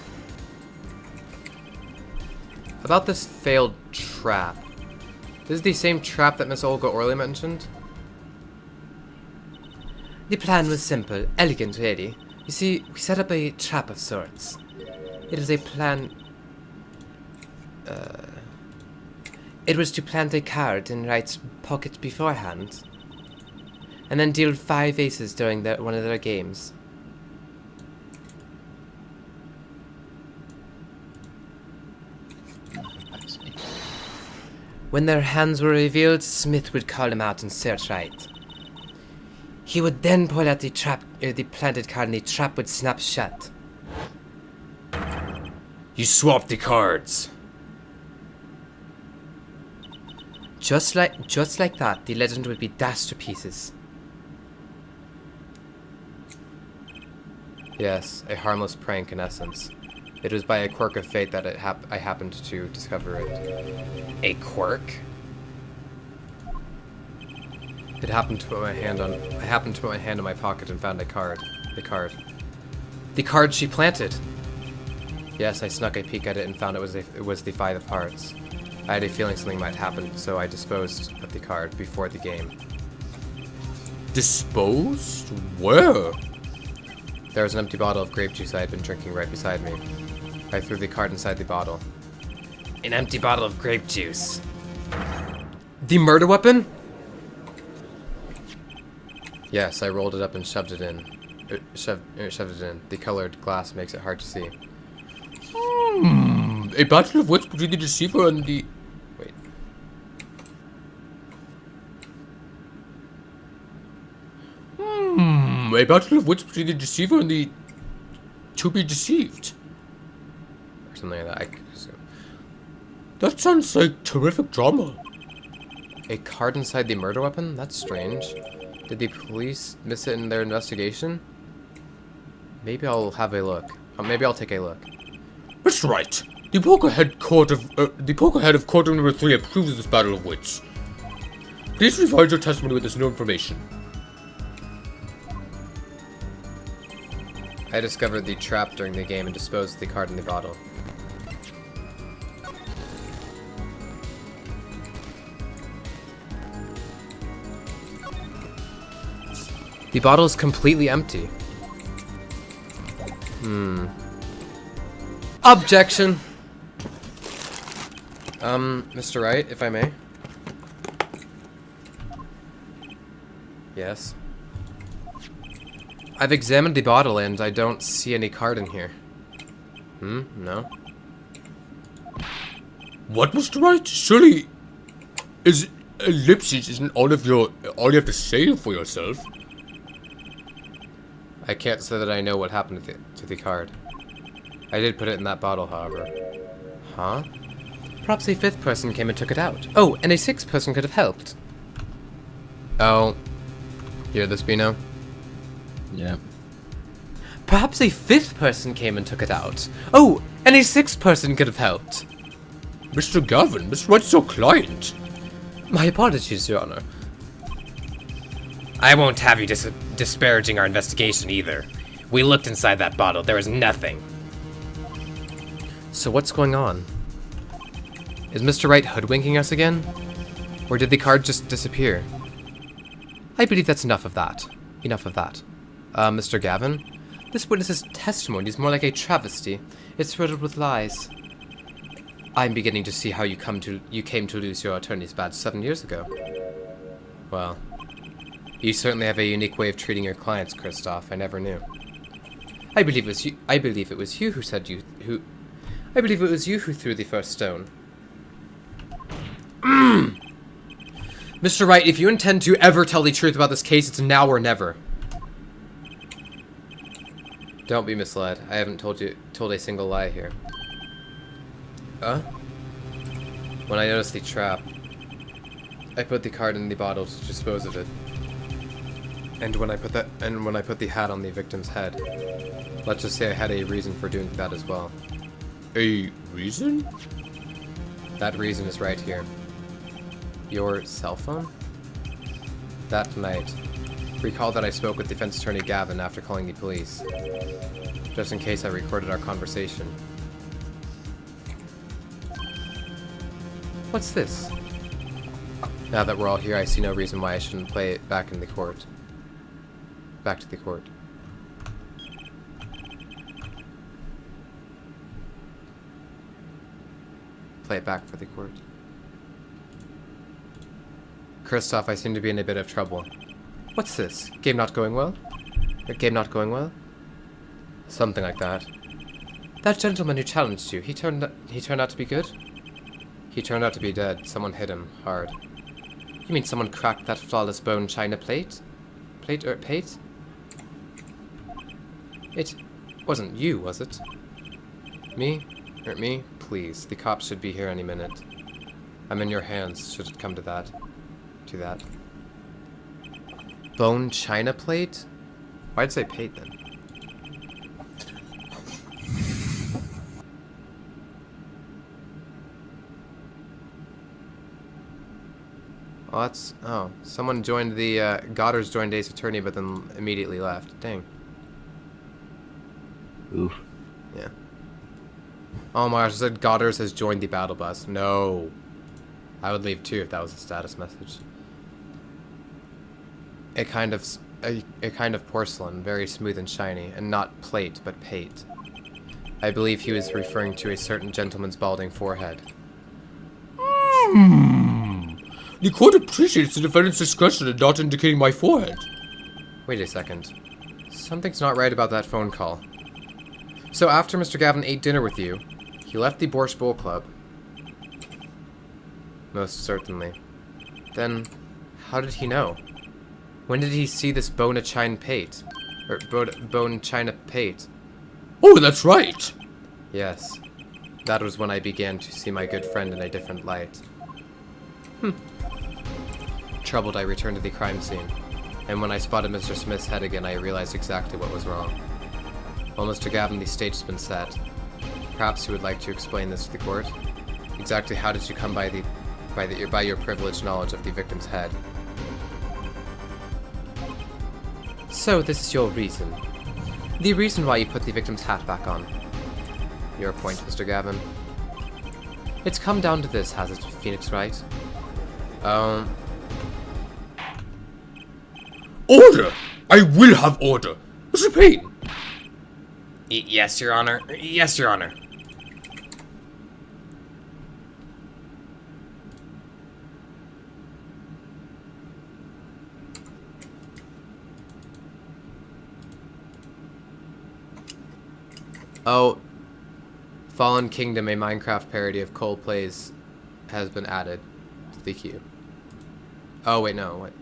About this failed trap. This is the same trap that Miss Olga Orley mentioned? The plan was simple, elegant really. You see, we set up a trap of sorts. It was a plan... It was to plant a card in Wright's pocket beforehand. And then deal 5 aces during one of their games. When their hands were revealed, Smith would call them out and search Wright. He would then pull out the trap The planted card in the trap would snap shut. You swapped the cards. Just like that, the legend would be dashed to pieces. Yes, a harmless prank in essence. It was by a quirk of fate that I happened to discover it. A quirk? I happened to put my hand in my pocket and found a card. The card. The card she planted! Yes, I snuck a peek at it and found it was the 5 of hearts. I had a feeling something might happen, so I disposed of the card before the game. Disposed? Where? There was an empty bottle of grape juice I had been drinking right beside me. I threw the card inside the bottle. An empty bottle of grape juice. The murder weapon? Yes, I rolled it up and shoved it in. Shoved it in. The colored glass makes it hard to see. A battle of wits between the deceiver and the... Wait. A battle of wits between the deceiver and the... to be deceived. Or something like that. That sounds like terrific drama. A card inside the murder weapon? That's strange. Did the police miss it in their investigation? Maybe I'll have a look. Maybe I'll take a look. That's right. The poker head of court number 3 approves of this battle of wits. Please revise your testimony with this new information. I discovered the trap during the game and disposed of the card in the bottle. The bottle is completely empty. Objection! Mr. Wright, if I may. Yes. I've examined the bottle and I don't see any card in here. No. What, Mr. Wright? Surely... ellipses isn't all you have to say for yourself. I can't say that I know what happened to the card. I did put it in that bottle, however. Huh? Perhaps a 5th person came and took it out. Oh, and a 6th person could have helped. Oh. Hear this, Bino? Yeah. Perhaps a 5th person came and took it out. Oh, and a 6th person could have helped. Mr. Gavin, Mr. Wright's your client. My apologies, Your Honor. I won't have you disparaging our investigation either. We looked inside that bottle. There was nothing. So what's going on? Is Mr. Wright hoodwinking us again? Or did the card just disappear? I believe that's enough of that. Enough of that. Mr. Gavin? This witness's testimony is more like a travesty. It's riddled with lies. I'm beginning to see how you came to lose your attorney's badge 7 years ago. Well, you certainly have a unique way of treating your clients, Kristoff. I never knew. I believe it was you. I believe it was you who threw the first stone. Mr. Wright, if you intend to ever tell the truth about this case, it's now or never. Don't be misled. I haven't told a single lie here. When I noticed the trap, I put the card in the bottle to dispose of it. And when I put the hat on the victim's head, let's just say I had a reason for doing that as well. A reason? That reason is right here. Your cell phone? That night, recall that I spoke with defense attorney Gavin after calling the police. Just in case I recorded our conversation. What's this? Now that we're all here, I see no reason why I shouldn't play it back in the court. Back to the court. Play it back for the court. Kristoff, I seem to be in a bit of trouble. What's this? Game not going well? Game not going well? Something like that. That gentleman who challenged you, he turned out to be good? He turned out to be dead. Someone hit him hard. You mean someone cracked that flawless bone china plate? Plate? It wasn't you, was it? Me? Hurt me? Please, the cops should be here any minute. I'm in your hands, should it come to that. Bone china plate? Why'd it say plate then? Oh, that's... Oh, someone joined the... Goddard's joined Ace Attorney, but then immediately left. Dang. Oof. Yeah. Oh my gosh, it said Goddard's has joined the battle bus. No. I would leave too if that was a status message. A kind of porcelain, very smooth and shiny, and not plate, but pate. I believe he was referring to a certain gentleman's balding forehead. The court appreciates the defendant's discretion in not indicating my forehead. Wait a second. Something's not right about that phone call. So after Mr. Gavin ate dinner with you, he left the Borscht Bowl Club. Most certainly. Then, how did he know? When did he see this bone china pate? Or bone china pate? Oh, that's right. Yes. That was when I began to see my good friend in a different light. Troubled, I returned to the crime scene. And when I spotted Mr. Smith's head again, I realized exactly what was wrong. Well, Mr. Gavin, the stage has been set. Perhaps you would like to explain this to the court? Exactly how did you come by your privileged knowledge of the victim's head? So, this is your reason. The reason why you put the victim's hat back on. Your point, Mr. Gavin. It's come down to this, has it, Phoenix Wright? Order! I will have order. Mr. Payne! Yes, Your Honor. Yes, Your Honor. Oh, Fallen Kingdom, a Minecraft parody of Coldplay's, has been added to the queue. Oh, wait, no, what?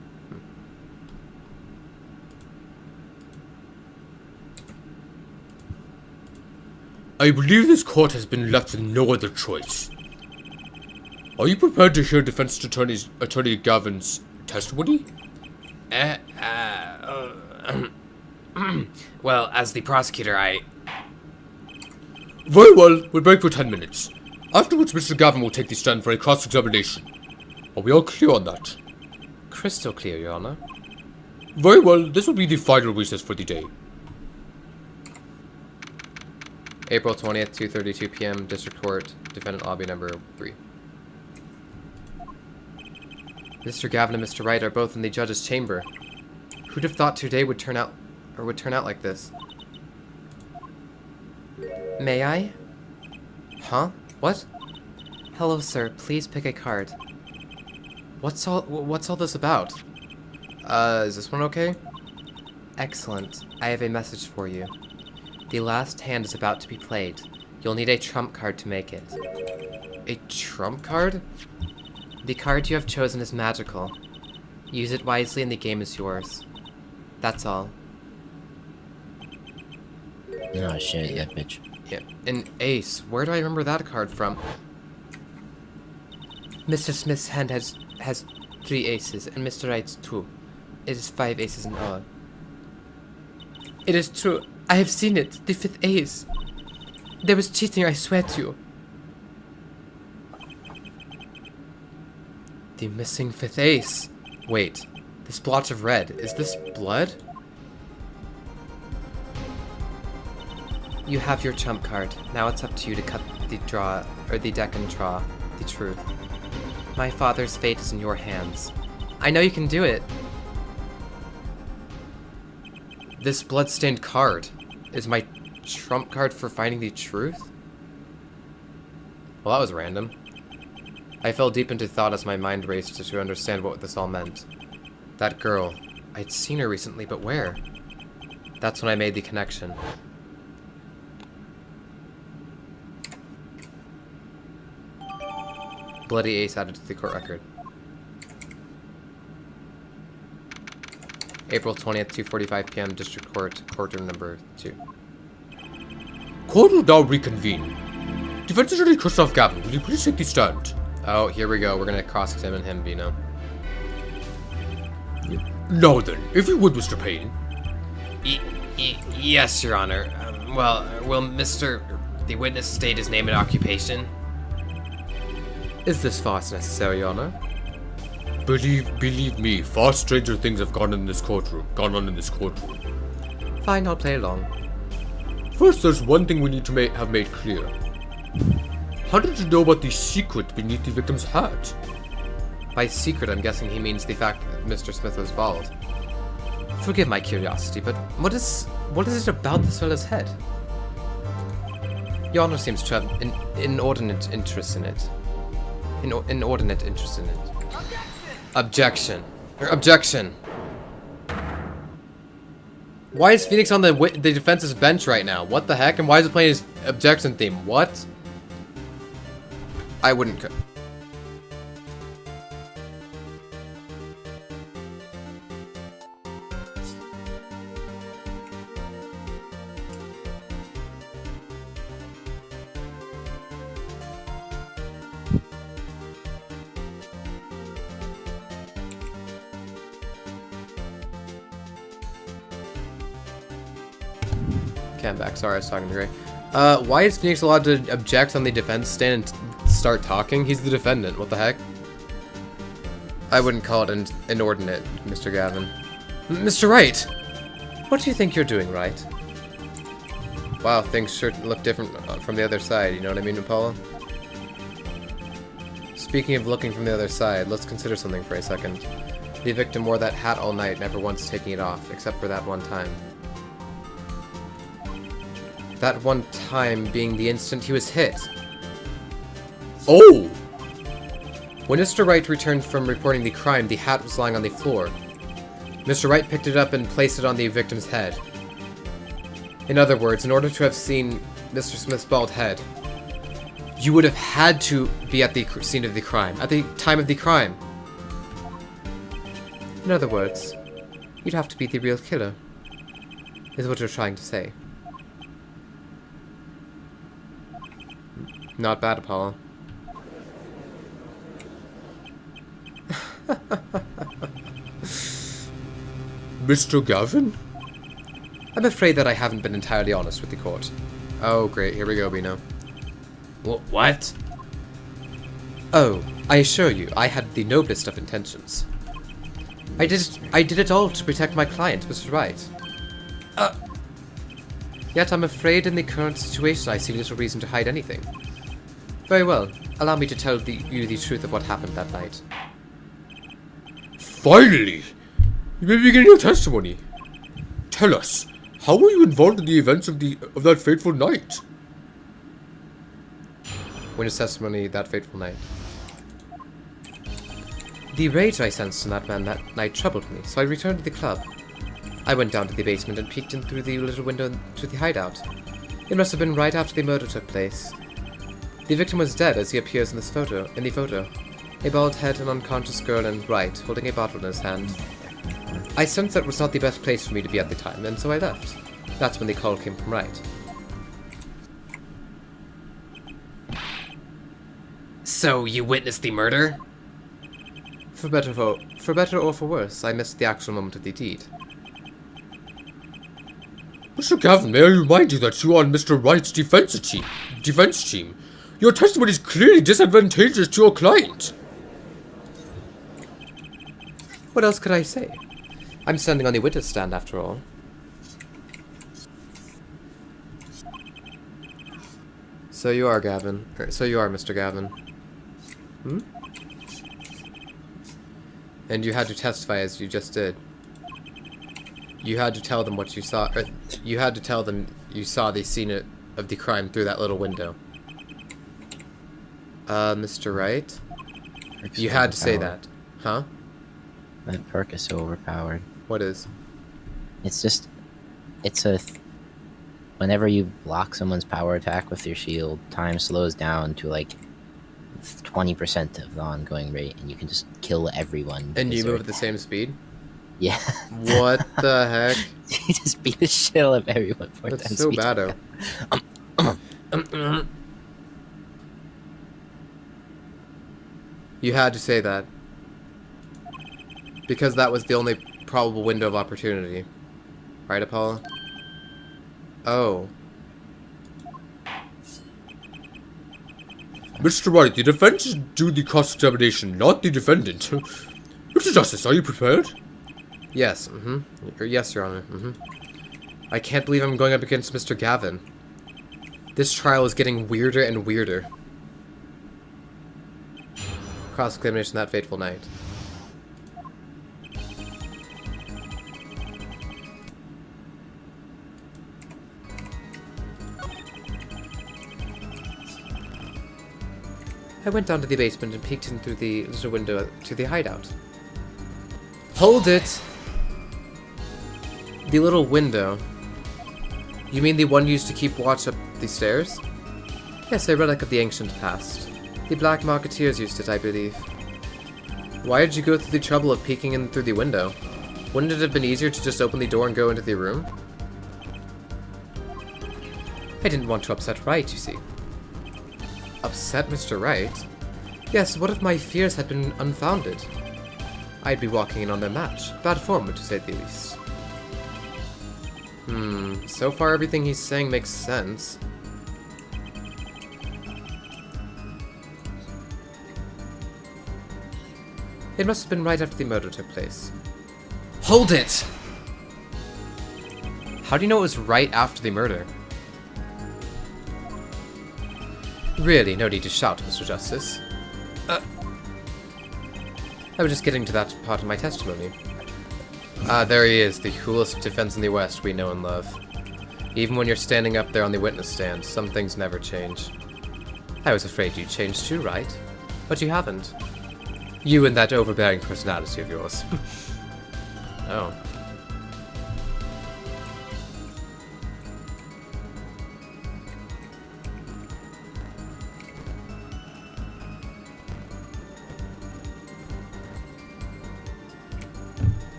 I believe this court has been left with no other choice. Are you prepared to hear defense attorney Gavin's testimony? Well, as the prosecutor, Very well, we'll break for 10 minutes. Afterwards, Mr. Gavin will take the stand for a cross-examination. Are we all clear on that? Crystal clear, Your Honor. Very well, this will be the final recess for the day. April 20th, 2:32 p.m., District Court, Defendant Lobby number 3. Mr. Gavin and Mr. Wright are both in the judge's chamber. Who'd have thought today would turn out like this? May I? Huh? What? Hello, sir. Please pick a card. What's all this about? Is this one okay? Excellent. I have a message for you. The last hand is about to be played. You'll need a trump card to make it. A trump card? The card you have chosen is magical. Use it wisely and the game is yours. That's all. Oh shit, yeah, bitch. Yeah. An ace. Where do I remember that card from? Mr. Smith's hand has 3 aces, and Mr. Wright's 2. It is 5 aces in all. It is true. I have seen it. The 5th ace. There was cheating, I swear to you. The missing 5th ace. Wait. This blotch of red. Is this blood? You have your trump card. Now it's up to you to cut the deck and draw the truth. My father's fate is in your hands. I know you can do it. This bloodstained card is my trump card for finding the truth? Well, that was random. I fell deep into thought as my mind raced to understand what this all meant. That girl. I'd seen her recently, but where? That's when I made the connection. Bloody ace added to the court record. April 20th, 2:45 p.m. District Court, courtroom number 2. court will now reconvene. Defense Attorney Christoph Gavin, will you please take the stand? Oh, here we go. We're gonna cross-examine him, Vino. Now then, if you would, Mr. Payne. Yes, Your Honor. Well, will the witness state his name and occupation? Is this farce necessary, Your Honor? Believe me, far stranger things have gone on in this courtroom. Fine, I'll play along. First, there's one thing we need to have made clear. How did you know about the secret beneath the victim's hat? By secret, I'm guessing he means the fact that Mr. Smith was bald. Forgive my curiosity, but what is it about this fellow's head? Your Honor seems to have an inordinate interest in it. Inordinate interest in it. Objection. Objection. Why is Phoenix on the defense's bench right now? What the heck? And why is it playing his objection theme? What? I wouldn't. Okay, I'm back. Sorry, I was talking to Gray. Why is Phoenix allowed to object on the defense stand and start talking? He's the defendant. What the heck? I wouldn't call it inordinate, Mr. Gavin. Mr. Wright! What do you think you're doing, Wright? Wow, things sure look different from the other side, you know what I mean, Apollo? Speaking of looking from the other side, let's consider something for a second. The victim wore that hat all night, never once taking it off, except for that one time. That one time being the instant he was hit. Oh! When Mr. Wright returned from reporting the crime, the hat was lying on the floor. Mr. Wright picked it up and placed it on the victim's head. In other words, in order to have seen Mr. Smith's bald head, you would have had to be at the scene of the crime, at the time of the crime. In other words, you'd have to be the real killer, is what you're trying to say. Not bad, Apollo. Mr. Gavin? I'm afraid that I haven't been entirely honest with the court. Oh, great. Here we go, Bino. What? Oh, I assure you, I had the noblest of intentions. I did it all to protect my client, Mr. Wright. Yet I'm afraid in the current situation I see little reason to hide anything. Very well. Allow me to tell you the truth of what happened that night. Finally! You may begin your testimony. Tell us, how were you involved in the events of that fateful night? Witness testimony that fateful night. The rage I sensed in that man that night troubled me, so I returned to the club. I went down to the basement and peeked in through the little window to the hideout. It must have been right after the murder took place. The victim was dead as he appears in the photo. A bald head, an unconscious girl, and Wright, holding a bottle in his hand. I sensed that was not the best place for me to be at the time, and so I left. That's when the call came from Wright. So, you witnessed the murder? For better or for worse, I missed the actual moment of the deed. Mr. Gavin, may I remind you that you are on Mr. Wright's defense team. Your testimony is clearly disadvantageous to your client. What else could I say? I'm standing on the witness stand after all. So you are Gavin. So you are Mr. Gavin. Hmm? And you had to testify as you just did. You had to tell them what you saw, or you had to tell them you saw the scene of the crime through that little window. Mr. Wright? You had to say that. Huh? That perk is so overpowered. What is? Whenever you block someone's power attack with your shield, time slows down to like 20% of the ongoing rate, and you can just kill everyone. And you move at the same speed? Yeah. What the heck? You just beat the shit out of everyone. That's so bad. You had to say that. Because that was the only probable window of opportunity. Right, Apollo? Oh. Mr. Wright, the defense is do the cross-examination, not the defendant. Mr. Justice, are you prepared? Yes, Yes, Your Honor, I can't believe I'm going up against Mr. Gavin. This trial is getting weirder and weirder. Cross-examination that fateful night. I went down to the basement and peeked in through the little window to the hideout. Hold it! The little window. You mean the one used to keep watch up the stairs? Yes, a relic of the ancient past. The Black Marketeers used it, I believe. Why did you go through the trouble of peeking in through the window? Wouldn't it have been easier to just open the door and go into the room? I didn't want to upset Wright, you see. Upset Mr. Wright? Yes, what if my fears had been unfounded? I'd be walking in on their match. Bad form, to say the least. So far everything he's saying makes sense. It must have been right after the murder took place. Hold it! How do you know it was right after the murder? Really, no need to shout, Mr. Justice. I was just getting to that part of my testimony. There he is, the coolest defense in the West we know and love. Even when you're standing up there on the witness stand, some things never change. I was afraid you'd change too, right? But you haven't. You and that overbearing personality of yours. Oh.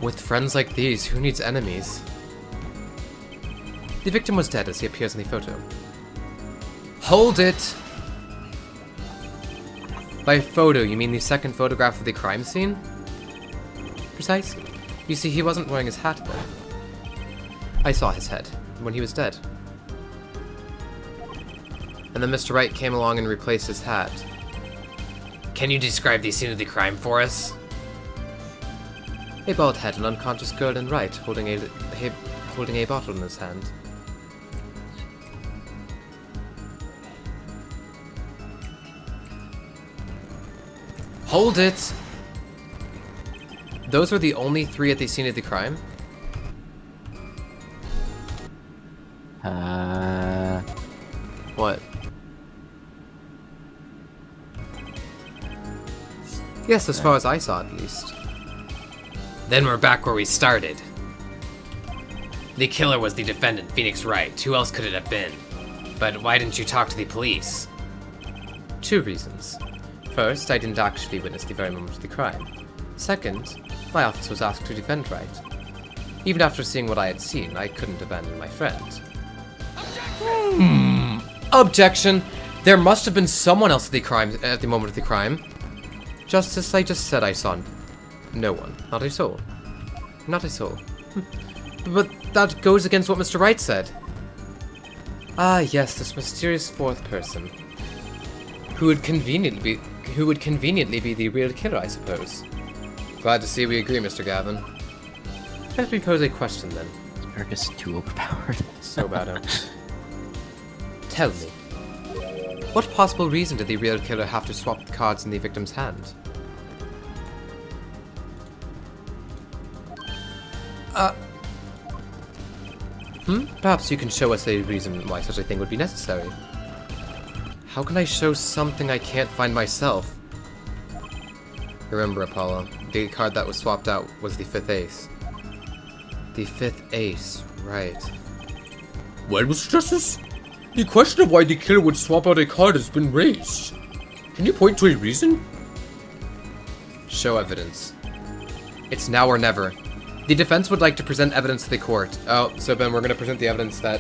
With friends like these, who needs enemies? The victim was dead as he appears in the photo. Hold it! By photo, you mean the second photograph of the crime scene? Precisely. You see, he wasn't wearing his hat then. I saw his head, when he was dead. And then Mr. Wright came along and replaced his hat. Can you describe the scene of the crime for us? A bald head, an unconscious girl in Wright, holding a bottle in his hand. Hold it! Those were the only three at the scene of the crime? What? Yes, as far as I saw at least. Then we're back where we started. The killer was the defendant, Phoenix Wright. Who else could it have been? But why didn't you talk to the police? 2 reasons. First, I didn't actually witness the very moment of the crime. Second, my office was asked to defend Wright. Even after seeing what I had seen, I couldn't abandon my friend. Objection! There must have been someone else at the moment of the crime. Justice, I just said I saw no one. Not a soul. Not a soul. But that goes against what Mr. Wright said. Ah, yes, this mysterious fourth person. Who would conveniently be the real killer, I suppose. Glad to see we agree, Mr. Gavin. Let me pose a question then. Eric is too overpowered. So bad. Tell me, what possible reason did the real killer have to swap the cards in the victim's hand? Perhaps you can show us a reason why such a thing would be necessary. How can I show something I can't find myself? Remember, Apollo, the card that was swapped out was the 5th ace. The 5th ace, right. Well, Mr. Justice, the question of why the killer would swap out a card has been raised. Can you point to a reason? Show evidence. It's now or never. The defense would like to present evidence to the court. Oh, so Ben, we're going to present the evidence that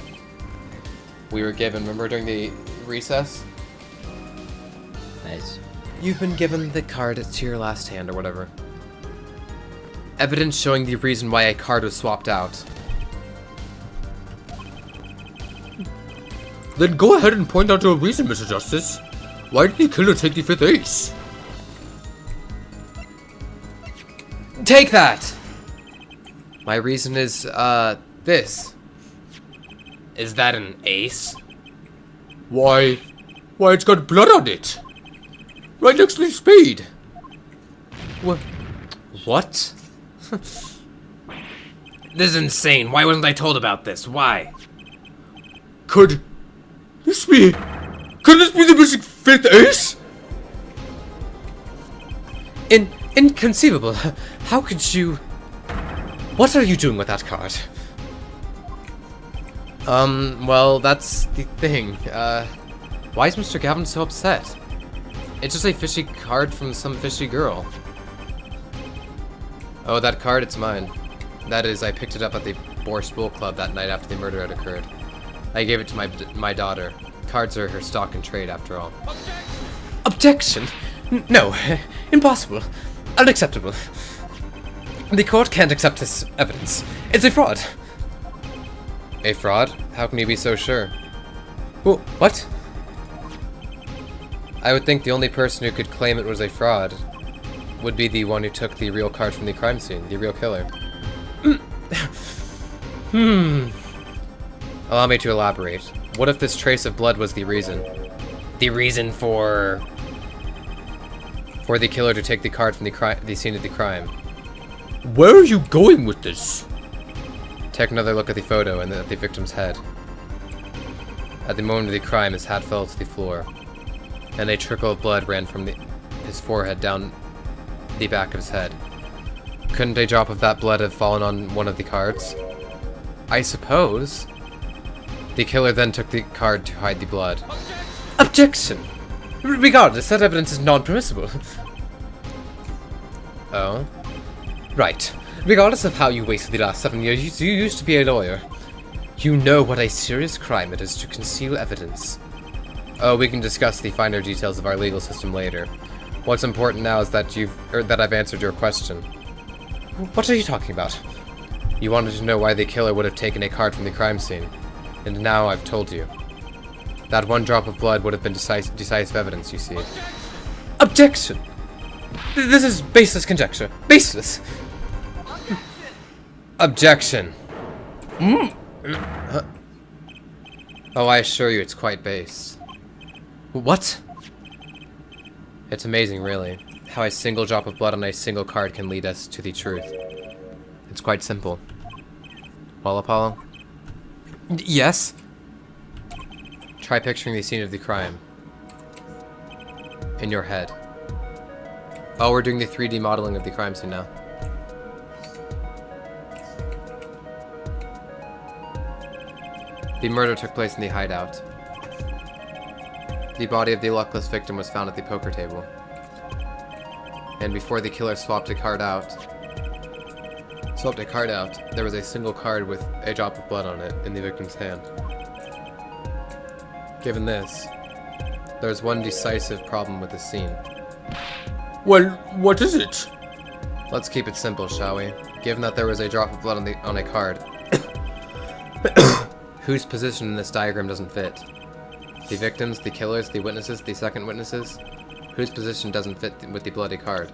we were given. Remember during the recess? Nice. You've been given the card to your last hand or whatever. Evidence showing the reason why a card was swapped out. Then go ahead and point out your reason, Mr. Justice. Why did the killer take the 5th ace? Take that! My reason is, this. Is that an ace? Why, it's got blood on it. Right next to the spade. What? This is insane. Why wasn't I told about this? Why? Could this be the missing 5th ace? Inconceivable. How could you... What are you doing with that card? Well, that's the thing. Why is Mr. Gavin so upset? It's just a fishy card from some fishy girl. Oh, that card, it's mine. That is, I picked it up at the Boar Spool Club that night after the murder had occurred. I gave it to my daughter. Cards are her stock and trade, after all. Objection! No. Impossible. Unacceptable. The court can't accept this evidence. It's a fraud. A fraud? How can you be so sure? What? I would think the only person who could claim it was a fraud would be the one who took the real card from the crime scene, the real killer. Allow me to elaborate. What if this trace of blood was the reason? The reason for the killer to take the card from the scene of the crime. Where are you going with this? Take another look at the photo and at the victim's head. At the moment of the crime, his hat fell to the floor, and a trickle of blood ran from his forehead down the back of his head. Couldn't a drop of that blood have fallen on one of the cards? I suppose. The killer then took the card to hide the blood. Objection! Regardless, that evidence is non-permissible. Oh? Right. Regardless of how you wasted the last 7 years, you used to be a lawyer. You know what a serious crime it is to conceal evidence. Oh, we can discuss the finer details of our legal system later. What's important now is that I've answered your question. What are you talking about? You wanted to know why the killer would have taken a card from the crime scene. And now I've told you. That one drop of blood would have been decisive evidence, you see. Objection! This is baseless conjecture. Baseless! Objection! Oh, I assure you it's quite based. What? It's amazing, really, how a single drop of blood on a single card can lead us to the truth. It's quite simple. Well, Apollo? Yes? Try picturing the scene of the crime. In your head. Oh, we're doing the 3D modeling of the crime scene now. The murder took place in the hideout. The body of the luckless victim was found at the poker table. And before the killer swapped a card out, there was a single card with a drop of blood on it in the victim's hand. Given this, there's one decisive problem with the scene. Well, what is it? Let's keep it simple, shall we? Given that there was a drop of blood on a card, whose position in this diagram doesn't fit? The victims, the killers, the witnesses, the second witnesses? Whose position doesn't fit with the bloody card?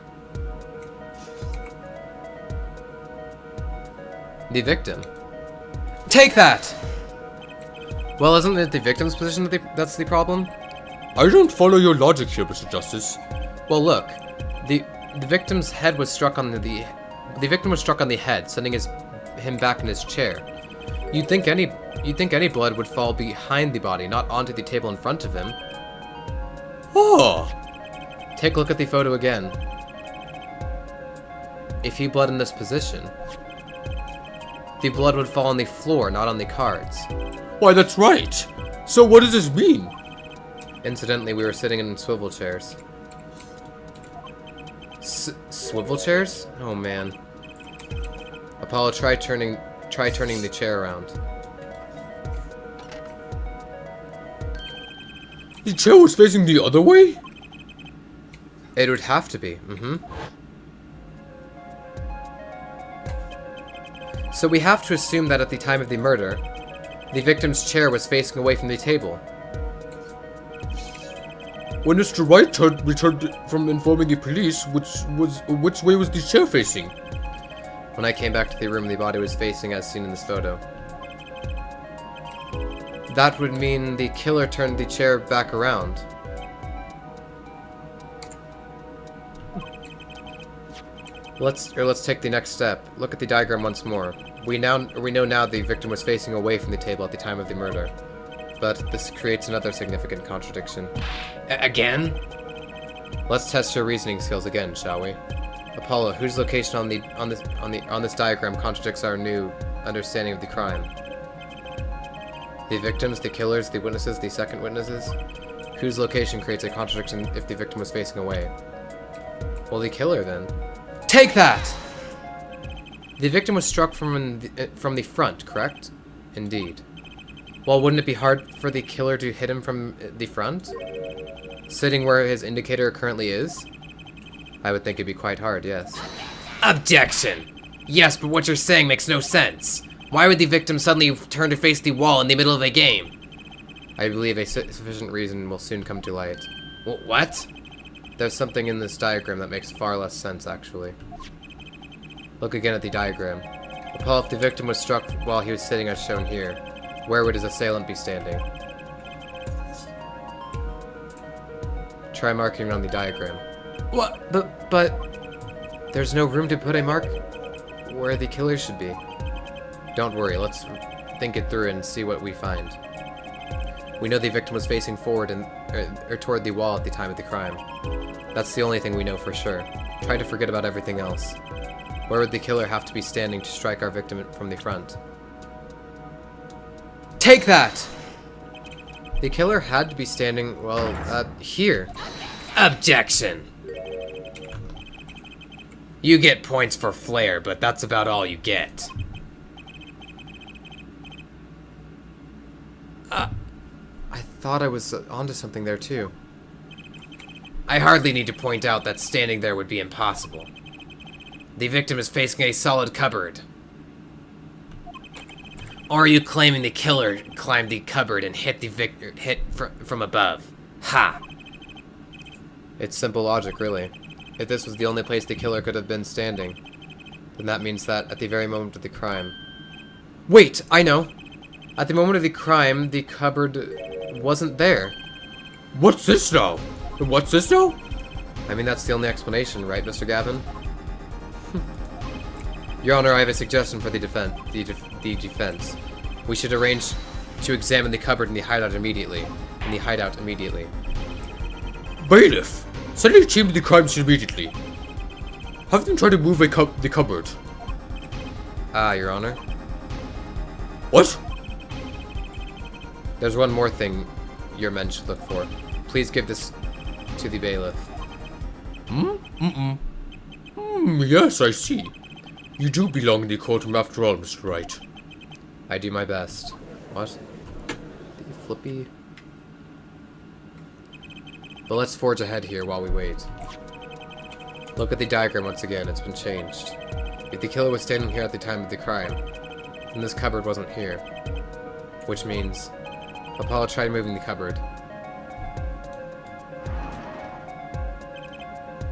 The victim. Take that! Well, isn't it the victim's position that's the problem? I don't follow your logic here, Mr. Justice. Well, look. The victim's head was struck on the victim was struck on the head, sending him back in his chair. You'd think any blood would fall behind the body, not onto the table in front of him. Oh! Take a look at the photo again. If he bled in this position, the blood would fall on the floor, not on the cards. Why, that's right. So what does this mean? Incidentally, we were sitting in swivel chairs. Swivel chairs? Oh man. Apollo, try turning the chair around. The chair was facing the other way? It would have to be. So we have to assume that at the time of the murder, the victim's chair was facing away from the table. When Mr. Wright returned from informing the police, which way was the chair facing? When I came back to the room, the body was facing as seen in this photo. That would mean the killer turned the chair back around. Let's take the next step. Look at the diagram once more. We know now the victim was facing away from the table at the time of the murder. But this creates another significant contradiction. Again? Let's test your reasoning skills again, shall we? Apollo, whose location on this diagram contradicts our new understanding of the crime? The victims, the killers, the witnesses, the second witnesses? Whose location creates a contradiction if the victim was facing away? Well, the killer then. Take that! The victim was struck from the front, correct? Indeed. Well, wouldn't it be hard for the killer to hit him from the front? Sitting where his indicator currently is? I would think it'd be quite hard, yes. Objection! Yes, but what you're saying makes no sense. Why would the victim suddenly turn to face the wall in the middle of a game? I believe a sufficient reason will soon come to light. What? There's something in this diagram that makes far less sense, actually. Look again at the diagram. Apollo, if the victim was struck while he was sitting as shown here, where would his assailant be standing? Try marking it on the diagram. What? But... There's no room to put a mark where the killer should be. Don't worry, let's think it through and see what we find. We know the victim was facing forward or toward the wall at the time of the crime. That's the only thing we know for sure. Try to forget about everything else. Where would the killer have to be standing to strike our victim from the front? Take that! The killer had to be standing, well, here. Objection! You get points for flair, but that's about all you get. I thought I was onto something there too. I hardly need to point out that standing there would be impossible. The victim is facing a solid cupboard. Or are you claiming the killer climbed the cupboard and hit the victim from above? Ha! It's simple logic, really. If this was the only place the killer could have been standing, then that means that at the very moment of the crime... Wait! I know! At the moment of the crime, the cupboard wasn't there. What's this now? What's this now? I mean, that's the only explanation, right, Mr. Gavin? Your Honor, I have a suggestion for the defense. We should arrange to examine the cupboard in the hideout immediately. Bailiff, send your team to the crime scene immediately. Have them try to move the cupboard. Ah, Your Honor. What? There's one more thing your men should look for. Please give this to the bailiff. Yes, I see. You do belong in the courtroom after all, Mr. Wright. I do my best. What? The flippy... But let's forge ahead here while we wait. Look at the diagram once again, it's been changed. If the killer was standing here at the time of the crime, then this cupboard wasn't here. Which means... Apollo, try moving the cupboard.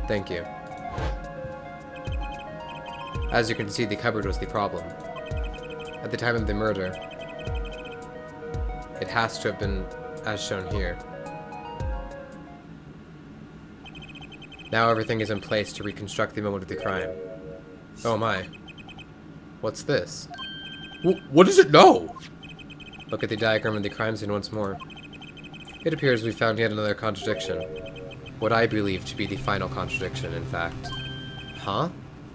Thank you. As you can see, the cupboard was the problem. At the time of the murder, it has to have been as shown here. Now everything is in place to reconstruct the moment of the crime. Oh my. What's this? What is it now? Look at the diagram of the crime scene once more. It appears we found yet another contradiction. What I believe to be the final contradiction, in fact. Huh?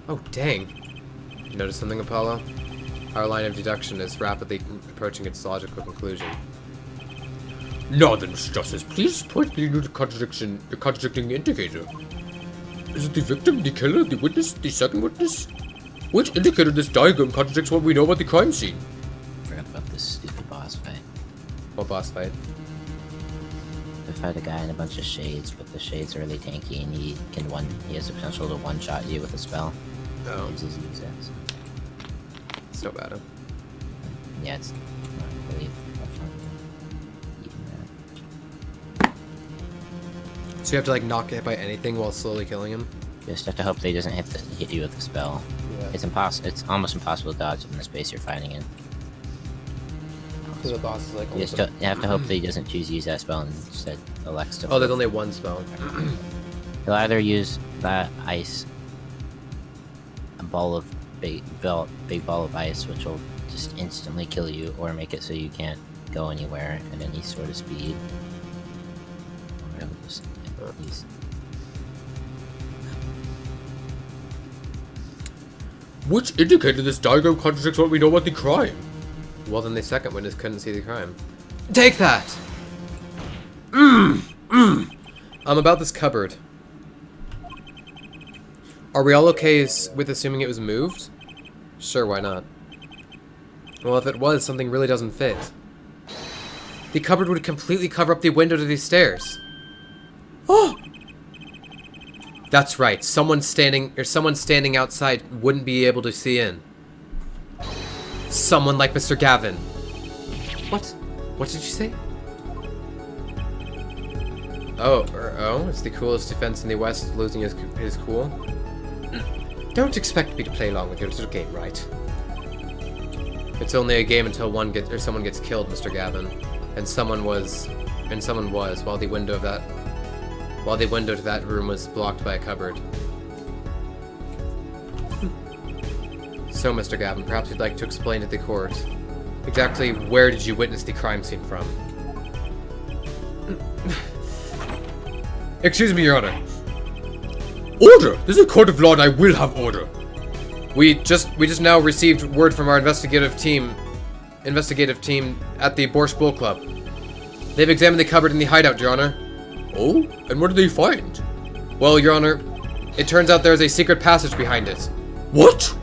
Oh, dang. Notice something, Apollo? Our line of deduction is rapidly approaching its logical conclusion. Now then, Mr. Justice, please point me to the contradicting indicator. Is it the victim, the killer, the witness, the second witness? Which indicator in this diagram contradicts what we know about the crime scene? Forgot about this stupid boss fight. What boss fight? to fight a guy in a bunch of shades, but the shades are really tanky, and he has the potential to one-shot you with a spell. Oh. He uses these. It's no bad. Yeah, it's not really that fun. Even that. So you have to like not get hit by anything while slowly killing him? Just have to hope that he doesn't hit you with a spell. Yeah. It's almost impossible to dodge in the space you're fighting in. So the boss is like... You have to hope that he doesn't choose to use that spell and instead elects to... Oh, there's only one spell. He'll either use that ice, a big ball of ice, which will just instantly kill you, or make it so you can't go anywhere at any sort of speed. Or he'll just use... Which indicated this diagram contradicts what we know about the crime. Well, then the second witness couldn't see the crime. Take that! About this cupboard. Are we all okay with assuming it was moved? Sure, why not? Well, if it was, something really doesn't fit. The cupboard would completely cover up the window to these stairs. Oh! That's right. Someone standing outside wouldn't be able to see in. Someone like Mr. Gavin. What? What did you say? Oh, it's the coolest defense in the West, losing his cool. Don't expect me to play along with your little game, right? It's only a game until someone gets killed, Mr. Gavin. And someone was while the window to that room was blocked by a cupboard. So, Mr. Gavin, perhaps you'd like to explain to the court exactly where did you witness the crime scene from? Excuse me, Your Honor. Order! This is a court of law and I will have order. We just now received word from our investigative team at the Borscht Bull Club. They've examined the cupboard in the hideout, Your Honor. Oh? And what did they find? Well, Your Honor, it turns out there's a secret passage behind it. What?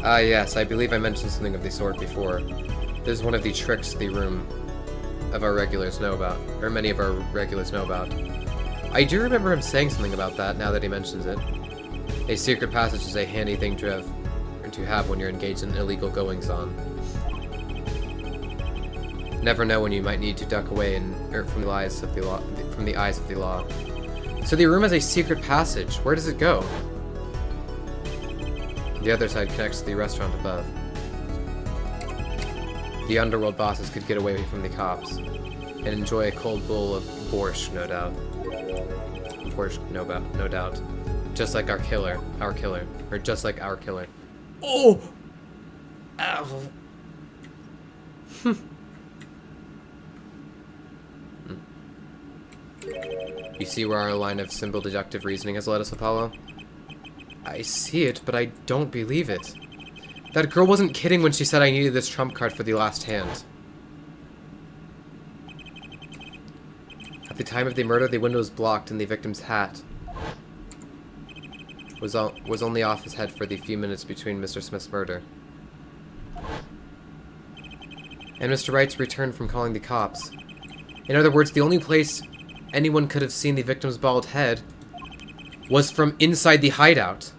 Yes, I believe I mentioned something of the sort before. This is one of the tricks the room of our regulars know about, or many of our regulars know about. I do remember him saying something about that now that he mentions it. A secret passage is a handy thing to have when you're engaged in illegal goings-on. Never know when you might need to duck away from the eyes of the law. So the room has a secret passage. Where does it go? The other side connects to the restaurant above. The underworld bosses could get away from the cops and enjoy a cold bowl of borscht, no doubt. Borscht, no doubt. Just like our killer. Or just like our killer. Oh! Ow. You see where our line of simple deductive reasoning has led us, Apollo? I see it, but I don't believe it. That girl wasn't kidding when she said I needed this trump card for the last hand. At the time of the murder, the window was blocked and the victim's hat was only off his head for the few minutes between Mr. Smith's murder. And Mr. Wright's return from calling the cops. In other words, the only place anyone could have seen the victim's bald head was from inside the hideout.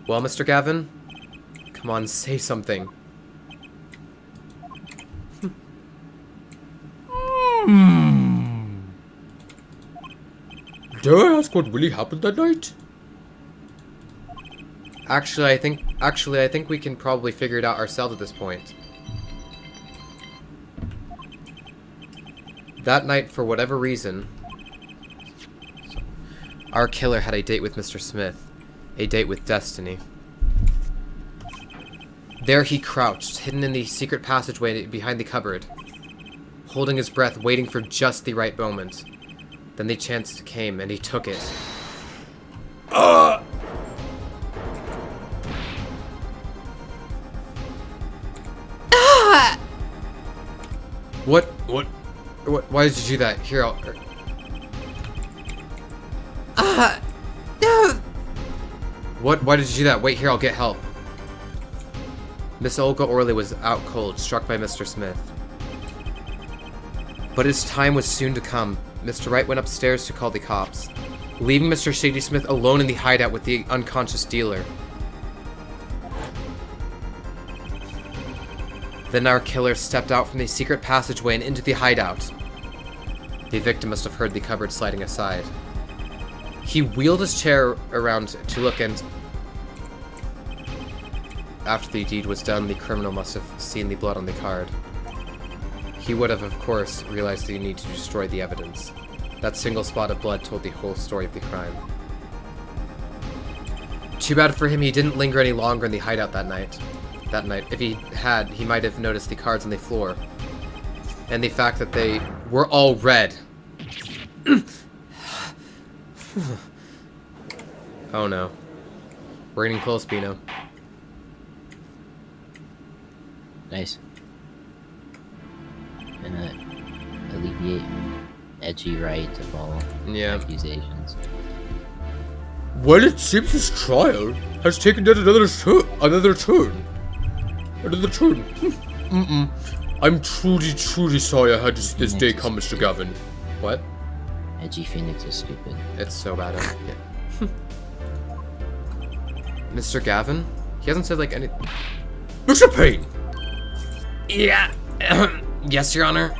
Well, Mr. Gavin? Come on, say something. Dare I ask what really happened that night? Actually, I think we can probably figure it out ourselves at this point. That night, for whatever reason, our killer had a date with Mr. Smith. A date with destiny. There he crouched, hidden in the secret passageway behind the cupboard, holding his breath, waiting for just the right moment. Then the chance came, and he took it. What? Why did you do that? Here, I'll... No! What? Why did you do that? Wait, here, I'll get help. Miss Olga Orley was out cold, struck by Mr. Smith. But his time was soon to come. Mr. Wright went upstairs to call the cops, leaving Mr. Shady Smith alone in the hideout with the unconscious dealer. Then our killer stepped out from the secret passageway and into the hideout. The victim must have heard the cupboard sliding aside. He wheeled his chair around to look, and after the deed was done, the criminal must have seen the blood on the card. He would have, of course, realized the need to destroy the evidence. That single spot of blood told the whole story of the crime. Too bad for him he didn't linger any longer in the hideout that night. If he had, he might have noticed the cards on the floor. And the fact that they were all red. Oh no. We're getting close, Bino. Nice. Gonna alleviate edgy right of all accusations. Well, it seems this trial has taken yet another turn. I'm truly sorry I had to see this day come, Mr. Gavin. What? Edgy Phoenix is stupid. It's so bad. Yeah. Mr. Gavin? He hasn't said like any. Mr. Payne! Yeah. Yes, Your Honor.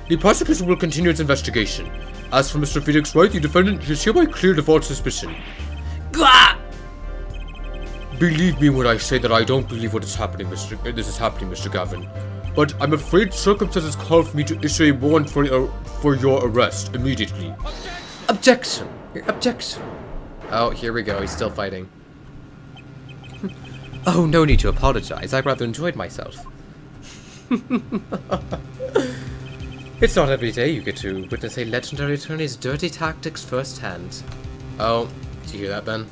The prosecution will continue its investigation. As for Mr. Phoenix Wright, the defendant is hereby cleared of all suspicion. Gah! Believe me when I say that I don't believe this is happening, Mr. Gavin. But I'm afraid circumstances call for me to issue a warrant for your arrest immediately. Objection! Objection! Oh, here we go. He's still fighting. Oh, no need to apologize. I rather enjoyed myself. It's not every day you get to witness a legendary attorney's dirty tactics firsthand. Oh, did you hear that, Ben?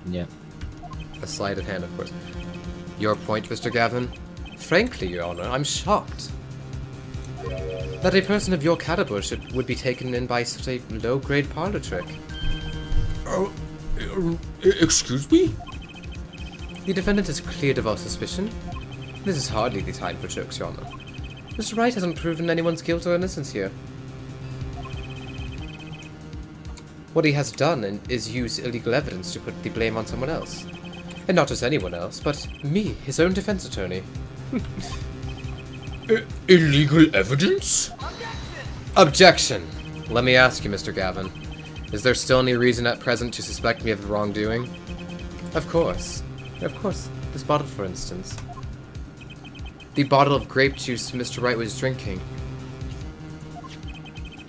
Yeah. A sleight of hand, of course. Your point, Mr. Gavin? Frankly, Your Honor, I'm shocked that a person of your caliber would be taken in by such a low-grade parlor trick. Excuse me? The defendant is cleared of all suspicion. This is hardly the time for jokes, Your Honor. Mr. Wright hasn't proven anyone's guilt or innocence here. What he has done is use illegal evidence to put the blame on someone else. And not just anyone else, but me, his own defense attorney. Illegal evidence? Objection! Let me ask you, Mr. Gavin. Is there still any reason at present to suspect me of wrongdoing? Of course. Of course. This bottle, for instance. The bottle of grape juice Mr. Wright was drinking.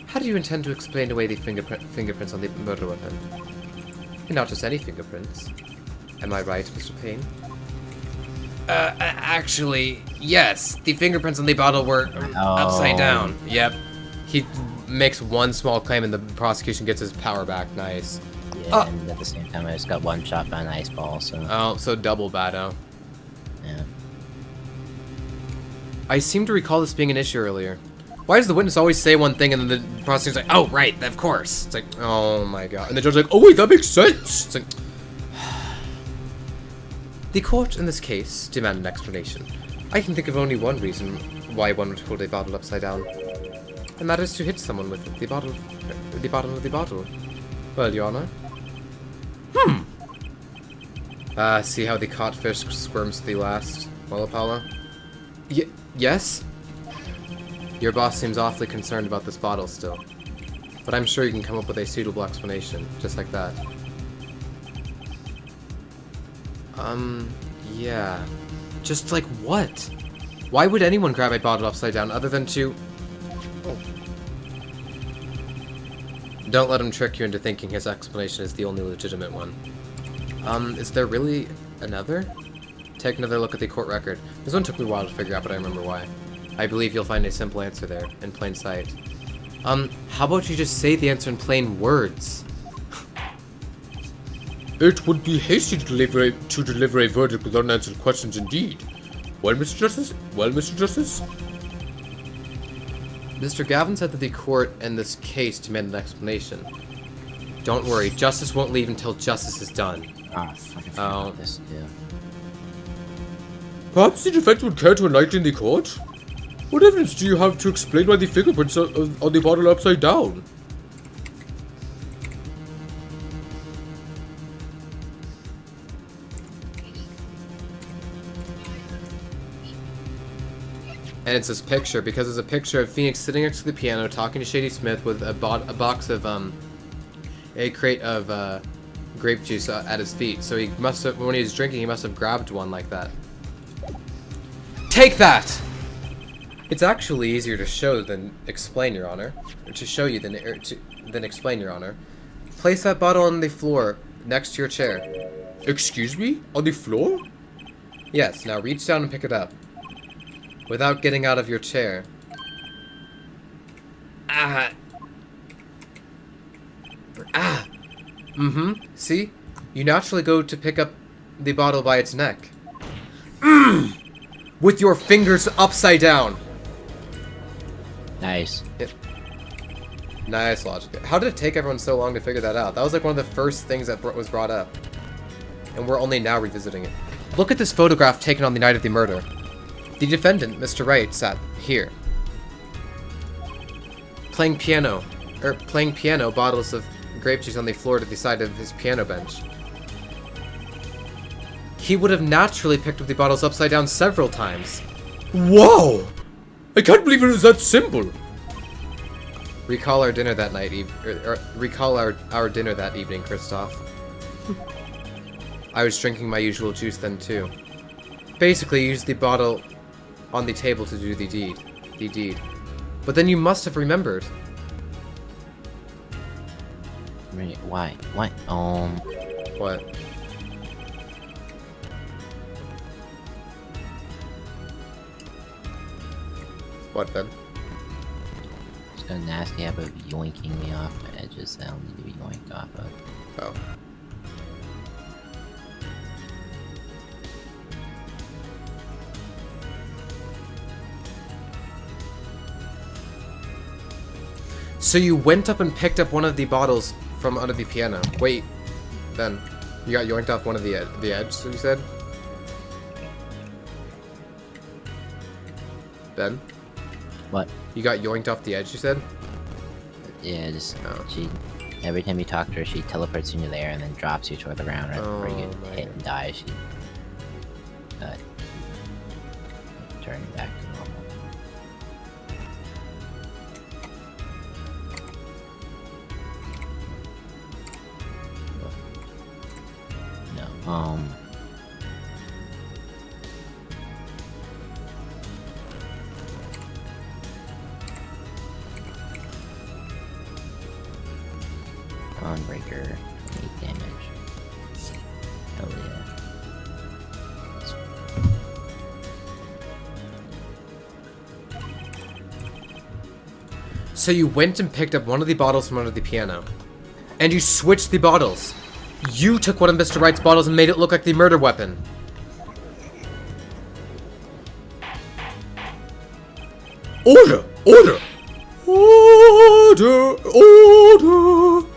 How do you intend to explain away the fingerprints on the murder weapon? And not just any fingerprints. Am I right, Mr. Payne? Actually, yes. The fingerprints on the bottle were upside down. Yep. He makes one small claim and the prosecution gets his power back. Nice. Yeah, and at the same time, I just got one shot by an ice ball, so... Oh, so double bado. Yeah. I seem to recall this being an issue earlier. Why does the witness always say one thing and then the prosecutor's like, oh, right, of course. It's like, oh my god. And the judge's like, oh wait, that makes sense. It's like... The court, in this case, demanded an explanation. I can think of only one reason why one would hold a bottle upside down. And that is to hit someone with the bottom of the bottle. Well, Your Honor. See how the caught fish squirms to the last, well, Apollo? Yes? Your boss seems awfully concerned about this bottle still. But I'm sure you can come up with a suitable explanation, just like that. Yeah. Just like what? Why would anyone grab a bottle upside down other than to... Oh. Don't let him trick you into thinking his explanation is the only legitimate one. Is there really another? Take another look at the court record. This one took me a while to figure out, but I remember why. I believe you'll find a simple answer there, in plain sight. How about you just say the answer in plain words? It would be hasty to deliver a verdict with unanswered questions indeed. Well, Mr. Justice? Mr. Gavin said that the court in this case demanded an explanation. Don't worry, justice won't leave until justice is done. Ah, fucking forgot this, yeah. Perhaps the defense would care to enlighten the court? What evidence do you have to explain why the fingerprints are on the bottle upside down? And it's this picture, because it's a picture of Phoenix sitting next to the piano talking to Shady Smith with a box of, a crate of, grape juice at his feet. So he must have, when he was drinking, he must have grabbed one like that. Take that! It's actually easier to show than explain, Your Honor. Or to show you than explain, Your Honor. Place that bottle on the floor next to your chair. Excuse me? On the floor? Yes, now reach down and pick it up. Without getting out of your chair. See? You naturally go to pick up the bottle by its neck. With your fingers upside down. Nice. Nice logic. How did it take everyone so long to figure that out? That was like one of the first things that was brought up. And we're only now revisiting it. Look at this photograph taken on the night of the murder. The defendant, Mr. Wright, sat here. Playing piano, bottles of grape juice on the floor to the side of his piano bench. He would have naturally picked up the bottles upside down several times. Wow! I can't believe it was that simple. Recall our dinner that night, recall our dinner that evening, Christoph. I was drinking my usual juice then too. Basically, used the bottle on the table to do the deed. But then you must have remembered. Why? What? What? What then? It's got a nasty habit of yoinking me off the edges that I don't need to be yoinked off of. Oh. So you went up and picked up one of the bottles from under the piano. Wait, then you got yoinked off one of the edge, you said? Ben? What? You got yoinked off the edge, you said? Yeah, just Oh. she. Every time you talk to her, she teleports you into the air and then drops you toward the ground right before you Oh, get hit and die. She turn you back to normal. No. Breaker, 8 damage. Hell yeah. So you went and picked up one of the bottles from under the piano. And you switched the bottles. You took one of Mr. Wright's bottles and made it look like the murder weapon. Order! Order! Order! Order!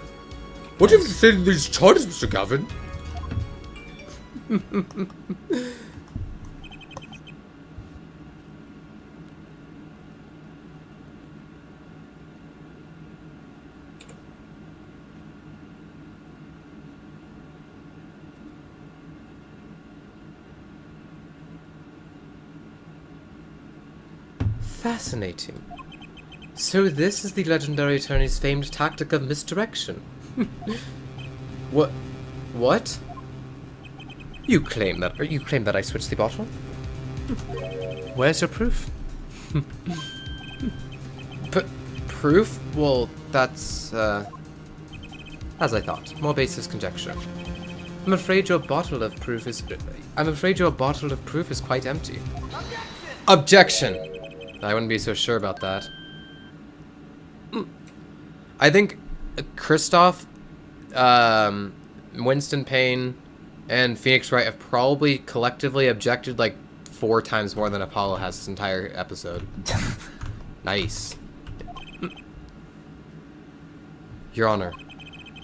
What do you have to say to these charges, Mr. Gavin? Fascinating. So this is the legendary attorney's famed tactic of misdirection. What? What? You claim that I switched the bottle? Where's your proof? Proof? Well, that's as I thought. More baseless conjecture. I'm afraid your bottle of proof is quite empty. Objection! I wouldn't be so sure about that. I think Christoph, Winston Payne, and Phoenix Wright have probably collectively objected like 4 times more than Apollo has this entire episode. Nice. Your Honor,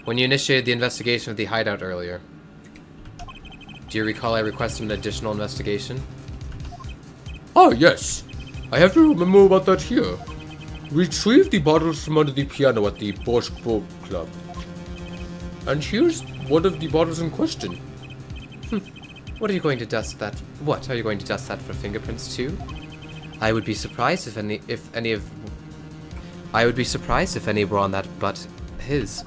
when you initiated the investigation of the hideout earlier, do you recall I requested an additional investigation? Oh, yes. I have your memo about that here. Retrieve the bottles from under the piano at the Bosch Boat Club. And here's one of the bottles in question. What are you going to dust that? What are you going to dust that for fingerprints too? I would be surprised if any were on that but his.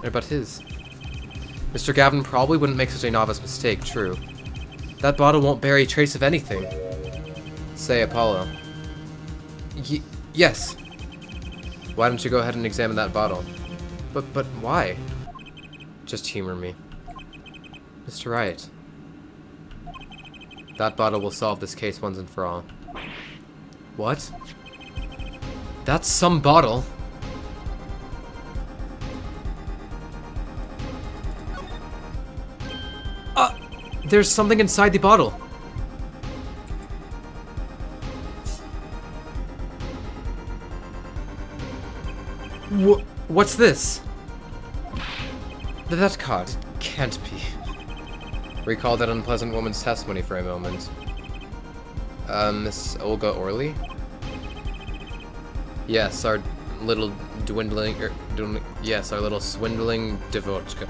Mr. Gavin probably wouldn't make such a novice mistake, true. That bottle won't bear a trace of anything. Say, Apollo. Yes. Why don't you go ahead and examine that bottle? But why? Just humor me. Mr. Wright. That bottle will solve this case once and for all. What? That's some bottle. There's something inside the bottle. What's this? That card can't be. Recall that unpleasant woman's testimony for a moment. Miss Olga Orley? Yes, our little swindling Devochka.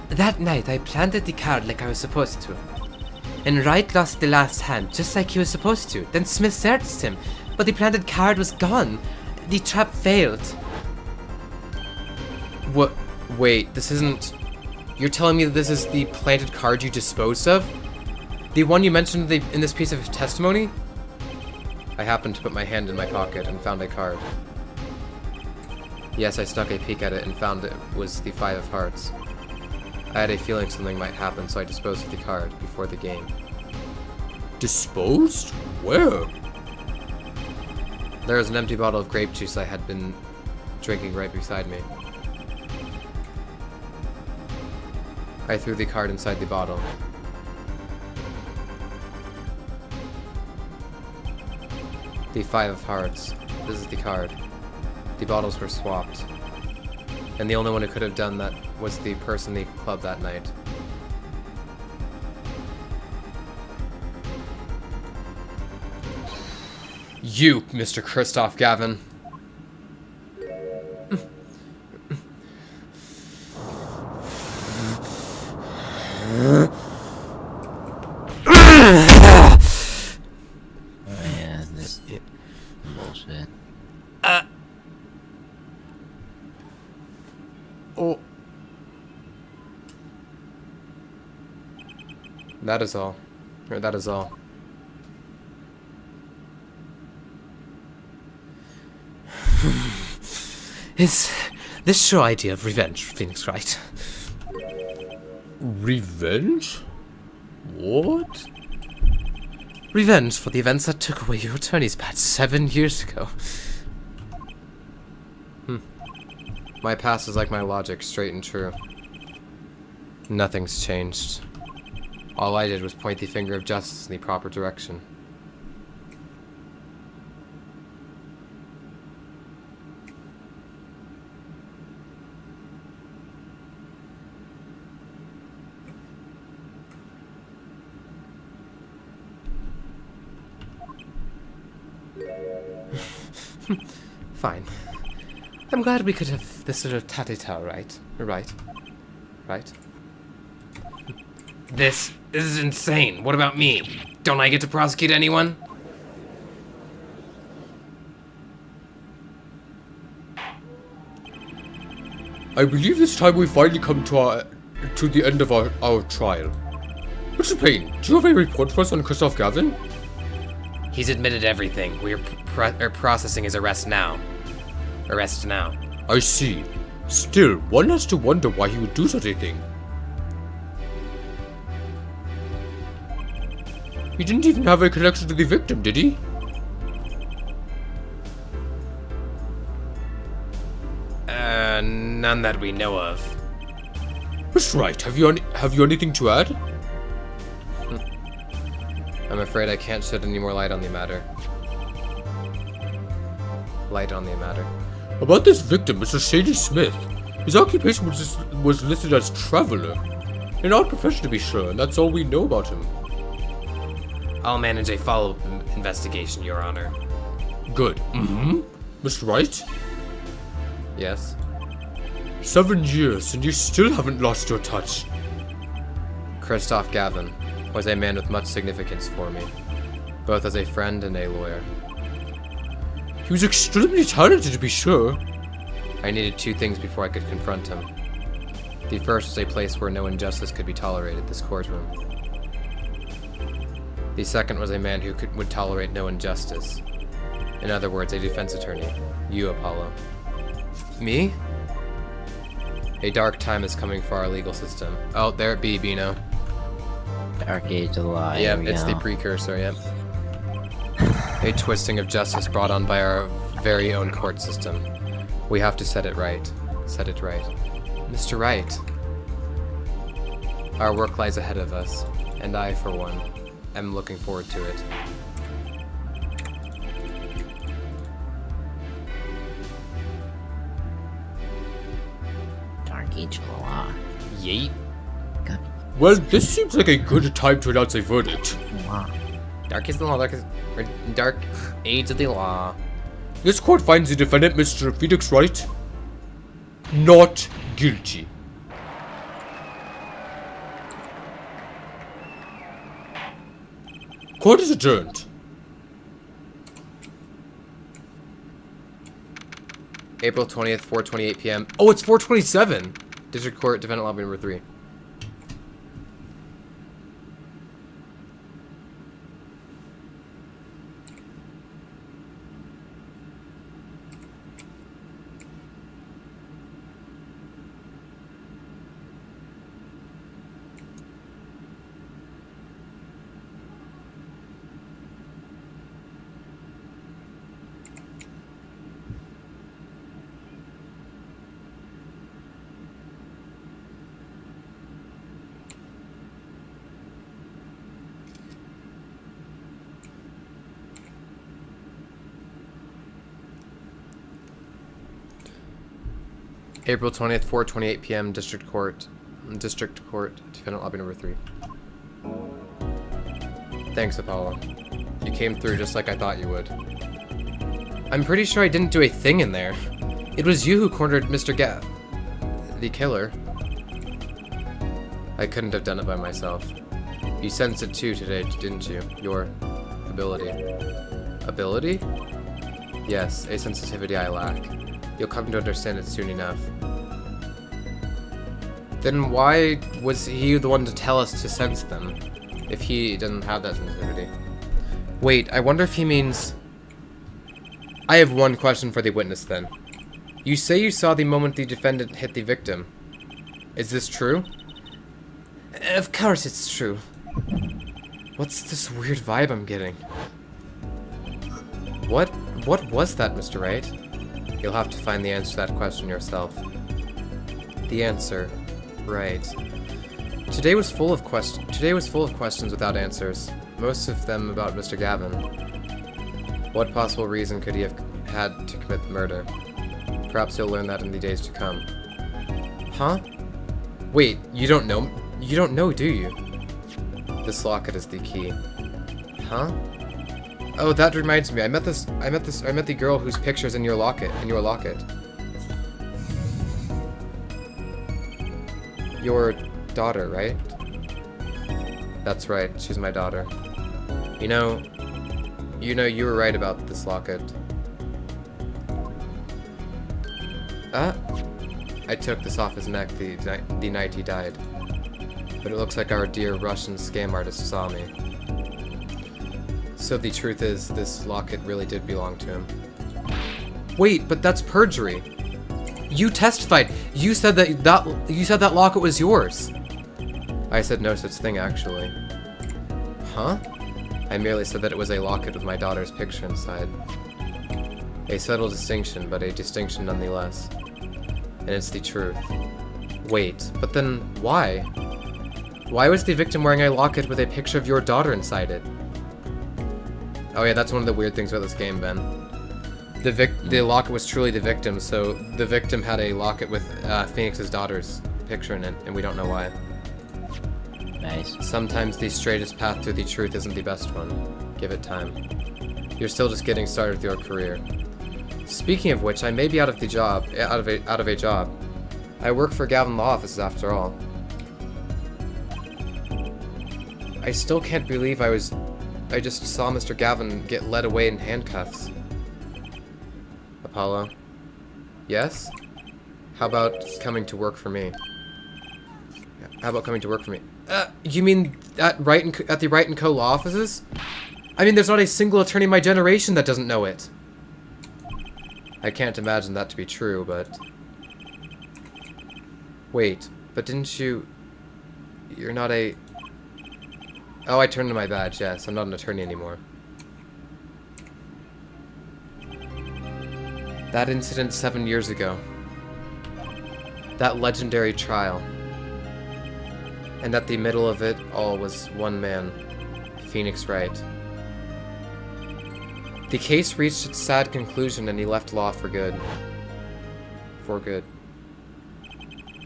That night, I planted the card like I was supposed to. And Wright lost the last hand, just like he was supposed to. Then Smith searched him, but the planted card was gone. The trap failed. What? Wait, this isn't... You're telling me that this is the planted card you disposed of? The one you mentioned in this piece of testimony? I happened to put my hand in my pocket and found a card. Yes, I snuck a peek at it and found it was the 5 of hearts. I had a feeling something might happen, so I disposed of the card before the game. Disposed? Where? There was an empty bottle of grape juice I had been drinking right beside me. I threw the card inside the bottle. The 5 of hearts. This is the card. The bottles were swapped. And the only one who could have done that was the person in the club that night. You, Mr. Christoph Gavin. Oh yeah, this bullshit. Oh. That is all. Or that is all. Is this your idea of revenge, Phoenix Wright? Revenge? What? Revenge for the events that took away your attorney's badge 7 years ago. My past is like my logic, straight and true. Nothing's changed. All I did was point the finger of justice in the proper direction. Fine. I'm glad we could have this sort of tatty-tau, right? Right? This is insane. What about me? Don't I get to prosecute anyone? I believe this time we finally come to the end of our trial. Mr. Payne, do you have a report for us on Christoph Gavin? He's admitted everything. We're processing his arrest now. I see. Still, one has to wonder why he would do such a thing. He didn't even have a connection to the victim, did he? None that we know of. Mr. Wright, have you anything to add? I'm afraid I can't shed any more light on the matter. About this victim, Mr. Shady Smith. His occupation was listed as traveler. An odd profession to be sure, and that's all we know about him. I'll manage a follow-up investigation, Your Honor. Good. Mr. Wright? Yes? 7 years and you still haven't lost your touch. Christoph Gavin was a man with much significance for me, both as a friend and a lawyer. He was extremely talented, to be sure. I needed 2 things before I could confront him. The first was a place where no injustice could be tolerated, this courtroom. The second was a man who would tolerate no injustice. In other words, a defense attorney. You, Apollo. Me? A dark time is coming for our legal system. Oh, there it be, Bino. Dark Age of the Law. Yep, it's the precursor, yep. A twisting of justice brought on by our very own court system. We have to set it right. Set it right. Mr. Wright. Our work lies ahead of us, and I, for one, am looking forward to it. Dark Age of the Law. Yeet. God. Well, this seems like a good time to announce a verdict. Wow. Dark is the law, dark age of the law. This court finds the defendant, Mr. Felix Wright, not guilty. Court is adjourned. April 20th, 4:28 p.m. Oh, it's 4:27! District Court, Defendant Lobby number 3. April 20th, 4:28 p.m. District Court, Defendant Lobby number 3. Thanks, Apollo. You came through just like I thought you would. I'm pretty sure I didn't do a thing in there. It was you who cornered Mr. the killer. I couldn't have done it by myself. You sensed it too today, didn't you? Your ability. Ability? Yes, a sensitivity I lack. You'll come to understand it soon enough. Then why was he the one to tell us to sense them, if he didn't have that sensitivity? Wait, I wonder if he means... I have one question for the witness then. You say you saw the moment the defendant hit the victim. Is this true? Of course it's true. What's this weird vibe I'm getting? What was that, Mr. Wright? You'll have to find the answer to that question yourself. The answer, right. Today was full of questions without answers. Most of them about Mr. Gavin. What possible reason could he have had to commit the murder? Perhaps you'll learn that in the days to come. Huh? Wait, you don't know? You don't know, do you? This locket is the key. Huh? Oh, that reminds me. I met the girl whose picture's in your locket. Your daughter, right? That's right. She's my daughter. You know, you were right about this locket. I took this off his neck the night he died. But it looks like our dear Russian scam artist saw me. So the truth is, this locket really did belong to him. Wait, but that's perjury. You testified. You said that locket was yours. I said no such thing, actually. Huh? I merely said that it was a locket with my daughter's picture inside. A subtle distinction, but a distinction nonetheless. And it's the truth. Wait, but then why? Why was the victim wearing a locket with a picture of your daughter inside it? Oh yeah, that's one of the weird things about this game, Ben. The locket was truly the victim, so the victim had a locket with Phoenix's daughter's picture in it, and we don't know why. Nice. Sometimes the straightest path to the truth isn't the best one. Give it time. You're still just getting started with your career. Speaking of which, I may be out of a job. I work for Gavin Law Offices after all. I still can't believe I just saw Mr. Gavin get led away in handcuffs. Apollo? Yes? How about coming to work for me? How about coming to work for me? You mean at the Wright & Co. law offices? I mean, there's not a single attorney in my generation that doesn't know it. I can't imagine that to be true, but... Wait, but didn't you... You're not a... Oh, I turned in my badge, yes. I'm not an attorney anymore. That incident 7 years ago. That legendary trial. And at the middle of it all was one man. Phoenix Wright. The case reached its sad conclusion and he left law for good. For good.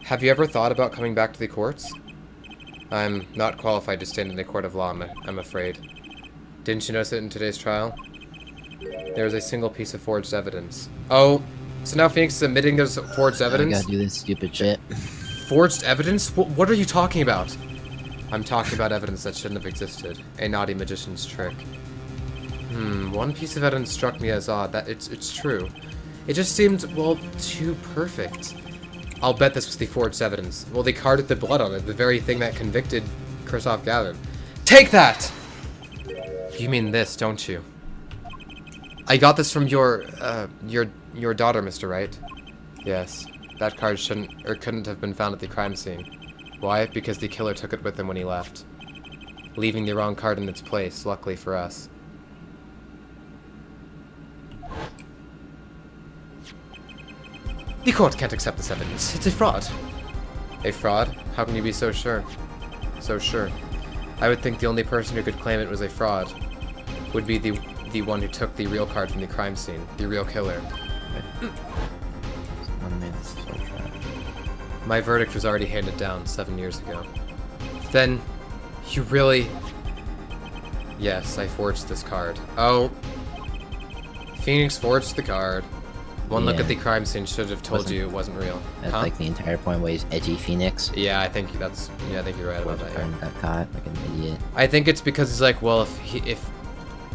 Have you ever thought about coming back to the courts? I'm not qualified to stand in a court of law, I'm afraid. Didn't you notice it in today's trial? There was a single piece of forged evidence. Oh, so now Phoenix is admitting there's forged evidence? I gotta do this stupid shit. Forged evidence? What are you talking about? I'm talking about evidence that shouldn't have existed. A naughty magician's trick. One piece of evidence struck me as odd. That it's true. It just seemed, well, too perfect. I'll bet this was the forged evidence. Well, the card with the blood on it, the very thing that convicted Christoph Gavin. Take that! You mean this, don't you? I got this from your daughter, Mr. Wright. Yes. That card shouldn't, or couldn't have been found at the crime scene. Why? Because the killer took it with him when he left. Leaving the wrong card in its place, luckily for us. The court can't accept this evidence. It's a fraud. A fraud? How can you be so sure? So sure. I would think the only person who could claim it was a fraud would be the one who took the real card from the crime scene. The real killer. My verdict was already handed down 7 years ago. Then, you really... Yes, I forged this card. Oh. Phoenix forged the card. One look at the crime scene should have told you it wasn't real. That's like the entire point where he's edgy Phoenix. Yeah, I think you're right about that. Yeah. Got caught like an idiot. I think it's because he's like, well,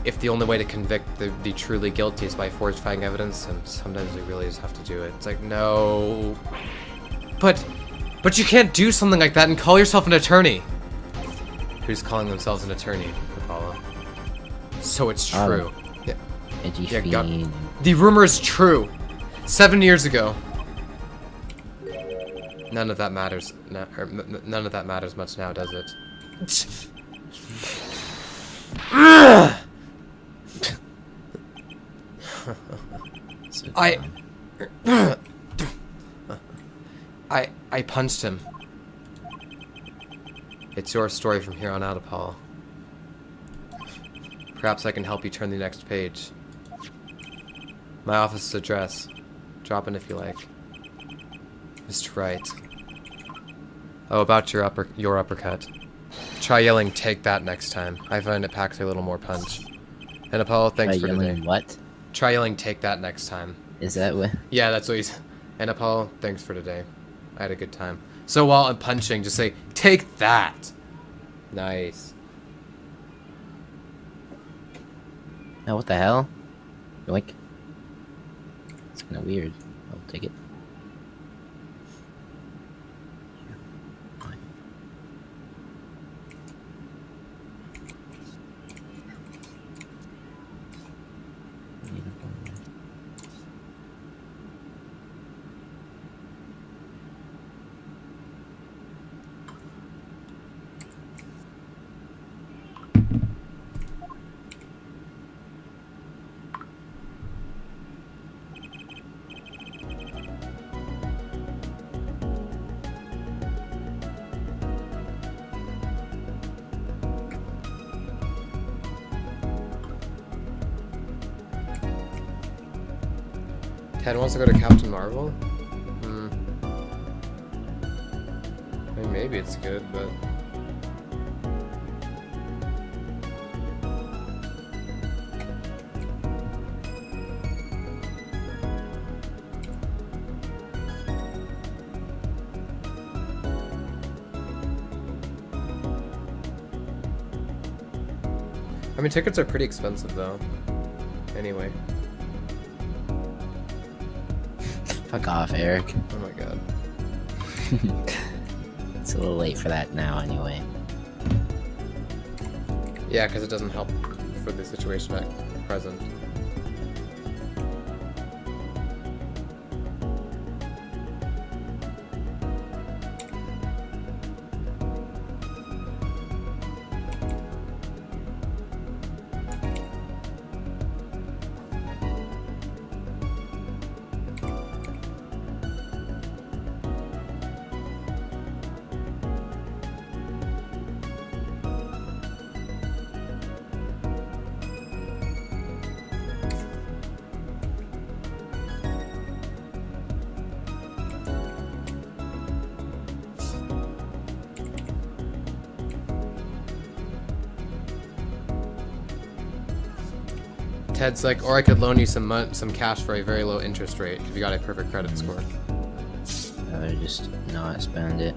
if the only way to convict the truly guilty is by forging evidence, and sometimes we really just have to do it. It's like, no. But you can't do something like that and call yourself an attorney. Who's calling themselves an attorney, Apollo? So it's true. Edgy fiend. The rumor is true. 7 years ago. None of that matters. None of that matters much now, does it? So I punched him. It's your story from here on out, Apollo. Perhaps I can help you turn the next page. My office's address. Drop in if you like. Mr. Wright. Oh, about your uppercut. Try yelling, "Take that" next time. I find it packs a little more punch. And Apollo, thanks for today. What? Try yelling, "Take that" next time. Is that what? Yeah, that's what he's... And Apollo, thanks for today. I had a good time. So while I'm punching, just say, "Take that!" Nice. Now what the hell? Yoink. It's kind of weird. I'll take it. Ted wants to go to Captain Marvel? I mean, maybe it's good, but... mean, tickets are pretty expensive, though. Anyway. Fuck off, Eric. Oh my god. It's a little late for that now, anyway. Yeah, because it doesn't help for the situation at present. Ted's like, or I could loan you some cash for a very low interest rate if you got a perfect credit score. Rather just not spend it.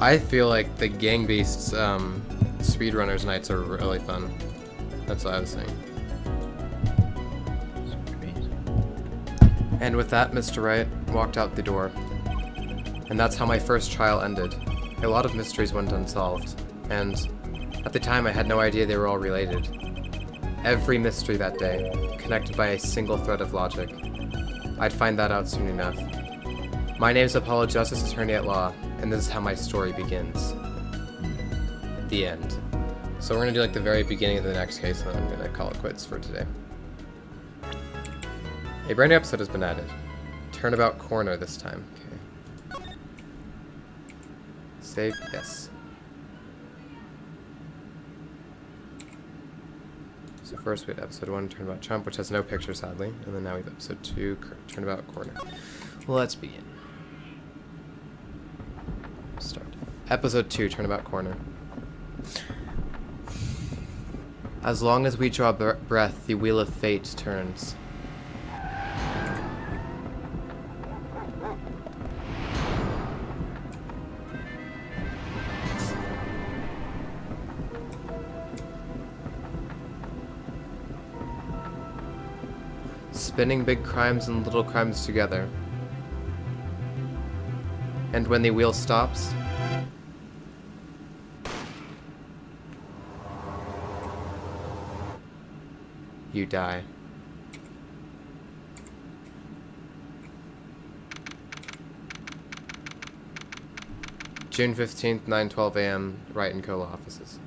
I feel like the gang-based speedrunners nights are really fun. That's what I was saying. And with that, Mr. Wright walked out the door. And that's how my first trial ended. A lot of mysteries went unsolved, and at the time I had no idea they were all related. Every mystery that day, connected by a single thread of logic. I'd find that out soon enough. My name is Apollo Justice, Attorney at Law, and this is how my story begins. The end. So we're gonna do like the very beginning of the next case, and then I'm gonna call it quits for today. A brand new episode has been added. Turnabout Corner this time. Okay. Save, yes. So first we had episode 1, Turnabout Trump, which has no picture sadly, and then now we have episode 2, Turnabout Corner. Let's begin. Start. Episode 2, Turnabout Corner. As long as we draw breath, the wheel of fate turns. Spinning big crimes and little crimes together. And when the wheel stops, you die. June 15th, 9:12 a.m. Wright and Cola offices.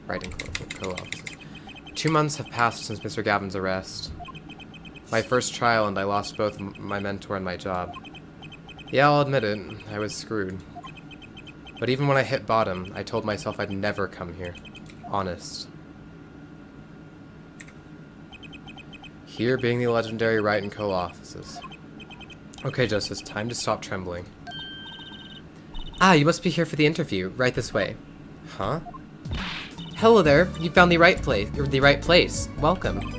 Wright and Cola offices. 2 months have passed since Mr. Gavin's arrest. My first trial, and I lost both my mentor and my job. Yeah, I'll admit it, I was screwed. But even when I hit bottom, I told myself I'd never come here. Honest. Here being the legendary Wright and Co. offices. Okay, Justice, time to stop trembling. Ah, you must be here for the interview. Right this way. Huh? Hello there. You found the right place. Welcome.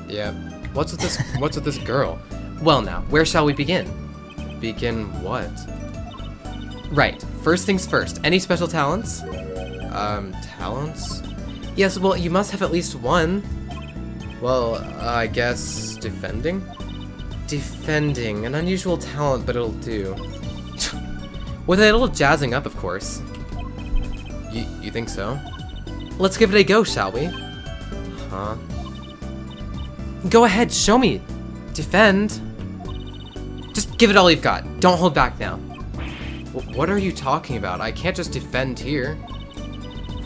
Yeah. What's with this girl? Well now, where shall we begin? Begin what? Right. First things first. Any special talents? Talents? Yes, well, you must have at least one. Well, I guess defending? Defending. An unusual talent, but it'll do. With a little jazzing up, of course. You think so? Let's give it a go, shall we? Huh? Go ahead, show me. Defend. Just give it all you've got. Don't hold back now. What are you talking about? I can't just defend here.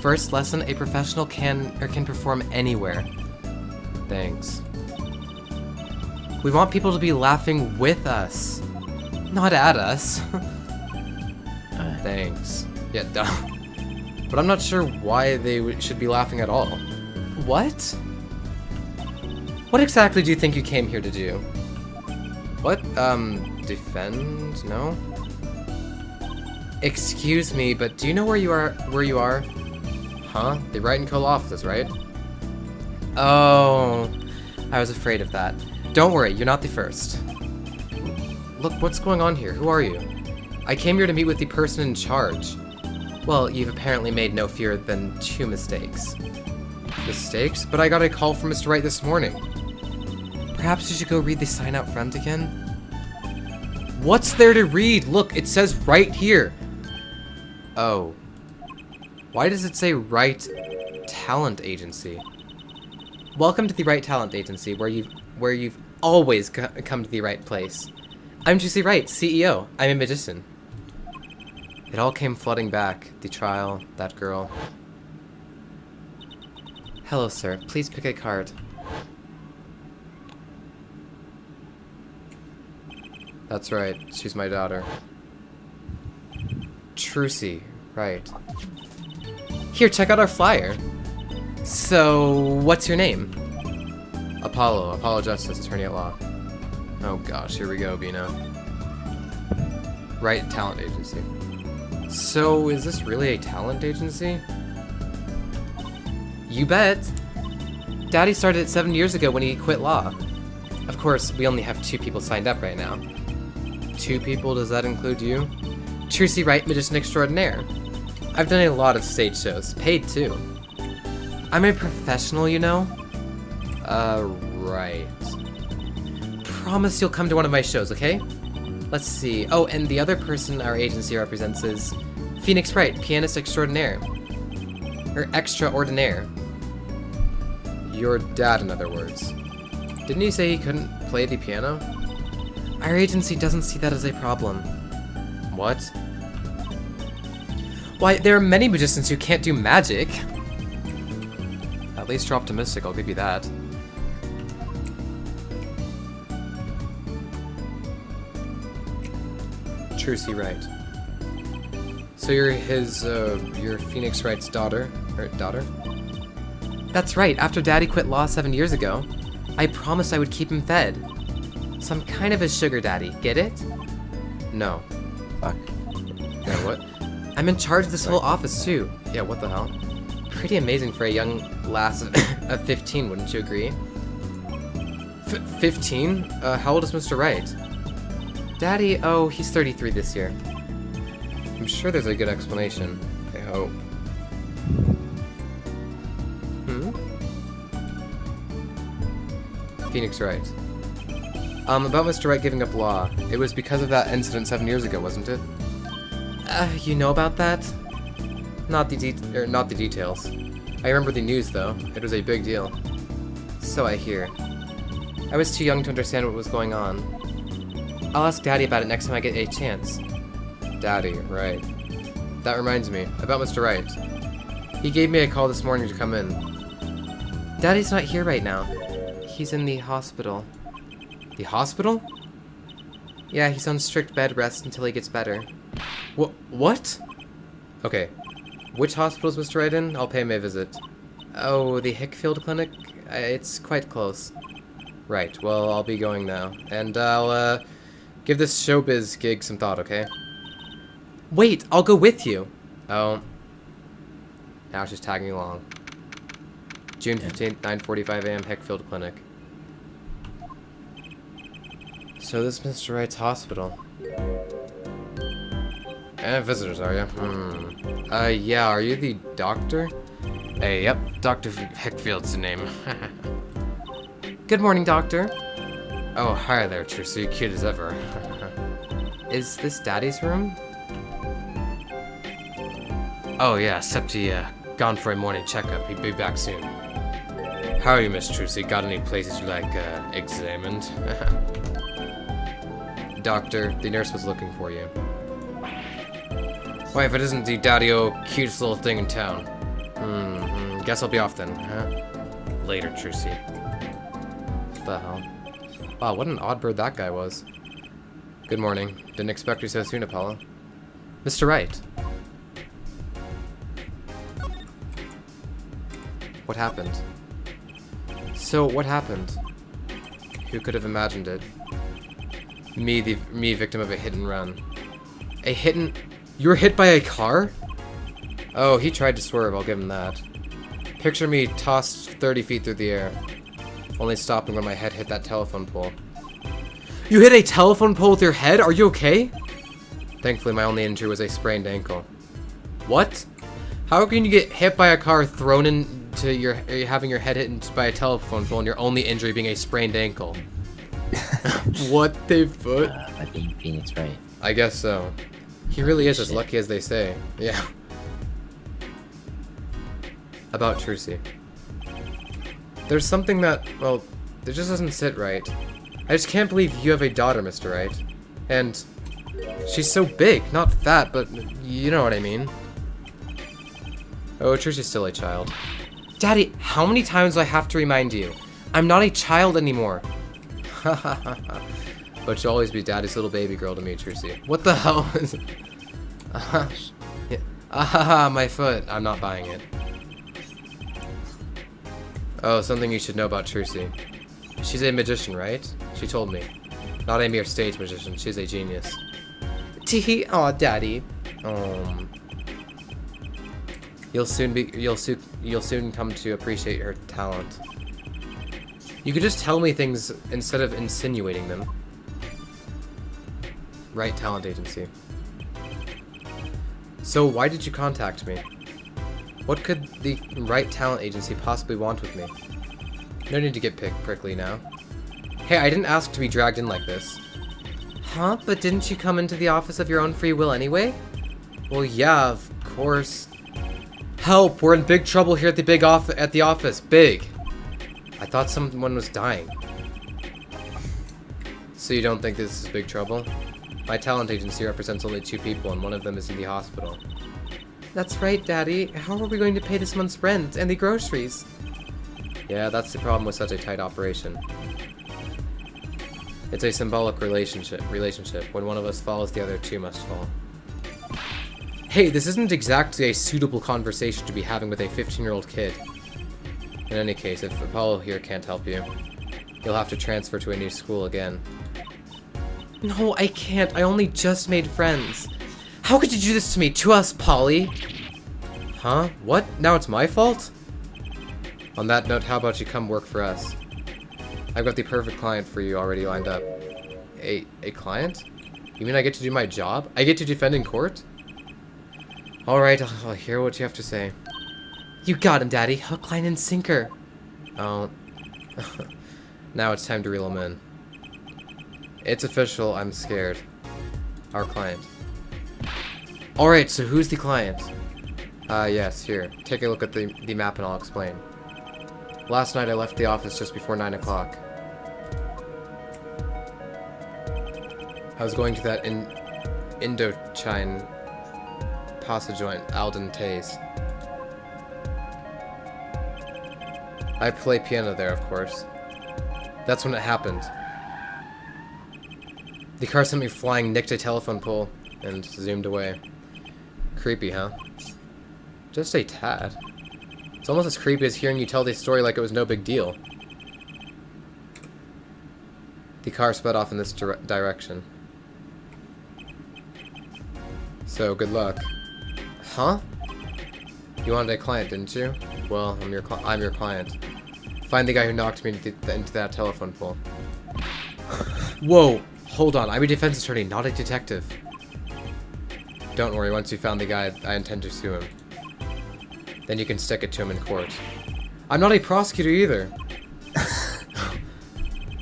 First lesson, a professional can perform anywhere. Thanks. We want people to be laughing with us, not at us. Thanks. Yeah, duh. But I'm not sure why they should be laughing at all. What? What exactly do you think you came here to do? What? Defend? No? Excuse me, but do you know where you are? Huh? The Wright and Co. offices, right? Oh, I was afraid of that. Don't worry, you're not the first. Look, what's going on here? Who are you? I came here to meet with the person in charge. Well, you've apparently made no fewer than 2 mistakes. Mistakes? But I got a call from Mr. Wright this morning. Perhaps you should go read the sign out front again? What's there to read? Look, it says right here. Oh. Why does it say Wright Talent Agency? Welcome to the Wright Talent Agency, where you've always come to the right place. I'm Juicy Wright, CEO. I'm a magician. It all came flooding back. The trial, that girl. Hello, sir. Please pick a card. That's right. She's my daughter. Trucy. Right. Here, check out our flyer. So, what's your name? Apollo Justice, attorney at law. Oh gosh, here we go, Bina. Wright Talent Agency. So, is this really a talent agency? You bet! Daddy started it 7 years ago when he quit law. Of course, we only have 2 people signed up right now. 2 people? Does that include you? Trucy Wright, magician extraordinaire. I've done a lot of stage shows, paid too. I'm a professional, you know? Right. Promise you'll come to one of my shows, okay? Let's see. Oh, and the other person our agency represents is Phoenix Wright, pianist extraordinaire. Or extraordinaire. Your dad, in other words. Didn't he say he couldn't play the piano? Our agency doesn't see that as a problem. What? Why, there are many magicians who can't do magic. At least you're optimistic, I'll give you that. Trucy Wright. So you're you're Phoenix Wright's daughter? Or daughter? That's right, after Daddy quit law 7 years ago, I promised I would keep him fed. So I'm kind of a sugar daddy, get it? No. Fuck. No, what? I'm in charge of this whole office too. Yeah, what the hell? Pretty amazing for a young lass of 15, wouldn't you agree? 15? How old is Mr. Wright? Daddy, oh, he's 33 this year. I'm sure there's a good explanation. I hope. Phoenix Wright. About Mr. Wright giving up law. It was because of that incident 7 years ago, wasn't it? You know about that? Not the details. I remember the news, though. It was a big deal. So I hear. I was too young to understand what was going on. I'll ask Daddy about it next time I get a chance. Daddy, right. That reminds me, about Mr. Wright. He gave me a call this morning to come in. Daddy's not here right now. He's in the hospital. The hospital? Yeah, he's on strict bed rest until he gets better. What? Okay. Which hospital is Mr. Wright in? I'll pay him a visit. Oh, the Hickfield Clinic? It's quite close. Right, well, I'll be going now. And I'll, give this showbiz gig some thought, okay? Wait, I'll go with you! Oh. Now she's tagging along. June 15th, 9:45 a.m., Hickfield Clinic. So this is Mr. Wright's hospital. Visitors, are you? Yeah, are you the doctor? Hey, yep, Dr. Hickfield's the name. Good morning, doctor. Oh, hi there, Trucy, cute as ever. Is this Daddy's room? Oh yeah, except he, gone for a morning checkup. He'll be back soon. How are you, Miss Trucy? Got any places you like, examined? Doctor, the nurse was looking for you. Why, if it isn't the daddy-o cutest little thing in town. Guess I'll be off then, huh? Later, Trucy. What the hell? Wow, what an odd bird that guy was. Good morning. Didn't expect you so soon, Apollo. Mr. Wright. What happened? So, what happened? Who could have imagined it? Me, victim of a hit and run. A hit and... You were hit by a car? Oh, he tried to swerve, I'll give him that. Picture me tossed 30 feet through the air. Only stopping when my head hit that telephone pole. You hit a telephone pole with your head? Are you okay? Thankfully, my only injury was a sprained ankle. What? How can you get hit by a car, thrown into your, having your head hit by a telephone pole, and your only injury being a sprained ankle? What the fuck? I think Phoenix right. I guess so. He really is as lucky as they say. Yeah. About Trucy. There's something that, well, it just doesn't sit right. I just can't believe you have a daughter, Mr. Wright. And she's so big. Not fat, but you know what I mean. Oh, Trucy's still a child. Daddy, how many times do I have to remind you? I'm not a child anymore. But you'll always be Daddy's little baby girl to me, Trucy. What the hell is it? Yeah. My foot. I'm not buying it. Oh, something you should know about Trucy. She's a magician, right? She told me. Not a mere stage magician. She's a genius. Teehee. Aw, Daddy. You'll soon come to appreciate her talent. You could just tell me things instead of insinuating them. Right Talent Agency. So why did you contact me? What could the Right Talent Agency possibly want with me? No need to get prickly now. Hey, I didn't ask to be dragged in like this. Huh? But didn't you come into the office of your own free will anyway? Well, yeah, of course. Help! We're in big trouble here at the office. Big. I thought someone was dying. So you don't think this is big trouble? My talent agency represents only 2 people, and one of them is in the hospital. That's right, Daddy. How are we going to pay this month's rent and the groceries? Yeah, that's the problem with such a tight operation. It's a symbolic relationship. When one of us falls, the other 2 must fall. Hey, this isn't exactly a suitable conversation to be having with a 15-year-old kid. In any case, if Apollo here can't help you, you'll have to transfer to a new school again. No, I can't. I only just made friends. How could you do this to me? To us, Polly? Huh? What? Now it's my fault? On that note, how about you come work for us? I've got the perfect client for you already lined up. A client? You mean I get to do my job? I get to defend in court? Alright, I'll hear what you have to say. You got him, Daddy. Hook, line, and sinker. Oh. Now it's time to reel him in. It's official, I'm scared. Our client. Alright, so who's the client? Yes, here. Take a look at the map and I'll explain. Last night I left the office just before 9 o'clock. I was going to that Indochine pasta joint, Alden Tay's. I play piano there, of course. That's when it happened. The car sent me flying, nicked a telephone pole, and zoomed away. Creepy, huh? Just a tad. It's almost as creepy as hearing you tell this story like it was no big deal. The car sped off in this direction. So, good luck. Huh? You wanted a client, didn't you? Well, I'm your client. Find the guy who knocked me into that telephone pole. Whoa! Hold on, I'm a defense attorney, not a detective. Don't worry, once you found the guy, I intend to sue him. Then you can stick it to him in court. I'm not a prosecutor either.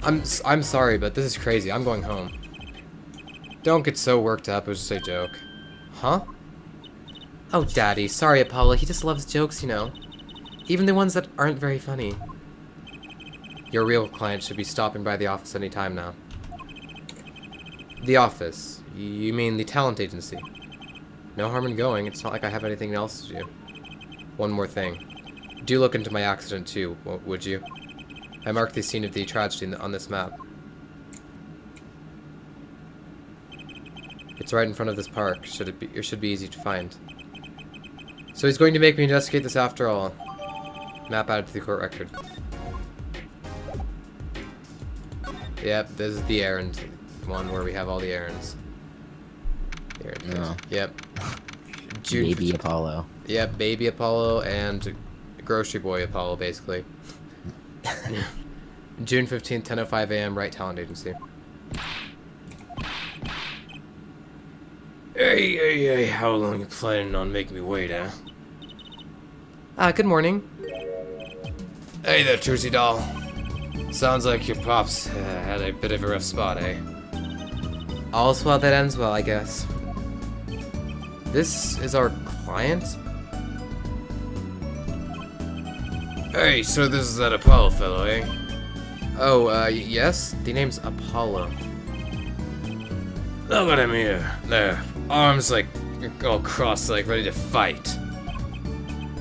I'm sorry, but this is crazy. I'm going home. Don't get so worked up, it was just a joke. Huh? Oh, Daddy, sorry, Apollo. He just loves jokes, you know. Even the ones that aren't very funny. Your real client should be stopping by the office any time now. The office? You mean the talent agency? No harm in going. It's not like I have anything else to do. One more thing. Do look into my accident too, would you? I marked the scene of the tragedy on this map. It's right in front of this park. It should be easy to find. So he's going to make me investigate this after all. Map added to the court record. Yep, this is the errand one where we have all the errands. No. Yep. Baby Apollo. Yep, Baby Apollo and Grocery Boy Apollo, basically. June 15th, 10:05 a.m., Right Talent Agency. Hey, Hey, how long you planning on making me wait, huh? Good morning. Hey there, Tootsie Doll. Sounds like your pops had a bit of a rough spot, eh? All's well that ends well, I guess. This is our client? Hey, so this is that Apollo fellow, eh? Oh, yes? The name's Apollo. Look at him here. There, arms like all crossed, like ready to fight.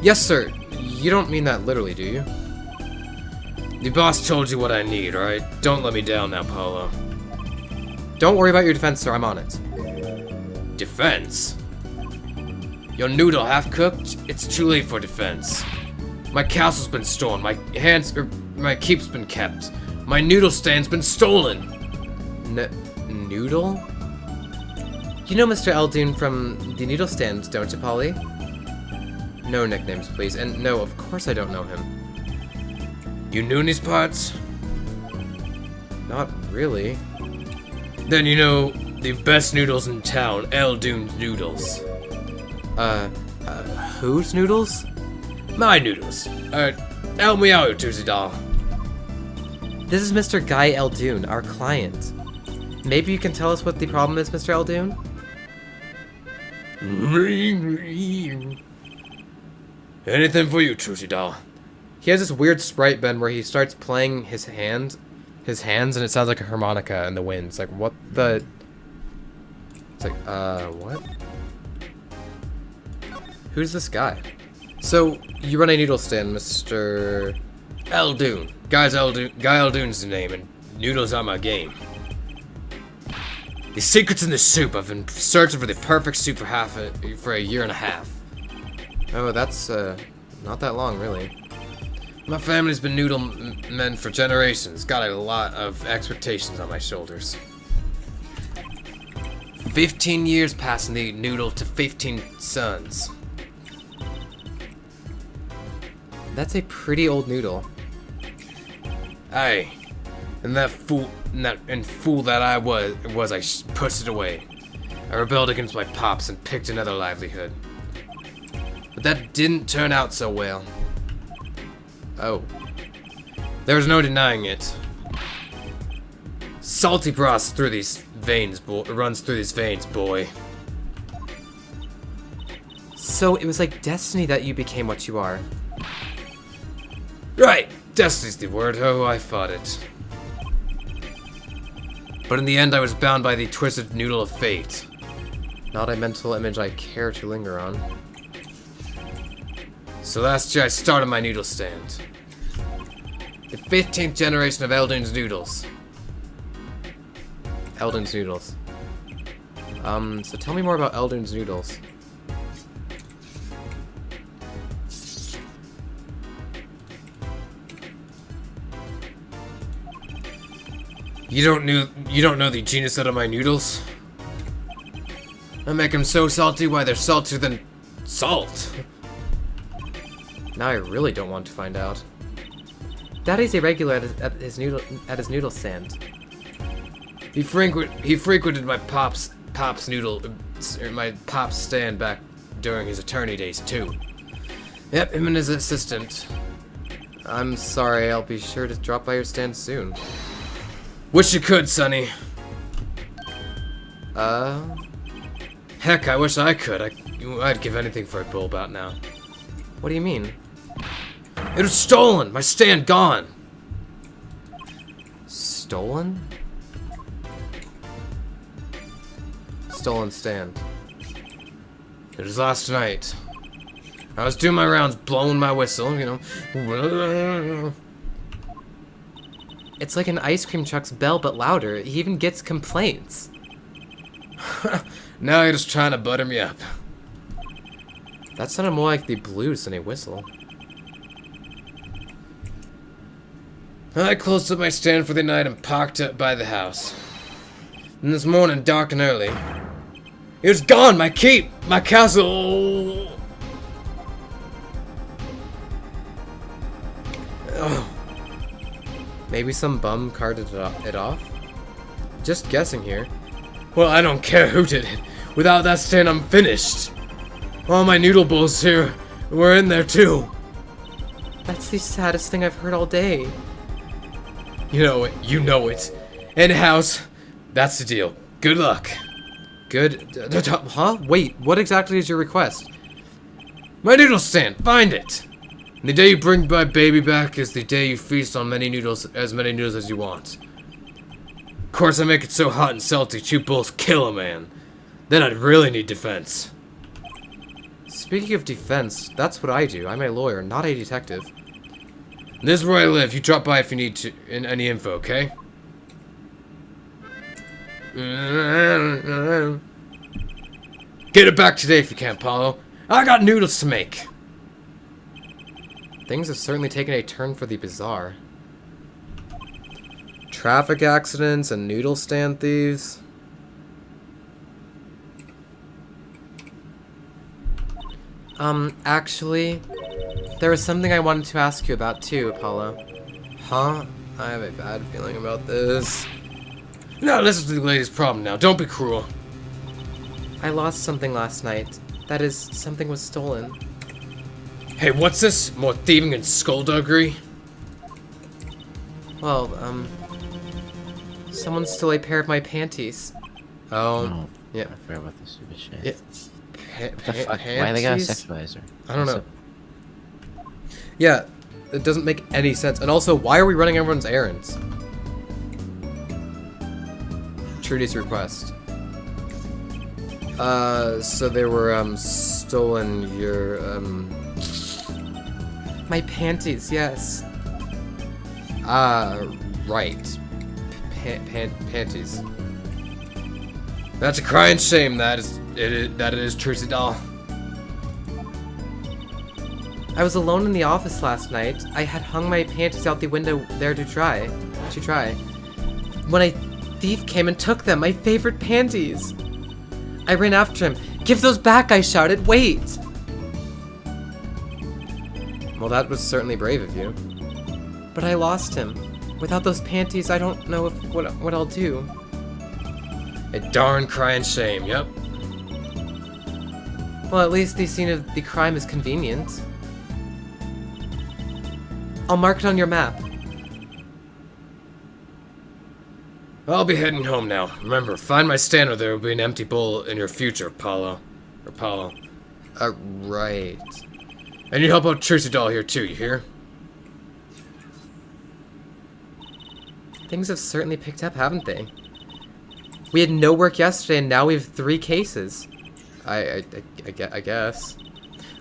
Yes, sir. You don't mean that literally, do you? The boss told you what I need, alright? Don't let me down now, Apollo. Don't worry about your defense, sir. I'm on it. Defense? Your noodle half-cooked? It's too late for defense. My castle's been stolen. My keep's been kept. My noodle stand's been stolen. Noodle? You know Mr. Eldoon from the noodle stand, don't you, Polly? No nicknames, please. And no, of course I don't know him. You knew these parts? Not really. Then you know the best noodles in town, Eldoon's Noodles. Whose noodles? My noodles. Help me out, Tootsie Doll. This is Mr. Guy Eldoon, our client. Maybe you can tell us what the problem is, Mr. Eldoon? Anything for you, Tootsie Doll. He has this weird sprite bend where he starts playing his hands, and it sounds like a harmonica in the wind. It's like, what the... It's like, what? Who's this guy? So, you run a noodle stand, Mr... Eldoon. Guy Eldoon's the name, and noodles are my game. The secret's in the soup. I've been searching for the perfect soup for a year and a half. Oh, that's, not that long, really. My family's been noodle men for generations. Got a lot of expectations on my shoulders. 15 years passing the noodle to 15 sons. That's a pretty old noodle. Aye. And that fool that I was I pushed it away. I rebelled against my pops and picked another livelihood. But that didn't turn out so well. Oh. There's no denying it. Salty broth runs through these veins, boy. So it was like destiny that you became what you are. Right, destiny's the word. Oh, I fought it. But in the end, I was bound by the twisted noodle of fate. Not a mental image I care to linger on. So last year, I started my noodle stand. The 15th generation of Eldoon's Noodles. Eldoon's Noodles. So tell me more about Eldoon's Noodles. You don't know the genius out of my noodles? I make them so salty, why they're saltier than salt. Now I really don't want to find out. Daddy's a regular at his noodle stand. He frequented my pop's stand back during his attorney days too. Yep, him and his assistant. I'm sorry, I'll be sure to drop by your stand soon. Wish you could, Sonny. Heck, I wish I could. I'd give anything for a bowl about now. What do you mean? It was stolen! My stand gone! Stolen? Stolen stand. It was last night. I was doing my rounds, blowing my whistle, you know. It's like an ice cream truck's bell, but louder. He even gets complaints. Now you're just trying to butter me up. That sounded more like the blues than a whistle. I closed up my stand for the night and parked up by the house. And this morning, dark and early, it was gone! My keep! My castle! Oh. Maybe some bum carted it off? Just guessing here. Well, I don't care who did it. Without that stand, I'm finished. All my noodle bowls here were in there too. That's the saddest thing I've heard all day. You know it. You know it. In-house. That's the deal. Good luck. Huh? Wait, what exactly is your request? My noodle stand. Find it. And the day you bring my baby back is the day you feast on many noodles as you want. Of course, I make it so hot and salty, 2 bowls kill a man. Then I'd really need defense. Speaking of defense, that's what I do. I'm a lawyer, not a detective. This is where I live. You drop by if you need to any info, okay? Get it back today if you can, Paulo. I got noodles to make. Things have certainly taken a turn for the bizarre. Traffic accidents and noodle stand thieves. Actually, there was something I wanted to ask you about too, Apollo. Huh? I have a bad feeling about this. Now listen to the lady's problem now. Don't be cruel. I lost something last night. That is, something was stolen. Hey, what's this? More thieving and skullduggery? Well, someone stole a pair of my panties. Oh, yeah. I forgot about this stupid shit. Yeah. What the fuck? Why they got a sex advisor? I don't know. Yeah, it doesn't make any sense. And also, why are we running everyone's errands? Trudy's request. So they were, stolen your, my panties, yes. Right. Panties. That's a crying shame. That it is Trucy doll. I was alone in the office last night. I had hung my panties out the window there to dry. When a thief came and took them, my favorite panties. I ran after him. Give those back, I shouted. Wait! Well, that was certainly brave of you. But I lost him. Without those panties, I don't know what I'll do. A darn crying shame, yep. Well, at least the scene of the crime is convenient. I'll mark it on your map. I'll be heading home now. Remember, find my stand or there will be an empty bowl in your future, Paulo. Or Paulo. Right. And you help out Trucy doll here too, you hear? Things have certainly picked up, haven't they? We had no work yesterday, and now we have 3 cases. I guess.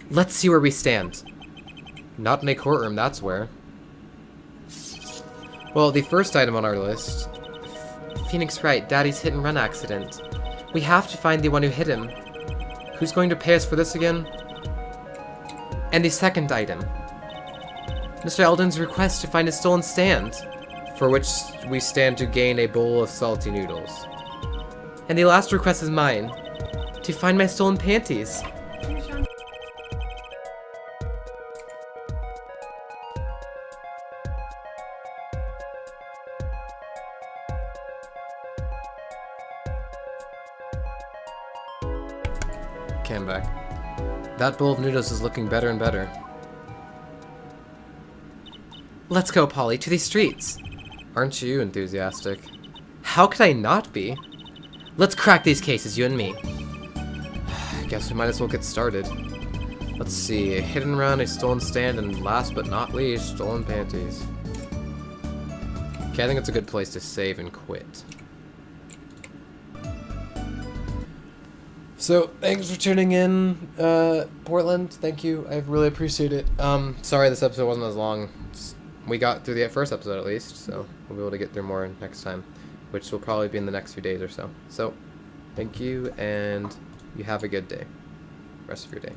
Let's see where we stand. Not in a courtroom, that's where. Well, the first item on our list. Phoenix Wright, Daddy's hit-and-run accident. We have to find the one who hit him. Who's going to pay us for this again? And the second item. Mr. Eldon's request to find a stolen stand, for which we stand to gain a bowl of salty noodles. And the last request is mine, to find my stolen panties. Okay, I'm back. That bowl of noodles is looking better and better. Let's go, Polly, to the streets. Aren't you enthusiastic? How could I not be? Let's crack these cases, you and me. I guess we might as well get started. Let's see, a hit and run, a stolen stand, and last but not least, stolen panties. Okay, I think it's a good place to save and quit. So, thanks for tuning in, Portland. Thank you. I really appreciate it. Sorry this episode wasn't as long. We got through the first episode at least, so we'll be able to get through more next time, which will probably be in the next few days or so. So, thank you, and you have a good day. Rest of your day.